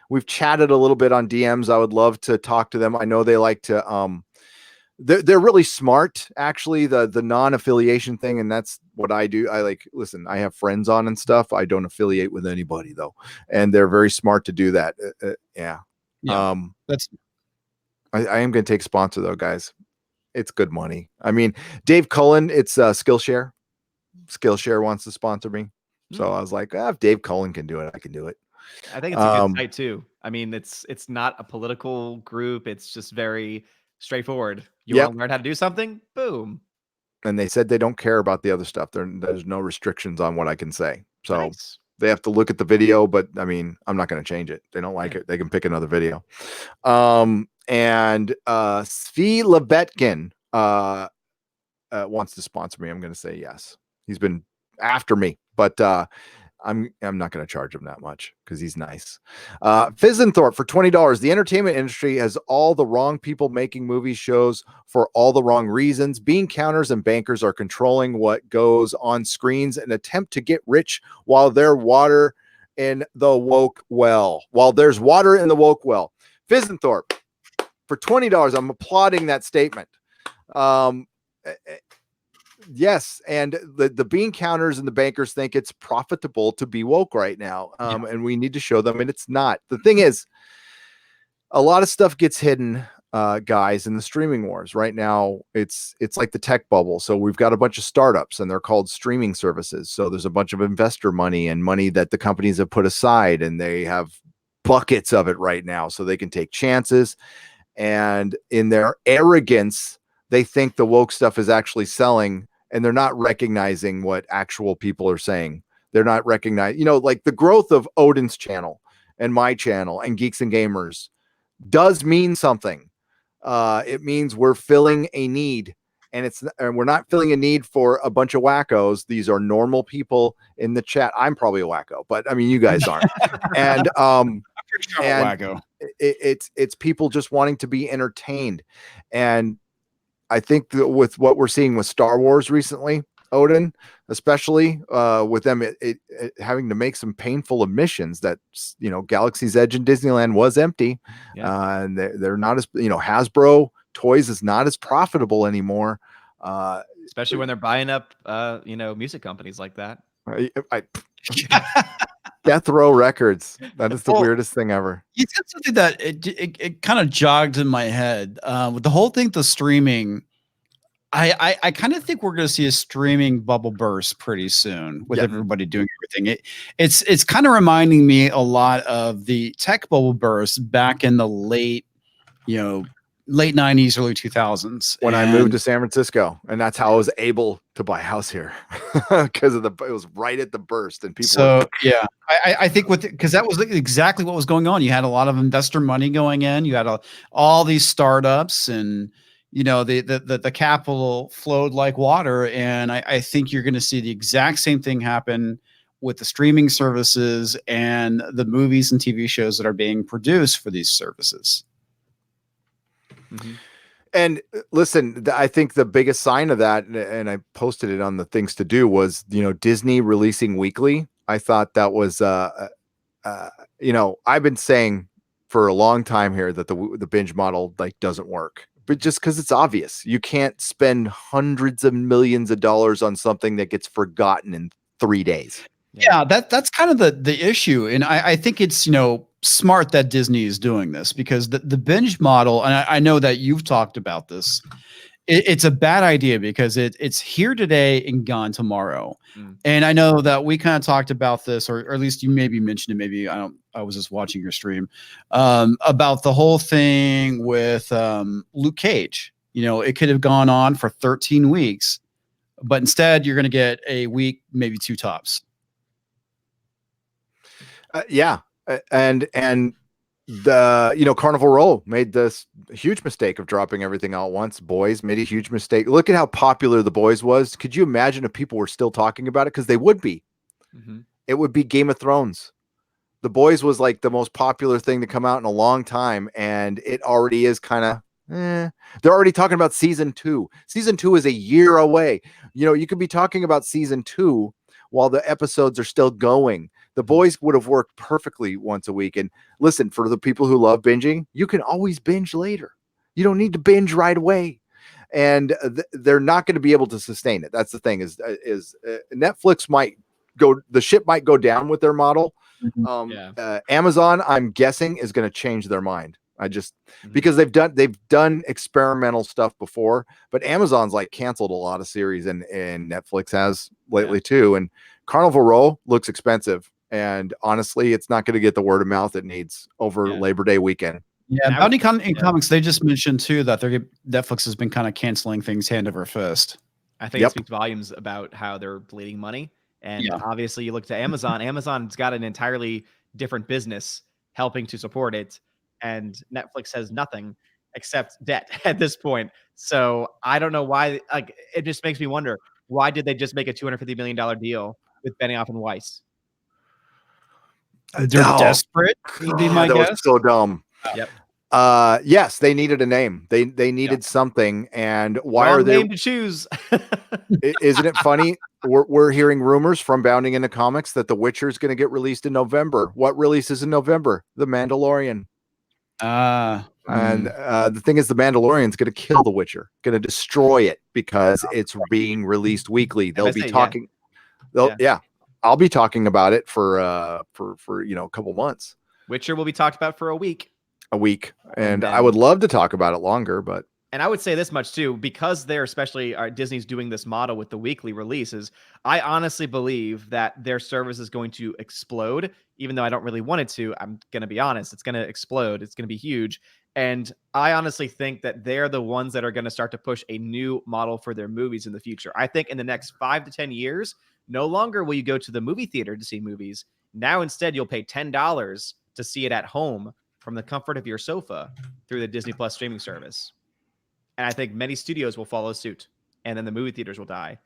We've chatted a little bit on DMs. I would love to talk to them. I know they like to they're really smart, actually, the non-affiliation thing, and that's what I do. Listen, I have friends on and stuff. I don't affiliate with anybody though, and they're very smart to do that. Yeah. That's I am going to take sponsor though, guys. It's good money. I mean, Dave Cullen, it's Skillshare. Skillshare wants to sponsor me. So I was like, if Dave Cullen can do it, I can do it. I think it's a good site too. I mean, it's not a political group. It's just very straightforward. You want to learn how to do something? Boom. And they said they don't care about the other stuff. There's no restrictions on what I can say. So Nice. they have to look at the video, but I mean, I'm not going to change it. They don't like it. They can pick another video. And Svi Lebetkin wants to sponsor me. I'm going to say yes. He's been after me, but I'm not going to charge him that much because he's nice. Fizenthorpe for $20. The entertainment industry has all the wrong people making movie shows for all the wrong reasons. Bean counters and bankers are controlling what goes on screens in an attempt to get rich while there's water in the woke well. Fizenthorpe for $20. I'm applauding that statement. Yes, and the bean counters and the bankers think it's profitable to be woke right now, and we need to show them, and it's not. The thing is, a lot of stuff gets hidden, guys, in the streaming wars right now. It's like the tech bubble. So we've got a bunch of startups, and they're called streaming services. So there's a bunch of investor money and money that the companies have put aside, and they have buckets of it right now, so they can take chances. And in their arrogance, they think the woke stuff is actually selling. And they're not recognizing what actual people are saying. They're not recognizing, like the growth of Odin's channel and my channel and Geeks and Gamers does mean something. It means we're filling a need, and we're not filling a need for a bunch of wackos. These are normal people in the chat. I'm probably a wacko, but I mean, you guys aren't. And I'm pretty sure I'm a wacko. It's people just wanting to be entertained. And I think that with what we're seeing with Star Wars recently, Odin, especially with them having to make some painful admissions that, Galaxy's Edge in Disneyland was empty. And they're not as, Hasbro Toys is not as profitable anymore. Especially when they're buying up, music companies like that. Death Row Records. That is the weirdest thing ever. You said something that it kind of jogged in my head with the whole thing. The streaming, I kind of think we're going to see a streaming bubble burst pretty soon with everybody doing everything. It's kind of reminding me a lot of the tech bubble burst back in the late 90s, early 2000s. When I moved to San Francisco, and that's how I was able to buy a house here because it was right at the burst, and people. So I think because that was exactly what was going on. You had a lot of investor money going in. You had all these startups, and the capital flowed like water. And I think you're going to see the exact same thing happen with the streaming services and the movies and TV shows that are being produced for these services. Mm-hmm. And listen, I think the biggest sign of that, and I posted it on the things to do, was, Disney releasing weekly. I thought that was, I've been saying for a long time here that the binge model doesn't work, but just because it's obvious, you can't spend hundreds of millions of dollars on something that gets forgotten in 3 days. Yeah, that's kind of the issue. And I think it's, smart that Disney is doing this, because the binge model, and I know that you've talked about this, it's a bad idea because it's here today and gone tomorrow. And I know that we kind of talked about this, or at least you maybe mentioned it. Maybe I was just watching your stream about the whole thing with Luke Cage. It could have gone on for 13 weeks, but instead you're going to get a week, maybe 2 tops. And the Carnival Row made this huge mistake of dropping everything all at once. Boys made a huge mistake. Look at how popular The Boys was. Could you imagine if people were still talking about it? Because they would be. Mm-hmm. It would be Game of Thrones. The Boys was like the most popular thing to come out in a long time, and it already is kind of they're already talking about season 2. Season 2 is a year away. You could be talking about season 2 while the episodes are still going. The Boys would have worked perfectly once a week. And listen, for the people who love binging, you can always binge later. You don't need to binge right away. And they're not going to be able to sustain it. That's the thing is Netflix the ship might go down with their model. Amazon, I'm guessing, is going to change their mind. Because they've done experimental stuff before, but Amazon's canceled a lot of series, and Netflix has lately too. And Carnival Row looks expensive, And honestly, it's not going to get the word of mouth it needs over Labor Day weekend. Yeah, Bounty in Comics, they just mentioned too that Netflix has been kind of canceling things hand over fist. I think it speaks volumes about how they're bleeding money. And obviously, you look to Amazon. Amazon's got an entirely different business helping to support it, and Netflix has nothing except debt at this point. So I don't know why. Like, it just makes me wonder, why did they just make a $250 million deal with Benioff and Weiss? They're desperate. Would be my that guess. Was so dumb. Yep. Yes, they needed a name. They needed something. And why Wrong are they name to choose? Isn't it funny? We're hearing rumors from Bounding into Comics that The Witcher is going to get released in November. What releases in November? The Mandalorian. And the thing is, The Mandalorian's going to kill The Witcher, going to destroy it because it's being released weekly. They'll be talking. I'll be talking about it for a couple months. Witcher will be talked about for a week. And I would love to talk about it longer, but. And I would say this much too, because they're especially Disney's doing this model with the weekly releases. I honestly believe that their service is going to explode, even though I don't really want it to. I'm going to be honest. It's going to explode. It's going to be huge. And I honestly think that they're the ones that are going to start to push a new model for their movies in the future. I think in the next 5 to 10 years, no longer will you go to the movie theater to see movies. Now, instead, you'll pay $10 to see it at home from the comfort of your sofa through the Disney Plus streaming service. And I think many studios will follow suit, and then the movie theaters will die,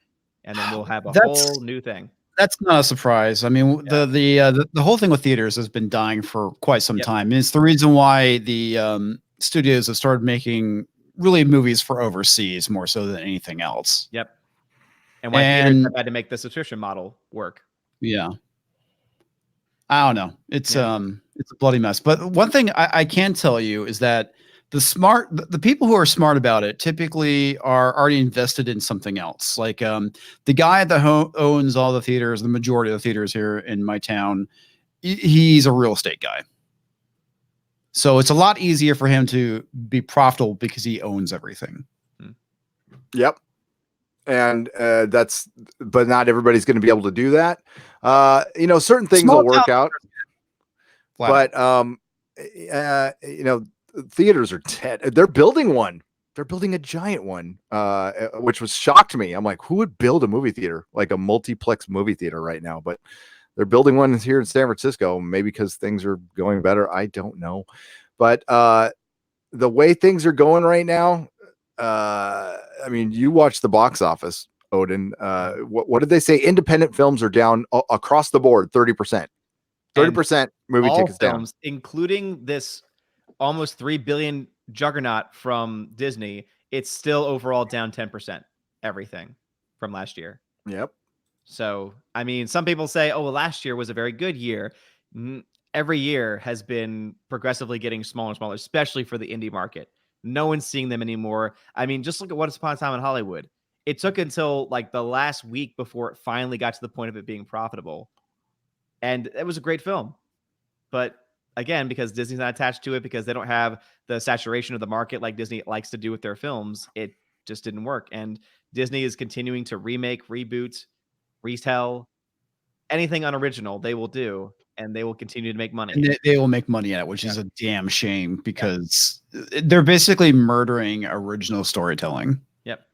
and then we'll have a whole new thing. That's not a surprise. I mean, the whole thing with theaters has been dying for quite some time. And it's the reason why the studios have started making really movies for overseas more so than anything else. Yep. And why theaters have had to make the subscription model work. Yeah. I don't know. It's a bloody mess. But one thing I can tell you is that the people who are smart about it typically are already invested in something else. Like the guy that owns all the theaters, the majority of the theaters here in my town, he's a real estate guy. So it's a lot easier for him to be profitable because he owns everything. Yep. And but not everybody's going to be able to do that. Certain things will work out, but theaters are dead. They're building one. They're building a giant one, which was shocked me. I'm like, who would build a movie theater, like a multiplex movie theater right now? But they're building one here in San Francisco, maybe because things are going better. I don't know. But the way things are going right now, I mean, you watch the box office, Odin. What did they say? Independent films are down across the board, 30%. 30% movie tickets films, down. Including this almost $3 billion juggernaut from Disney, it's still overall down 10%. Everything from last year. Yep. So, I mean, some people say, oh, well, last year was a very good year. Every year has been progressively getting smaller and smaller, especially for the indie market. No one's seeing them anymore. I mean, just look at Once Upon a Time in Hollywood. It took until like the last week before it finally got to the point of it being profitable. And it was a great film. But again, because Disney's not attached to it, because they don't have the saturation of the market like Disney likes to do with their films, it just didn't work. And Disney is continuing to remake, reboot, retell, anything unoriginal they will do, and they will continue to make money. And they will make money at it, which is a damn shame because they're basically murdering original storytelling. Yep.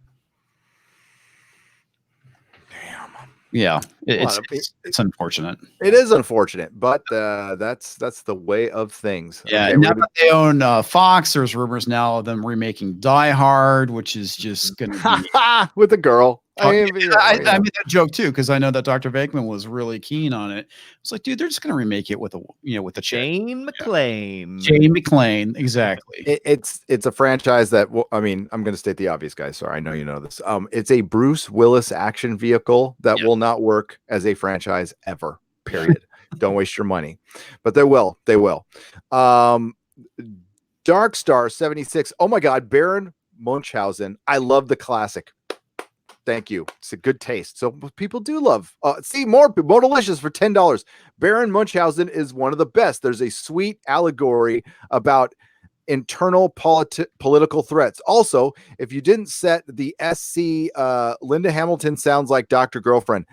Damn. Yeah, it's unfortunate. It is unfortunate, but that's the way of things. Yeah, okay, now that they own Fox, there's rumors now of them remaking Die Hard, which is just going to be with a girl. I made that joke too because I know that Dr. Venkman was really keen on it. It's like, dude, they're just going to remake it with a Jane McClane. Jane McClane, exactly. It's a franchise that I'm going to state the obvious, guys. Sorry, I know you know this. It's a Bruce Willis action vehicle that will not work as a franchise ever. Period. Don't waste your money, but they will. They will. Dark Star 76. Oh my God, Baron Munchausen. I love the classic. Thank you. It's a good taste. So people do love. See more delicious for $10. Baron Munchausen is one of the best. There's a sweet allegory about internal political threats. Also, if you didn't set the SC, Linda Hamilton sounds like Dr. Girlfriend.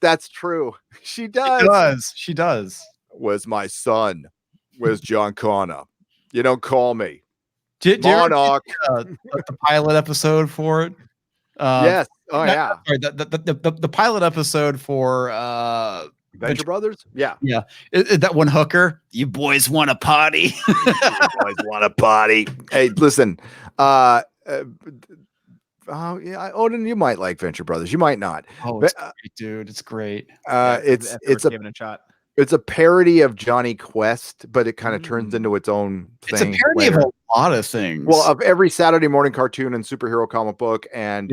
That's true. She She does. does. She does. Where's my son? Where's John Connor? You don't call me. Did you ever Monarch. the pilot episode for it? Yes. Oh, not- yeah. sorry, the pilot episode for Venture Brothers? Yeah. yeah, that one hooker. You boys want a party? You boys want a party. Hey, listen. Oh yeah, Odin, you might like Venture Brothers. You might not. Oh, But, it's great, dude. It's great. It's a parody of Johnny Quest, but it kind of turns into its own It's a thing. parody of a lot of things. Well, of every Saturday morning cartoon and superhero comic book, and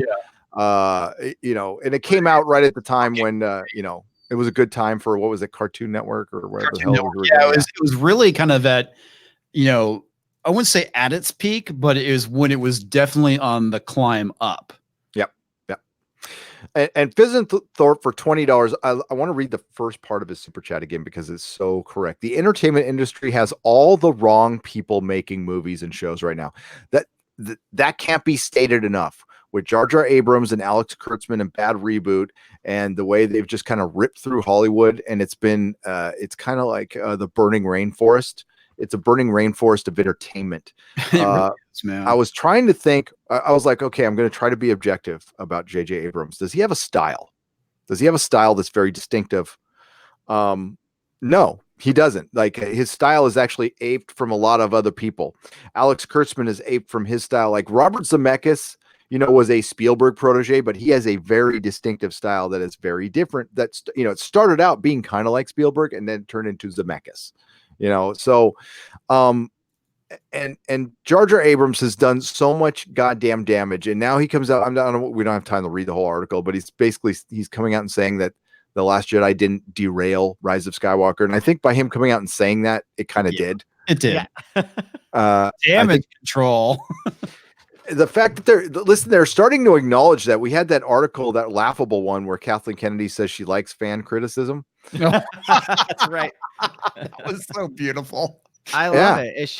you know, and it came out right at the time when you know, it was a good time for, what was it, Cartoon Network or whatever the hell. Yeah, it was really kind of at, you know, I wouldn't say at its peak, but it was when it was definitely on the climb up. Yep. Yep. And Thorpe for $20. I want to read the first part of his super chat again because it's so correct. The entertainment industry has all the wrong people making movies and shows right now. That can't be stated enough. With Jar Jar Abrams and Alex Kurtzman and Bad Reboot, and the way they've just kind of ripped through Hollywood, and it's been it's kind of like the burning rainforest. It's a burning rainforest of entertainment. Really is, man. I was trying to think. I was like, okay, I'm going to try to be objective about J.J. Abrams. Does he have a style? Does he have a style that's very distinctive? No, he doesn't. Like, his style is actually aped from a lot of other people. Alex Kurtzman is aped from his style. Like Robert Zemeckis, you know, was a Spielberg protege, but he has a very distinctive style that is very different. That's, you know, it started out being kind of like Spielberg and then turned into Zemeckis. You know, so and Jar Jar Abrams has done so much goddamn damage, and now he comes out. We don't have time to read the whole article, but he's coming out and saying that The Last Jedi didn't derail Rise of Skywalker, and I think by him coming out and saying that, it kind of did. It did. Yeah. Damage control. The fact that they're starting to acknowledge that. We had that article, that laughable one where Kathleen Kennedy says she likes fan criticism. That's right. That was so beautiful. I love it. It's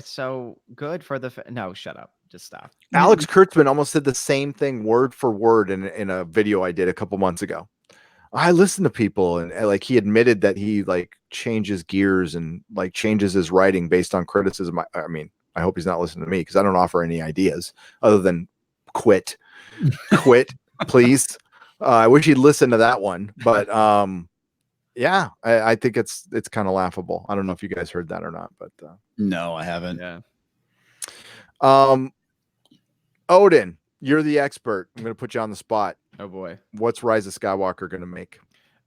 so good for the no, shut up. Just stop. Alex Kurtzman almost said the same thing word for word in a video I did a couple months ago. I listen to people, and like, he admitted that he like changes gears and like changes his writing based on criticism. I mean, I hope he's not listening to me because I don't offer any ideas other than quit, please. I wish he'd listen to that one, but yeah, I think it's kind of laughable. I don't know if you guys heard that or not, but No, I haven't. Yeah. Odin, you're the expert. I'm going to put you on the spot. Oh boy. What's Rise of Skywalker going to make?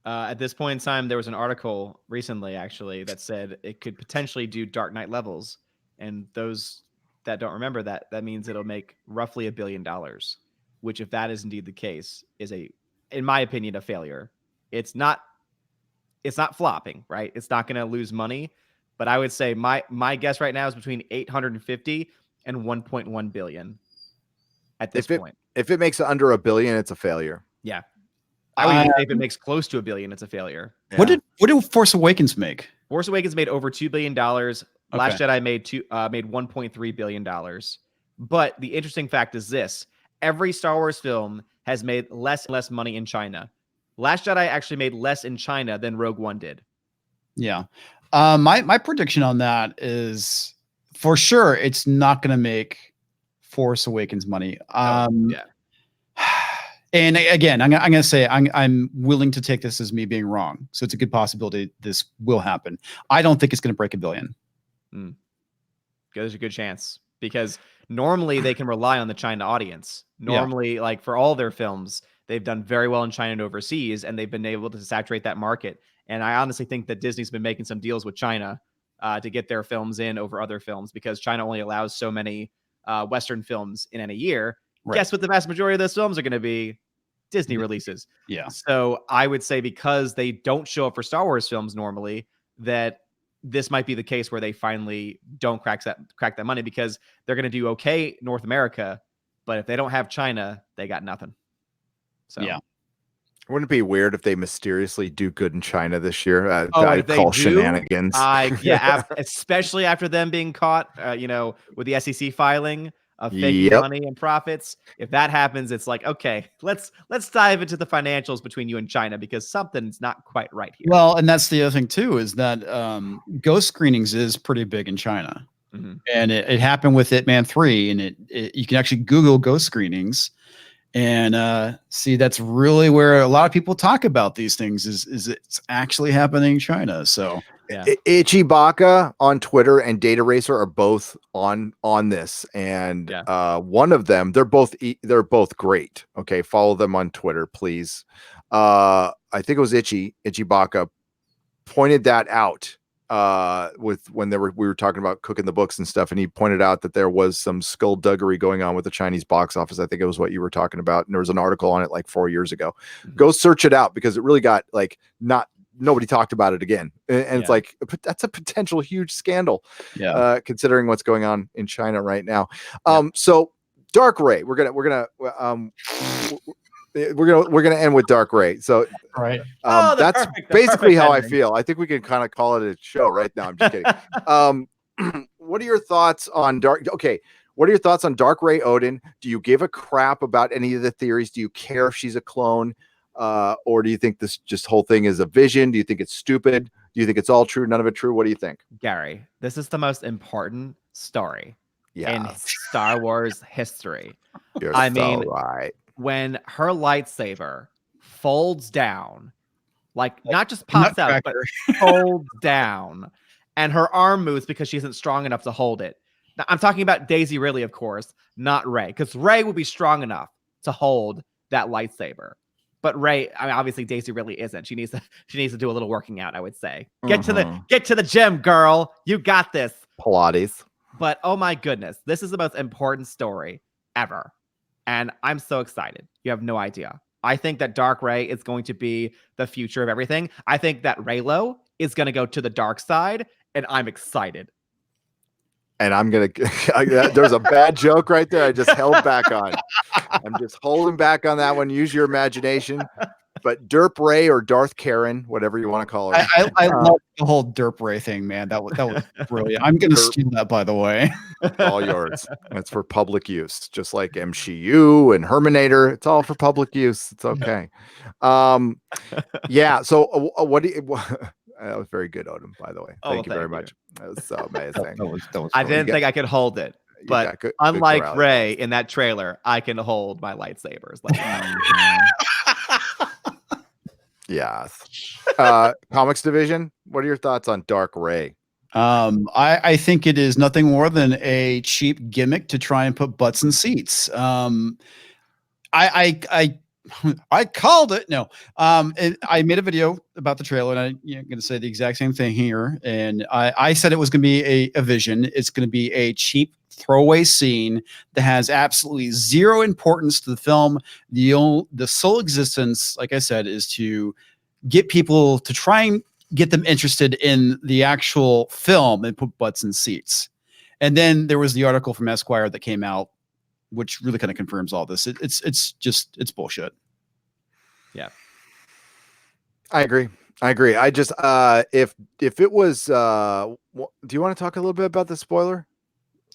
At this point in time, there was an article recently, actually, that said it could potentially do Dark Knight levels. And those that don't remember that, that means it'll make roughly $1 billion, which, if that is indeed the case, is in my opinion, a failure. It's not flopping, right? It's not going to lose money, but I would say my guess right now is between 850 and 1.1 billion at this point. If it makes under $1 billion, it's a failure. Yeah. I would even say if it makes close to $1 billion, it's a failure. Yeah. What did Force Awakens make? Force Awakens made over $2 billion. Last Jedi made $1.3 billion. But the interesting fact is this: every Star Wars film has made less and less money in China. Last Jedi actually made less in China than Rogue One did. Yeah. My prediction on that is, for sure, it's not going to make Force Awakens money. Yeah. And again, I'm going to say I'm willing to take this as me being wrong. So it's a good possibility this will happen. I don't think it's going to break $1 billion. There's a good chance, because normally they can rely on the China audience. Normally, like for all their films, they've done very well in China and overseas, and they've been able to saturate that market. And I honestly think that Disney's been making some deals with China to get their films in over other films, because China only allows so many Western films in a year. Right. Guess what the vast majority of those films are going to be? Disney releases. Yeah. So I would say, because they don't show up for Star Wars films normally, that this might be the case where they finally don't crack that money, because they're going to do okay North America, but if they don't have China, they got nothing. So yeah. Wouldn't it be weird if they mysteriously do good in China this year? I'd call shenanigans. Yeah, especially after them being caught, with the SEC filing. of faking money and profits. If that happens, it's like, okay, let's dive into the financials between you and China because something's not quite right here. Well, and that's the other thing too, is that ghost screenings is pretty big in China. And it happened with Hitman 3, and you can actually Google ghost screenings and see that's really where a lot of people talk about these things is it's actually happening in China. So yeah. Ichibaka on Twitter and Data Racer are both on this, and one of them, they're both great. Okay, follow them on Twitter, please. I think it was Ichibaka pointed that out with when we were talking about cooking the books and stuff, and he pointed out that there was some skullduggery going on with the Chinese box office. I think it was what you were talking about, and there was an article on it like 4 years ago. Go search it out because it really got like nobody talked about it again, and it's like that's a potential huge scandal, considering what's going on in China right now. So Dark Ray, we're gonna end with Dark Ray. So that's basically how I feel. I think we can kind of call it a show right now. I'm just kidding. What are your thoughts on what are your thoughts on Dark Ray Odin? Do you give a crap about any of the theories? Do you care if she's a clone? Or do you think this whole thing is a vision? Do you think it's stupid? Do you think it's all true, none of it true? What do you think? Gary, this is the most important story in Star Wars history. I mean, right. When her lightsaber folds down, like not just pops out, but folds down, and her arm moves because she isn't strong enough to hold it. Now, I'm talking about Daisy Ridley, of course, not Rey, because Rey will be strong enough to hold that lightsaber. But Rey, I mean, obviously Daisy Ridley isn't. She needs to do a little working out, I would say. Get to the gym, girl. You got this. Pilates. But oh my goodness, this is the most important story ever. And I'm so excited. You have no idea. I think that Dark Ray is going to be the future of everything. I think that Reylo is going to go to the dark side, and I'm excited. And I'm going to, there's a bad joke right there. I just held back on. I'm just holding back on that one. Use your imagination. But Derp Ray or Darth Karen, whatever you want to call her. I love the whole Derp Ray thing, man. That was brilliant. I'm going to steal that, by the way. All yours. That's for public use, just like MCU and Herminator. It's all for public use. It's okay. So what do you? That was very good, Odin, by the way. Thank you very much. That was so amazing. that was I didn't think I could hold it. But good unlike Rey in that trailer, I can hold my lightsabers. Yes. Comix Division, what are your thoughts on Dark Ray? I think it is nothing more than a cheap gimmick to try and put butts in seats. I called it. No. And I made a video about the trailer, and I'm going to say the exact same thing here. And I said it was going to be a vision. It's going to be a cheap throwaway scene that has absolutely zero importance to the film. The sole existence, like I said, is to get people to try and get them interested in the actual film and put butts in seats. And then there was the article from Esquire that came out, which really kind of confirms all this. It's bullshit. Yeah. I agree. I just, if it was, do you want to talk a little bit about the spoiler?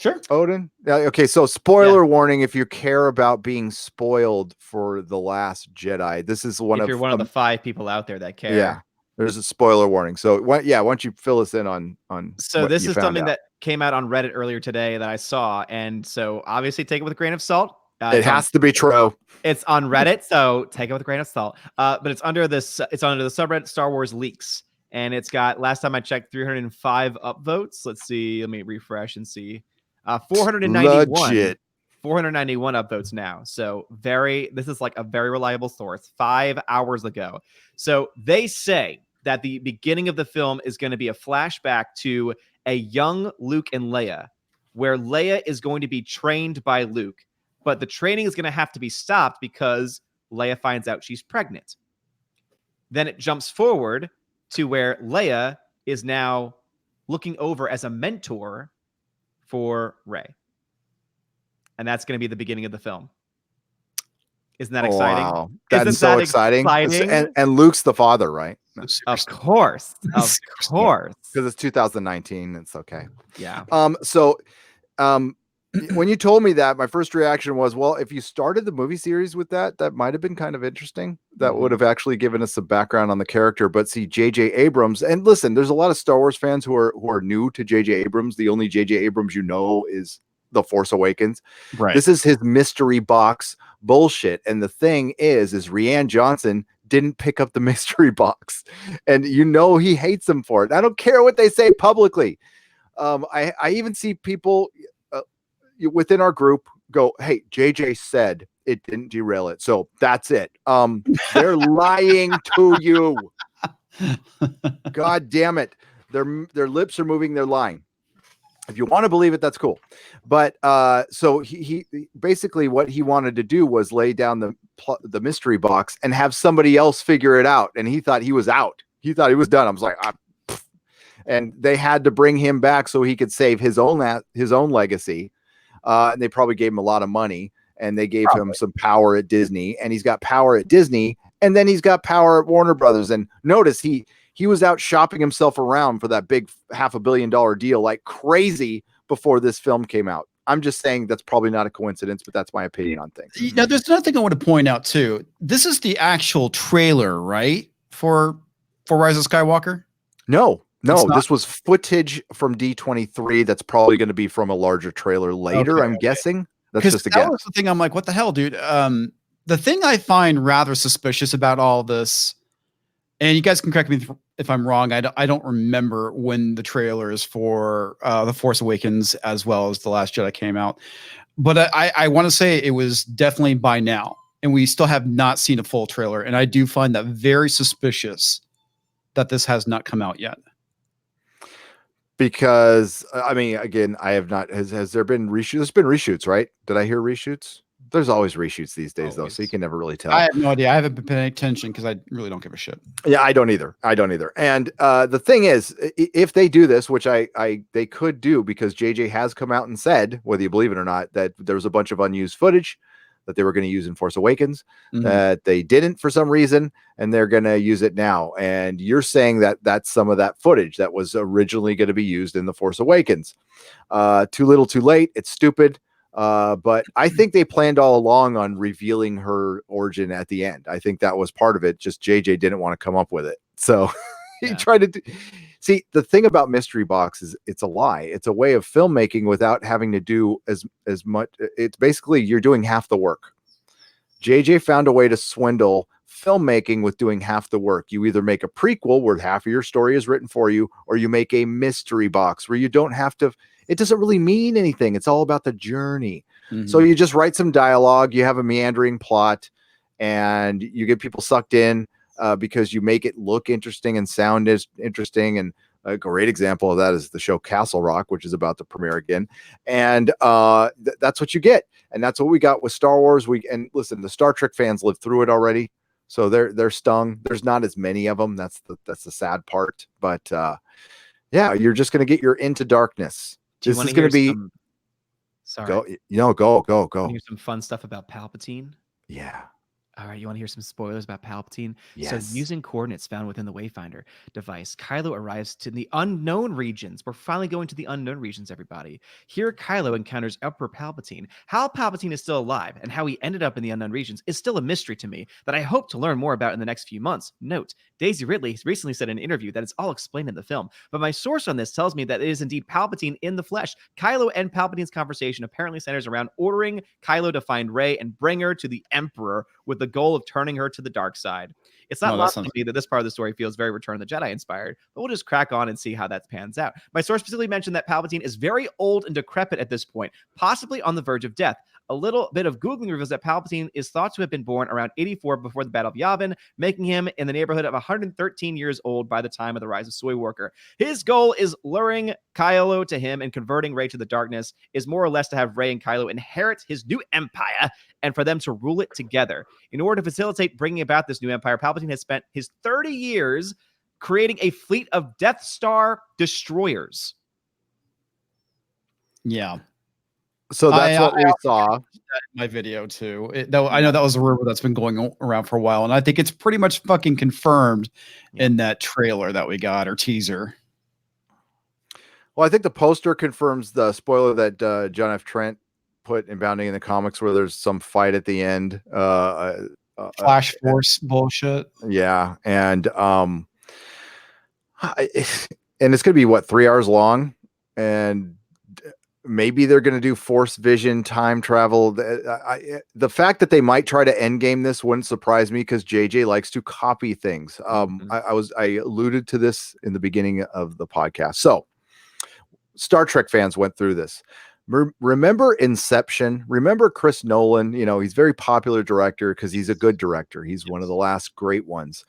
Sure. Odin. Okay. So spoiler warning, if you care about being spoiled for The Last Jedi, this is if you're one of the 5 people out there that care. Yeah. There's a spoiler warning. So why don't you fill us in on so this is something that came out on Reddit earlier today that I saw. And so obviously take it with a grain of salt. It has to be true. It's on Reddit, so take it with a grain of salt. But it's under the subreddit Star Wars Leaks. And it's got, last time I checked, 305 upvotes. Let's see. Let me refresh and see. 491. Legit. 491 upvotes now. So this is like a very reliable source. 5 hours ago. So they say that the beginning of the film is going to be a flashback to a young Luke and Leia, where Leia is going to be trained by Luke, but the training is going to have to be stopped because Leia finds out she's pregnant. Then it jumps forward to where Leia is now looking over as a mentor for Rey. And that's going to be the beginning of the film. Isn't that exciting? Wow. That's so exciting. And Luke's the father, right? Of course. Of course. Because it's 2019. It's okay. Yeah. So when you told me that, my first reaction was, well, if you started the movie series with that, that might have been kind of interesting. That would have actually given us some background on the character. But see, J.J. Abrams, and listen, there's a lot of Star Wars fans who are new to J.J. Abrams. The only J.J. Abrams you know is The Force Awakens. Right. This is his mystery box bullshit. And the thing is Rianne Johnson didn't pick up the mystery box, and you know he hates them for it. I don't care what they say publicly. I even see people within our group go, hey, JJ said it didn't derail it, so that's it. They're lying to you. God damn it. Their lips are moving, they're lying. If you want to believe it, that's cool. But so he basically what he wanted to do was lay down the mystery box and have somebody else figure it out. And he thought he was out. He thought he was done. I was like, and they had to bring him back so he could save his own legacy. And they probably gave him a lot of money, and they gave him some power at Disney, and he's got power at Disney, and then he's got power at Warner Brothers. And notice he was out shopping himself around for that big $500 million deal like crazy before this film came out. I'm just saying that's probably not a coincidence, but that's my opinion on things. Now, there's another thing I want to point out too. This is the actual trailer, right? For Rise of Skywalker? No, this was footage from D23 that's probably going to be from a larger trailer later, I'm guessing. That's just a guess. That was the thing. I'm like, what the hell, dude? The thing I find rather suspicious about all this, and you guys can correct me if I'm wrong, I don't remember when the trailers for The Force Awakens as well as The Last Jedi came out, but I want to say it was definitely by now, and we still have not seen a full trailer, and I do find that very suspicious that this has not come out yet. Because I mean, again, I have not. Has there been reshoots? There's been reshoots, right? Did I hear reshoots? There's always reshoots these days, though, so you can never really tell. I have no idea. I haven't been paying attention because I really don't give a shit. Yeah, I don't either. And the thing is, if they do this, which they could do, because JJ has come out and said, whether you believe it or not, that there was a bunch of unused footage that they were going to use in Force Awakens, that they didn't for some reason, and they're going to use it now. And you're saying that that's some of that footage that was originally going to be used in The Force Awakens. Too little, too late. It's stupid. But I think they planned all along on revealing her origin at the end. I think that was part of it. Just JJ didn't want to come up with it. So he tried to do. See, the thing about mystery box is it's a lie. It's a way of filmmaking without having to do as much. It's basically you're doing half the work. JJ found a way to swindle filmmaking with doing half the work. You either make a prequel where half of your story is written for you, or you make a mystery box where you don't have to. It doesn't really mean anything. It's all about the journey. So you just write some dialogue, you have a meandering plot, and you get people sucked in. Because you make it look interesting and sound interesting. And a great example of that is the show Castle Rock, which is about to premiere again. And that's what you get. And that's what we got with Star Wars. And listen, the Star Trek fans lived through it already, so they're stung. There's not as many of them. That's the sad part. But yeah, you're just going to get your Into Darkness. This is going to be. Sorry. Go. Hear some fun stuff about Palpatine. Yeah. All right, you want to hear some spoilers about Palpatine? Yes. So using coordinates found within the Wayfinder device, Kylo arrives to the unknown regions. We're finally going to the unknown regions, everybody. Here, Kylo encounters Emperor Palpatine. How Palpatine is still alive and how he ended up in the unknown regions is still a mystery to me that I hope to learn more about in the next few months. Note, Daisy Ridley recently said in an interview that it's all explained in the film, but my source on this tells me that it is indeed Palpatine in the flesh. Kylo and Palpatine's conversation apparently centers around ordering Kylo to find Rey and bring her to the Emperor with the goal of turning her to the dark side. It's not lost to me that this part of the story feels very Return of the Jedi inspired, but we'll just crack on and see how that pans out. My source specifically mentioned that Palpatine is very old and decrepit at this point, possibly on the verge of death. A little bit of Googling reveals that Palpatine is thought to have been born around 84 before the Battle of Yavin, making him in the neighborhood of 113 years old by the time of the rise of Soywalker. His goal is luring Kylo to him and converting Rey to the darkness, is more or less to have Rey and Kylo inherit his new empire and for them to rule it together. In order to facilitate bringing about this new empire, Palpatine has spent his 30 years creating a fleet of Death Star destroyers. Yeah. So that's what we saw in my video too. I know that was a rumor that's been going around for a while, and I think it's pretty much fucking confirmed in that trailer that we got, or teaser. Well, I think the poster confirms the spoiler that John F. Trent put in Bounding in the Comics, where there's some fight at the end. Flash Force bullshit. Yeah, and and it's gonna be what, 3 hours long, and maybe they're gonna do Force Vision time travel. The fact that they might try to end game this wouldn't surprise me because JJ likes to copy things. I alluded to this in the beginning of the podcast. So Star Trek fans went through this. Remember Inception? Remember Chris Nolan? You know, he's a very popular director because he's a good director. He's one of the last great ones.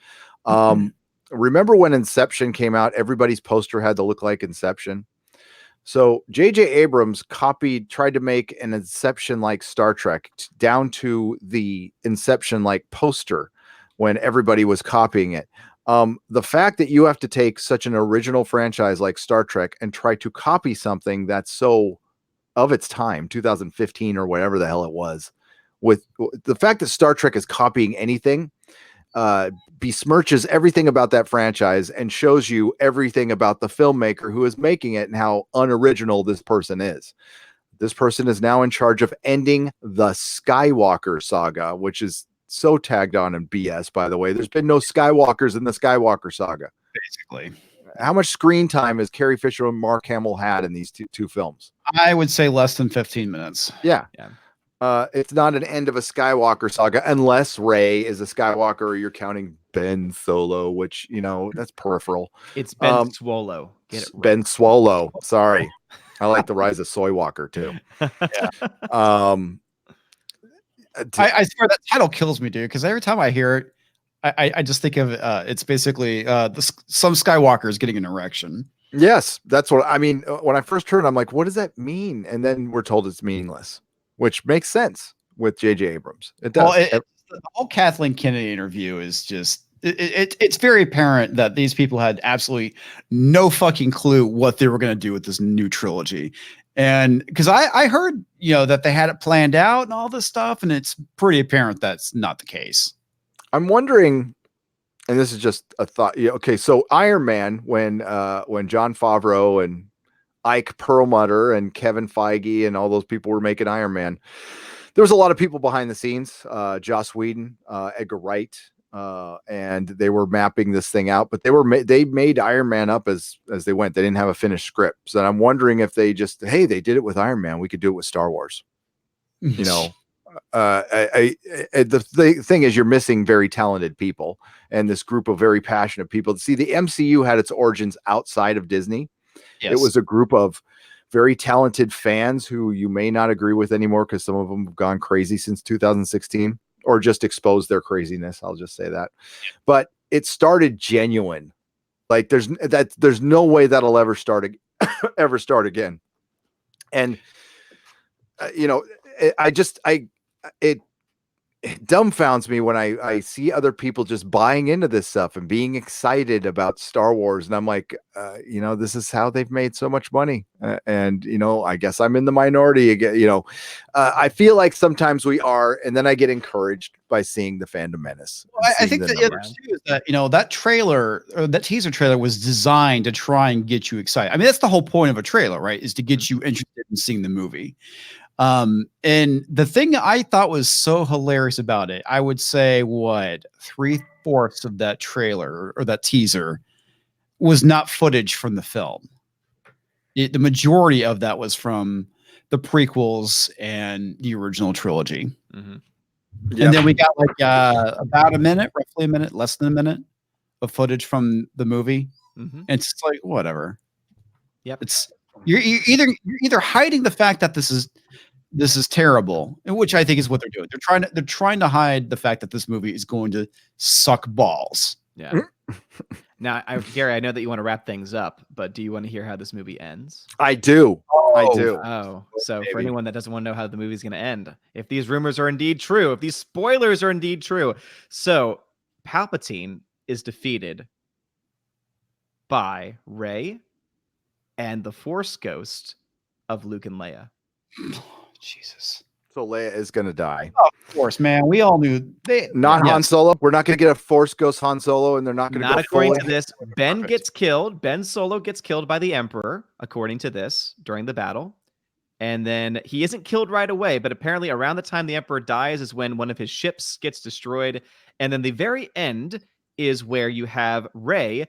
Remember when Inception came out? Everybody's poster had to look like Inception. So J.J. Abrams tried to make an Inception-like Star Trek down to the Inception-like poster when everybody was copying it. The fact that you have to take such an original franchise like Star Trek and try to copy something that's so of its time, 2015 or whatever the hell it was, with the fact that Star Trek is copying anything, besmirches everything about that franchise and shows you everything about the filmmaker who is making it and how unoriginal this person is. This person is now in charge of ending the Skywalker saga, which is so tagged on in BS, by the way. There's been no Skywalkers in the Skywalker saga. Basically. How much screen time has Carrie Fisher and Mark Hamill had in these two films? I would say less than 15 minutes. Yeah. It's not an end of a Skywalker saga unless Rey is a Skywalker or you're counting Ben Solo, which, you know, that's peripheral. It's Ben Swallow. Get it right. Ben Swallow. Sorry. I like the Rise of Soy Walker too. Yeah. I swear that title kills me, dude, because every time I hear it, I just think of it's basically some Skywalker is getting an erection. Yes, that's what I mean. When I first heard it, I'm like, what does that mean? And then we're told it's meaningless, which makes sense with J.J. Abrams. It does. Well, the whole Kathleen Kennedy interview is just it's very apparent that these people had absolutely no fucking clue what they were going to do with this new trilogy. And because I heard, you know, that they had it planned out and all this stuff, and it's pretty apparent that's not the case. I'm wondering, and this is just a thought. Yeah, okay, so Iron Man, when Jon Favreau and Ike Perlmutter and Kevin Feige and all those people were making Iron Man, there was a lot of people behind the scenes, Joss Whedon, Edgar Wright, and they were mapping this thing out, but they made Iron Man up as they went. They didn't have a finished script. So I'm wondering if they just, hey, they did it with Iron Man, we could do it with Star Wars. You know, the thing is, you're missing very talented people and this group of very passionate people. See, the MCU had its origins outside of Disney. Yes. It was a group of very talented fans who you may not agree with anymore because some of them have gone crazy since 2016 or just exposed their craziness. I'll just say that. But it started genuine. Like there's no way that'll ever start again. And you know, it dumbfounds me when I see other people just buying into this stuff and being excited about Star Wars. And I'm like, you know, this is how they've made so much money. And, you know, I guess I'm in the minority again. You know, I feel like sometimes we are, and then I get encouraged by seeing the fandom menace. Well, I think the other too is that, you know, that trailer or that teaser trailer was designed to try and get you excited. I mean, that's the whole point of a trailer, right? Is to get you interested in seeing the movie. And the thing I thought was so hilarious about it, I would say what 3/4 of that trailer or that teaser was not footage from the film. The majority of that was from the prequels and the original trilogy. Mm-hmm. Yep. And then we got like about a minute, roughly a minute, less than a minute of footage from the movie. Mm-hmm. And it's like, whatever. Yep. It's you're either hiding the fact that this is terrible, which I think is what they're doing. They're trying to hide the fact that this movie is going to suck balls. Yeah. Now, Gary, I know that you want to wrap things up, but do you want to hear how this movie ends? I do. I do. Oh, so for anyone that doesn't want to know how the movie's going to end, if these rumors are indeed true, if these spoilers are indeed true, so Palpatine is defeated by Rey and the Force ghost of Luke and Leia. Jesus. So Leia is going to die. Of course, man. We all knew they. Not yes. Han Solo. We're not going to get a Force Ghost Han Solo, and they're not going to Not go according fully. to this. Ben Perfect. gets killed. Ben Solo gets killed by the Emperor, according to this, during the battle. And then he isn't killed right away, but apparently around the time the Emperor dies is when one of his ships gets destroyed. And then the very end is where you have Rey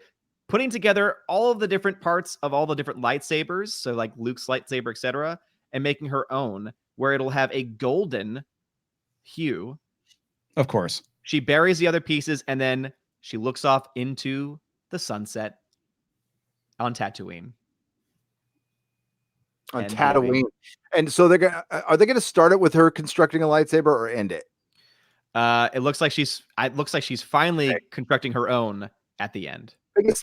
putting together all of the different parts of all the different lightsabers, so like Luke's lightsaber, etc., and making her own, where it'll have a golden hue. Of course. She buries the other pieces, and then she looks off into the sunset on Tatooine. On And Tatooine. And so are they gonna start it with her constructing a lightsaber or end it? It looks like she's finally constructing her own at the end.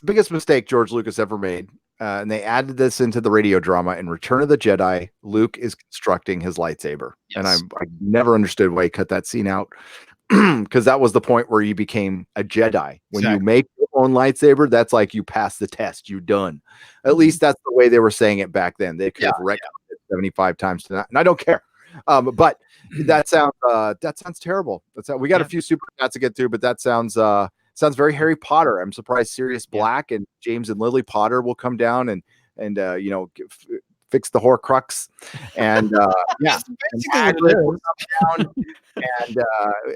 Biggest mistake George Lucas ever made. And they added this into the radio drama in Return of the Jedi. Luke is constructing his lightsaber. Yes. And I never understood why he cut that scene out. Because that was the point where you became a Jedi. When you make your own lightsaber, that's like you pass the test, you done. At least that's the way they were saying it back then. They could have wrecked it 75 times tonight, and I don't care. But that sounds terrible. We got a few super chats to get to, but that sounds very Harry Potter. I'm surprised Sirius Black and James and Lily Potter will come down and fix the Horcrux, and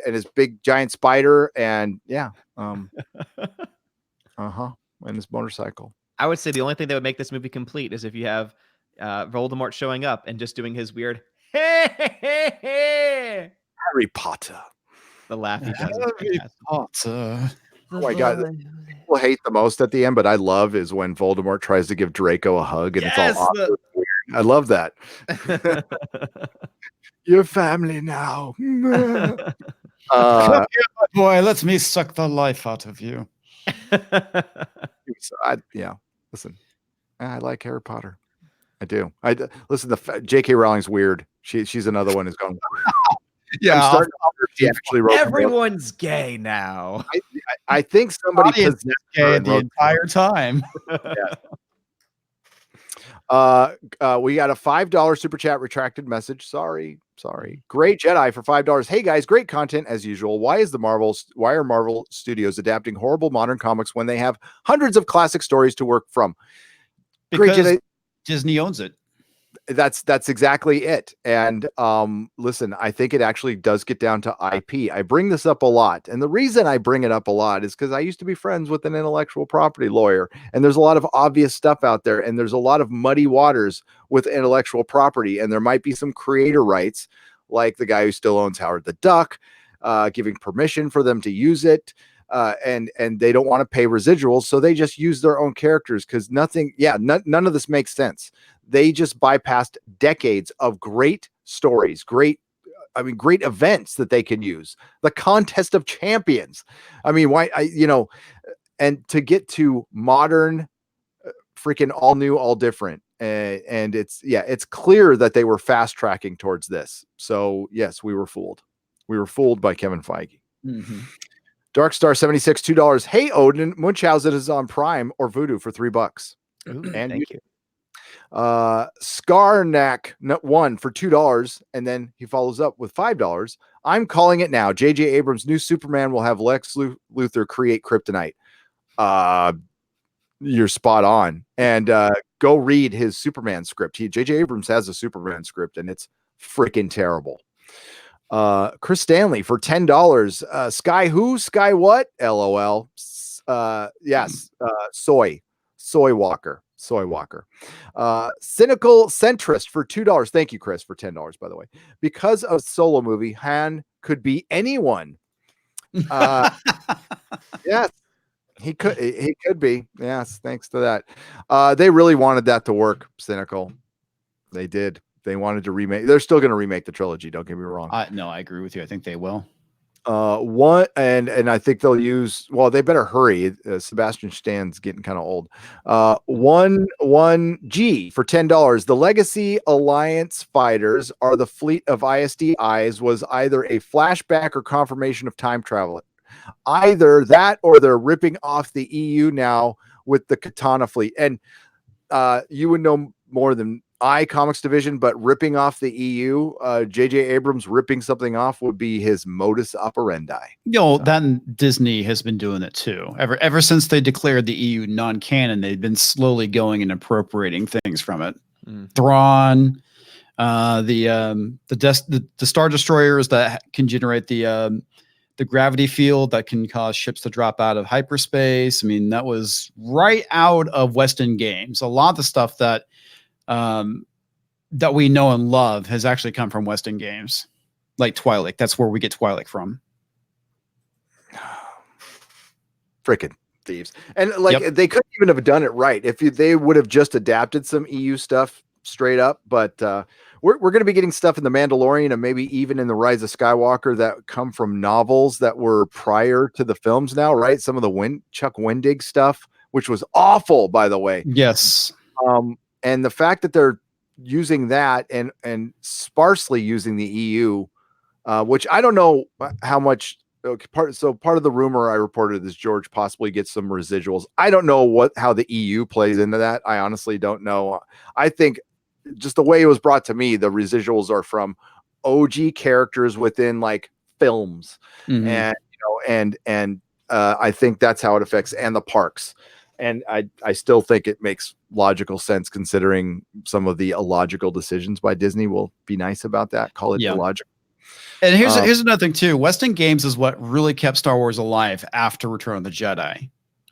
and his big giant spider, and and his motorcycle. I would say the only thing that would make this movie complete is if you have Voldemort showing up and just doing his weird Harry Potter. The laugh he does. Harry Potter. Oh my God. People hate the most at the end, but I love is when Voldemort tries to give Draco a hug and it's all awkward. I love that. Your family now. Boy, let me suck the life out of you. Listen, I like Harry Potter. I do. Listen. J.K. Rowling's weird. She's another one who's going. Yeah, she actually wrote. Everyone's gay now. I think somebody possessed her the entire time. We got a $5 super chat retracted message. Sorry. Great Jedi for $5. Hey guys, great content as usual. Why are Marvel Studios adapting horrible modern comics when they have hundreds of classic stories to work from? Because Jedi, Disney owns it. That's exactly it. And listen, I think it actually does get down to IP. I bring this up a lot. And the reason I bring it up a lot is because I used to be friends with an intellectual property lawyer. And there's a lot of obvious stuff out there. And there's a lot of muddy waters with intellectual property. And there might be some creator rights, like the guy who still owns Howard the Duck, giving permission for them to use it. And they don't want to pay residuals. So they just use their own characters because none of this makes sense. They just bypassed decades of great stories, great events that they can use. The Contest of Champions. I mean, and to get to modern, freaking all new, all different. And it's clear that they were fast tracking towards this. So yes, we were fooled. We were fooled by Kevin Feige. Mm-hmm. Darkstar 76, $2. Hey Odin, Munchausen is on Prime or Vudu for $3. Ooh, and thank you. Scarnack 1 for $2, and then he follows up with $5. I'm calling it now. J.J. Abrams' new Superman will have Lex Luthor create kryptonite. You're spot on. And go read his Superman script. J.J. Abrams has a Superman script, and it's freaking terrible. Chris Stanley for $10. Sky who? Sky what? LOL. Yes. Soy Walker. Cynical Centrist for $2. Thank you, Chris, for $10, by the way. Because of Solo movie, Han could be anyone. Yes, he could be. Yes, thanks to that. They really wanted that to work, Cynical. They did. They wanted to remake. They're still going to remake the trilogy. Don't get me wrong. No, I agree with you. I think they will. And I think they'll use. Well, they better hurry. Sebastian Stan's getting kind of old. 1G for $10. The Legacy Alliance fighters are the fleet of ISD eyes. Was either a flashback or confirmation of time travel. Either that, or they're ripping off the EU now with the Katana fleet. And you would know more than Comix Division, but ripping off the EU, J.J. Abrams ripping something off would be his modus operandi. That and Disney has been doing it too. Ever since they declared the EU non-canon, they've been slowly going and appropriating things from it. Thrawn, the Star Destroyers that can generate the gravity field that can cause ships to drop out of hyperspace. I mean, that was right out of Western games. A lot of the stuff that that we know and love has actually come from Western games, like Twilight. That's where we get Twilight from. Frickin' thieves. And like they couldn't even have done it right if they would have just adapted some EU stuff straight up. But we're going to be getting stuff in The Mandalorian and maybe even in The Rise of Skywalker that come from novels that were prior to the films now, right? Some of the Chuck Wendig stuff, which was awful, by the way. Yes. And the fact that they're using that and sparsely using the EU, which I don't know how much. Part of the rumor I reported is George possibly gets some residuals. I don't know how the EU plays into that. I honestly don't know. I think just the way it was brought to me, the residuals are from OG characters within like films, and I think that's how it affects and the parks. And I still think it makes logical sense considering some of the illogical decisions by Disney. Will be nice about that. Call it illogical. And here's another thing too. Western games is what really kept Star Wars alive after Return of the Jedi,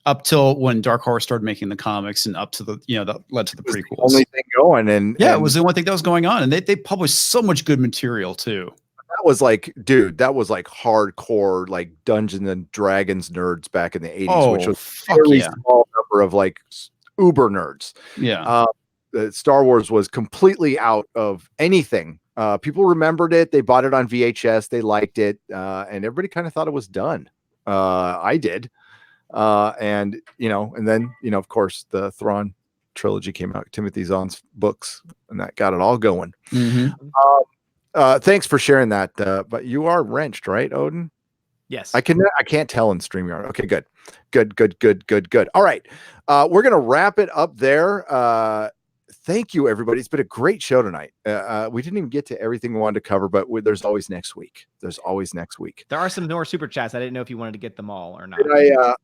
up till when Dark Horse started making the comics, and up to the that led to the prequels. The only thing going, and it was the only thing that was going on, and they published so much good material too. That was like, dude, that was like hardcore, like Dungeons and Dragons nerds back in the 80s, which was a very small number of like uber nerds. Yeah, Star Wars was completely out of anything. People remembered it. They bought it on VHS. They liked it. And everybody kind of thought it was done. I did. And then, of course, the Thrawn trilogy came out, Timothy Zahn's books, and that got it all going. Thanks for sharing that. But you are wrenched, right, Odin? Yes. I can't tell in StreamYard. Okay, good. All right. We're going to wrap it up there. Thank you, everybody. It's been a great show tonight. We didn't even get to everything we wanted to cover, but there's always next week. There are some more super chats. I didn't know if you wanted to get them all or not. Are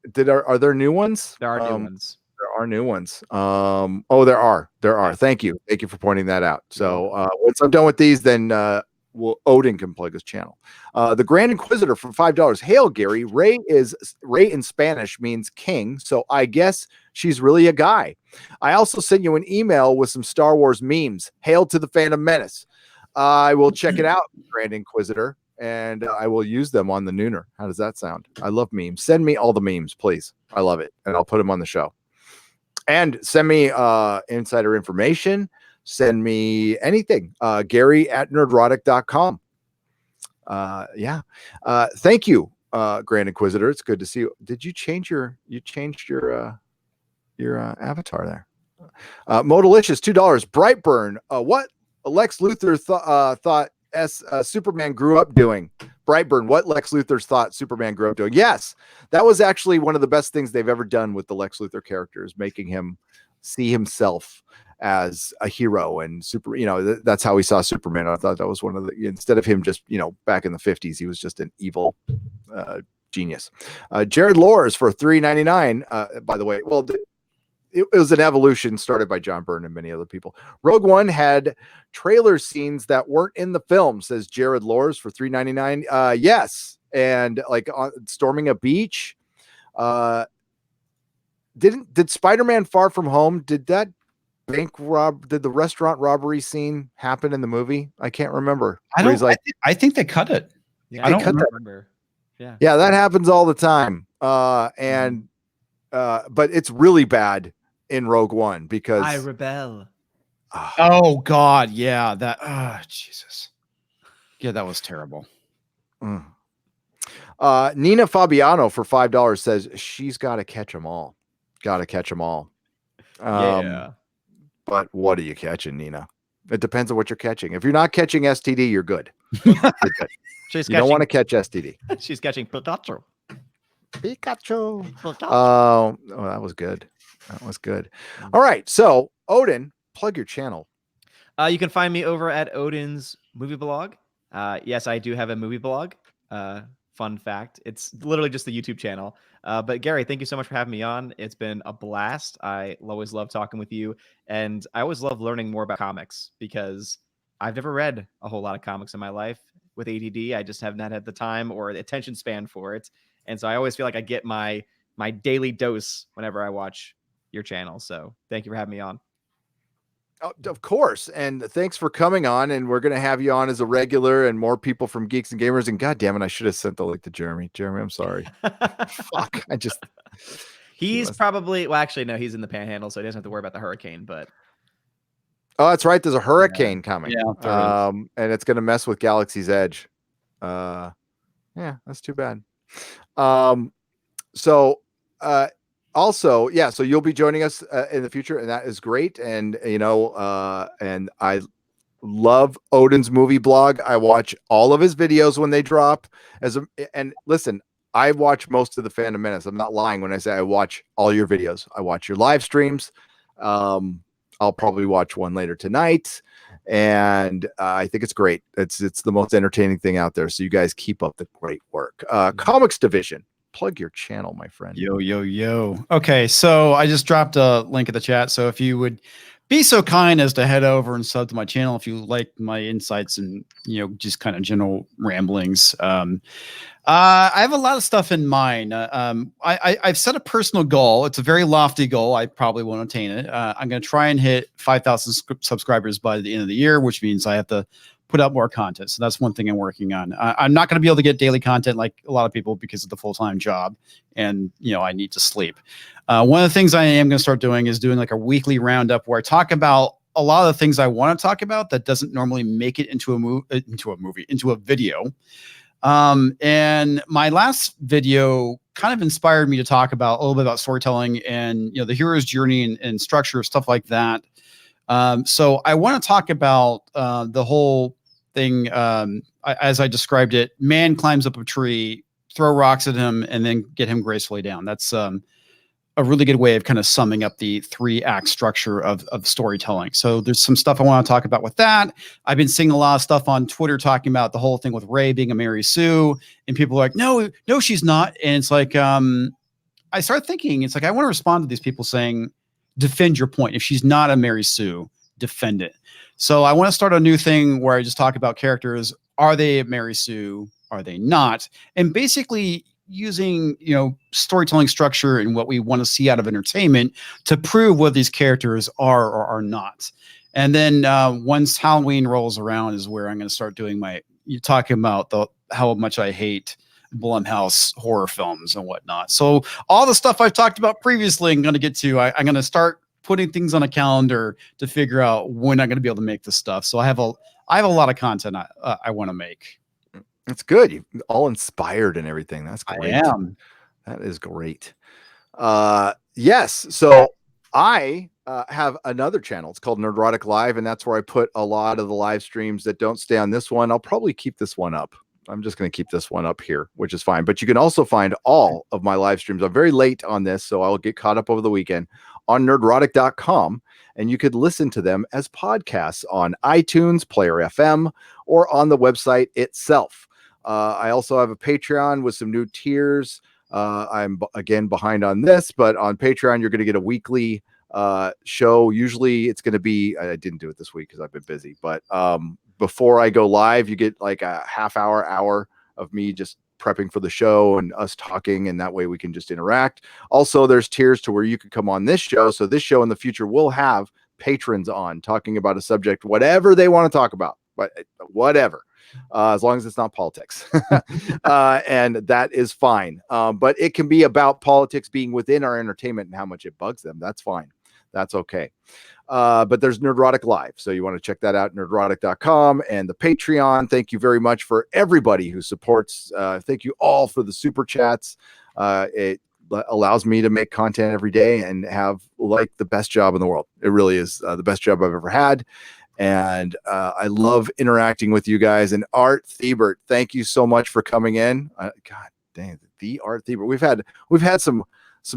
there new ones? There are new ones. There are new ones. There are. Thank you for pointing that out. So once I'm done with these, then Odin can plug his channel. The Grand Inquisitor for $5. Hail, Gary. Rey in Spanish means king, so I guess she's really a guy. I also sent you an email with some Star Wars memes. Hail to the Phantom Menace. I will check it out, Grand Inquisitor, and I will use them on the Nooner. How does that sound? I love memes. Send me all the memes, please. I love it, and I'll put them on the show. And send me insider information. Send me anything. Gary at nerdrotic.com. Thank you, Grand Inquisitor. It's good to see you. Did you change your avatar there? Modalicious, $2. Brightburn. What Lex Luthor thought Superman grew up doing. Brightburn, what Lex Luthor's thought Superman grew up doing. Yes, that was actually one of the best things they've ever done with the Lex Luthor character, is making him see himself as a hero and that's how he saw Superman. I thought that was one of the, instead of him just, back in the 50s, he was just an evil genius. Jared Lors for $3.99. By the way, well, it was an evolution started by John Byrne and many other people. Rogue One had trailer scenes that weren't in the film, says Jared Lors for $3.99. Yes. And like storming a beach. Did Spider-Man Far From Home, did the restaurant robbery scene happen in the movie? I can't remember. I think they cut it. Yeah, I don't remember. Yeah, that happens all the time. But it's really bad in Rogue One because I rebel. Oh God, yeah, Jesus. Yeah, that was terrible. Nina Fabiano for $5 says she's got to catch them all. Yeah. But what are you catching, Nina? It depends on what you're catching. If you're not catching STD, you're good. You don't want to catch STD. She's catching Pikachu. Oh, that was good. All right. So, Odin, plug your channel. You can find me over at Odin's movie blog. Yes, I do have a movie blog. Fun fact. It's literally just the YouTube channel. But Gary, thank you so much for having me on. It's been a blast. I always love talking with you. And I always love learning more about comics because I've never read a whole lot of comics in my life. With ADD, I just have not had the time or the attention span for it. And so I always feel like I get my daily dose whenever I watch your channel. So thank you for having me on. Oh, of course. And thanks for coming on. And we're going to have you on as a regular and more people from Geeks and Gamers. And God damn it, I should have sent the link to Jeremy. Jeremy, I'm sorry. Fuck. He's probably, well, actually, no, he's in the Panhandle, so he doesn't have to worry about the hurricane. But oh, that's right. There's a hurricane coming. Yeah, and it's going to mess with Galaxy's Edge. Yeah, that's too bad. Also, yeah, so you'll be joining us in the future, and that is great. And and I love Odin's movie blog. I watch all of his videos when they drop. And listen, I watch most of the Phantom Menace. I'm not lying when I say I watch all your videos. I watch your live streams. I'll probably watch one later tonight, and I think it's great. It's the most entertaining thing out there. So you guys keep up the great work. Comix Division. Plug your channel, my friend. Yo. Okay, so I just dropped a link in the chat. So if you would be so kind as to head over and sub to my channel if you like my insights and just kind of general ramblings. I have a lot of stuff in mind. I've set a personal goal. It's a very lofty goal. I probably won't attain it. I'm going to try and hit 5,000 subscribers by the end of the year, which means I have to put out more content. So that's one thing I'm working on. I'm not going to be able to get daily content like a lot of people because of the full-time job, and I need to sleep. One of the things I am going to start doing is doing like a weekly roundup where I talk about a lot of the things I want to talk about that doesn't normally make it into a video. And my last video kind of inspired me to talk about a little bit about storytelling and the hero's journey and structure, stuff like that. So I want to talk about the whole thing as I described it. Man climbs up a tree, throw rocks at him, and then get him gracefully down. That's a really good way of kind of summing up the 3-act structure of storytelling. So there's some stuff I want to talk about with that. I've been seeing a lot of stuff on Twitter talking about the whole thing with Rey being a Mary Sue, and people are like, no, she's not. And it's like, I started thinking, it's like, I want to respond to these people saying, defend your point. If she's not a Mary Sue, defend it. So I want to start a new thing where I just talk about characters. Are they a Mary Sue? Are they not? And basically using storytelling structure and what we want to see out of entertainment to prove what these characters are or are not. And then once Halloween rolls around is where I'm going to start doing you're talking about how much I hate Blumhouse horror films and whatnot. So all the stuff I've talked about previously, I'm going to get to. I'm going to start putting things on a calendar to figure out when I'm going to be able to make this stuff. So I have a lot of content I want to make. That's good. You're all inspired and everything. That's great. I am. That is great. Yes. So I have another channel. It's called Nerdrotic Live, and that's where I put a lot of the live streams that don't stay on this one. I'll probably keep this one up. I'm just going to keep this one up here, which is fine. But you can also find all of my live streams. I'm very late on this, so I'll get caught up over the weekend on nerdrotic.com. And you could listen to them as podcasts on iTunes, Player FM, or on the website itself. I also have a Patreon with some new tiers. I'm again behind on this, but on Patreon, you're going to get a weekly show. Usually it's going to be, I didn't do it this week because I've been busy, but before I go live, you get like a hour of me just prepping for the show and us talking, and that way we can just interact. Also, there's tiers to where you can come on this show. So this show in the future will have patrons on talking about a subject, whatever they want to talk about, but whatever. As long as it's not politics. And that is fine. But it can be about politics being within our entertainment and how much it bugs them. That's fine. That's okay. But there's Nerdrotic Live. So you want to check that out, nerdrotic.com, and the Patreon. Thank you very much for everybody who supports. Thank you all for the super chats. It allows me to make content every day and have like the best job in the world. It really is the best job I've ever had. And I love interacting with you guys. And Art Thebert, thank you so much for coming in. God dang, the Art Thebert. We've had some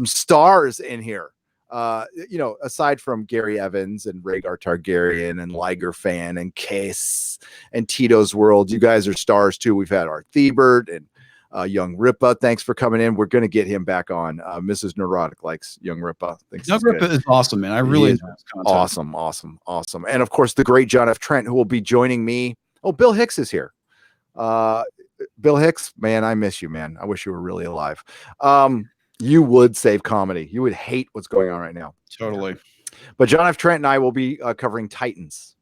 stars in here. aside from Gary Evans and Rhaegar Targaryen and Liger Fan and Case and Tito's World, you guys are stars too. We've had Art Thibert and Young Ripa. Thanks for coming in. We're going to get him back on. Mrs. Neurotic likes Young Ripa. Young Ripa is awesome, man. I really enjoy his content. Awesome. And of course, the great John F. Trent, who will be joining me. Oh, Bill Hicks is here. Bill Hicks, man, I miss you, man. I wish you were really alive. You would save comedy. You would hate what's going on right now. Totally. But John F. Trent and I will be covering Titans.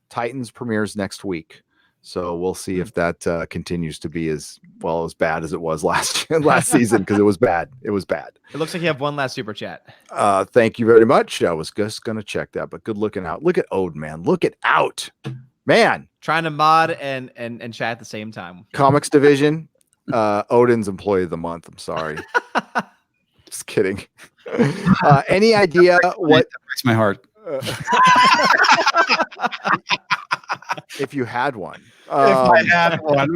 Titans premieres next week. So we'll see if that continues to be as bad as it was last season, because it was bad. It was bad. It looks like you have one last super chat. Thank you very much. I was just going to check that, but good looking out. Look at Odin, man. Look it out, man. Trying to mod and chat at the same time. Comix Division, Odin's Employee of the Month. I'm sorry. Just kidding. Any idea what? That breaks my heart. If you had one. If I had one.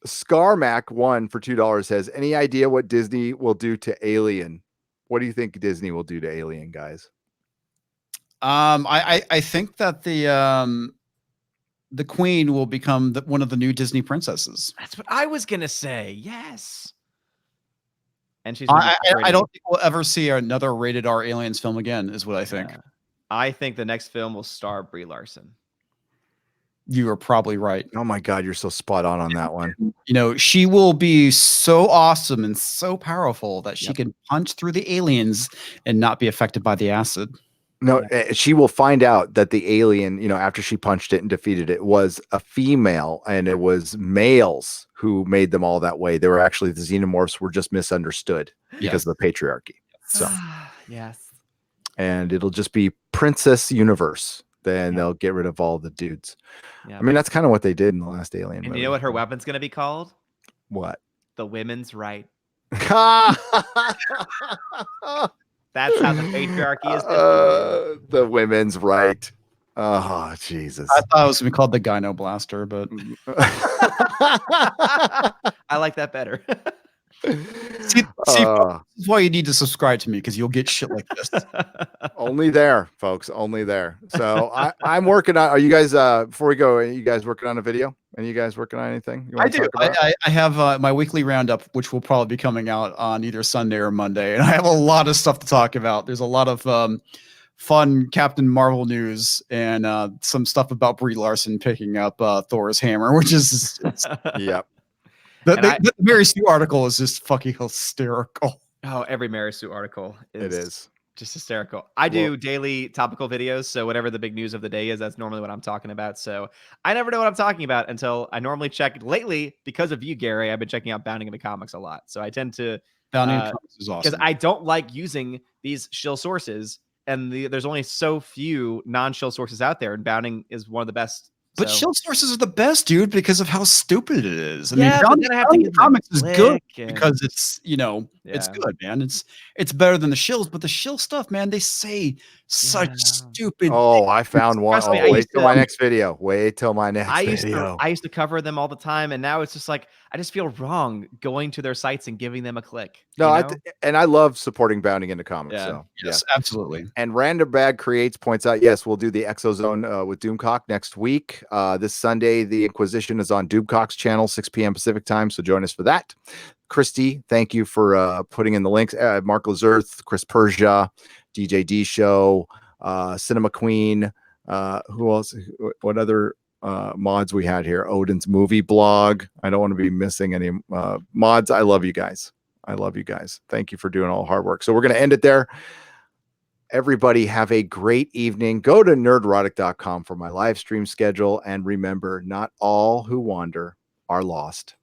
Scarmac1 for $2 says, any idea what Disney will do to Alien? What do you think Disney will do to Alien, guys? I think that the Queen will become one of the new Disney princesses. That's what I was gonna say. Yes. And she's. I don't think we'll ever see another rated R Aliens film again. Is what I think. Yeah. I think the next film will star Brie Larson. You are probably right. Oh my God, you're so spot on that one. She will be so awesome and so powerful that she can punch through the aliens and not be affected by the acid. No, she will find out that the alien, after she punched it and defeated it, was a female, and it was males who made them all that way. They were actually, the xenomorphs were just misunderstood because of the patriarchy. So, yes. And it'll just be Princess Universe. Then they'll get rid of all the dudes. Yeah. I mean, that's kind of what they did in the last Alien movie. You know what her weapon's going to be called? What? The women's right. That's how the patriarchy is. The women's right. Oh, Jesus. I thought it was going to be called the Gyno Blaster, but I like that better. See, this is why you need to subscribe to me, because you'll get shit like this. Only there, folks. Only there. So I'm working on. Are you guys? Before we go, are you guys working on a video? And you guys working on anything? I do. I have my weekly roundup, which will probably be coming out on either Sunday or Monday, and I have a lot of stuff to talk about. There's a lot of fun Captain Marvel news and some stuff about Brie Larson picking up Thor's hammer, which is yep. The Mary Sue article is just fucking hysterical. Oh, every Mary Sue article is just hysterical. I do daily topical videos, so whatever the big news of the day is, that's normally what I'm talking about. So I never know what I'm talking about until I normally check. Lately, because of you, Gary, I've been checking out Bounding into Comics a lot. So I tend to Bounding into Comics is awesome, because I don't like using these shill sources, and there's only so few non-shill sources out there, and Bounding is one of the best. But shield sources are the best, dude, because of how stupid it is. I mean, Bounding Comics is good because it's, it's good, man. It's better than the shills, but the shill stuff, man, they say such stupid. Oh, I found one. Wait till my next video. Wait till my next video. I used to cover them all the time, and now it's just like I just feel wrong going to their sites and giving them a click. No, and I love supporting Bounding into Comics. Yeah. So yes, absolutely. And Random Bag Creates points out, yes, we'll do the Exozone with Doomcock next week. This Sunday, the Inquisition is on Doomcock's channel, 6 p.m. Pacific time. So join us for that. Christy, thank you for putting in the links. Mark Lazerth, Chris Persia, DJ D Show, Cinema Queen. Who else? What other mods we had here? Odin's Movie Blog. I don't want to be missing any mods. I love you guys. I love you guys. Thank you for doing all the hard work. So we're going to end it there. Everybody have a great evening. Go to nerdrotic.com for my live stream schedule. And remember, not all who wander are lost.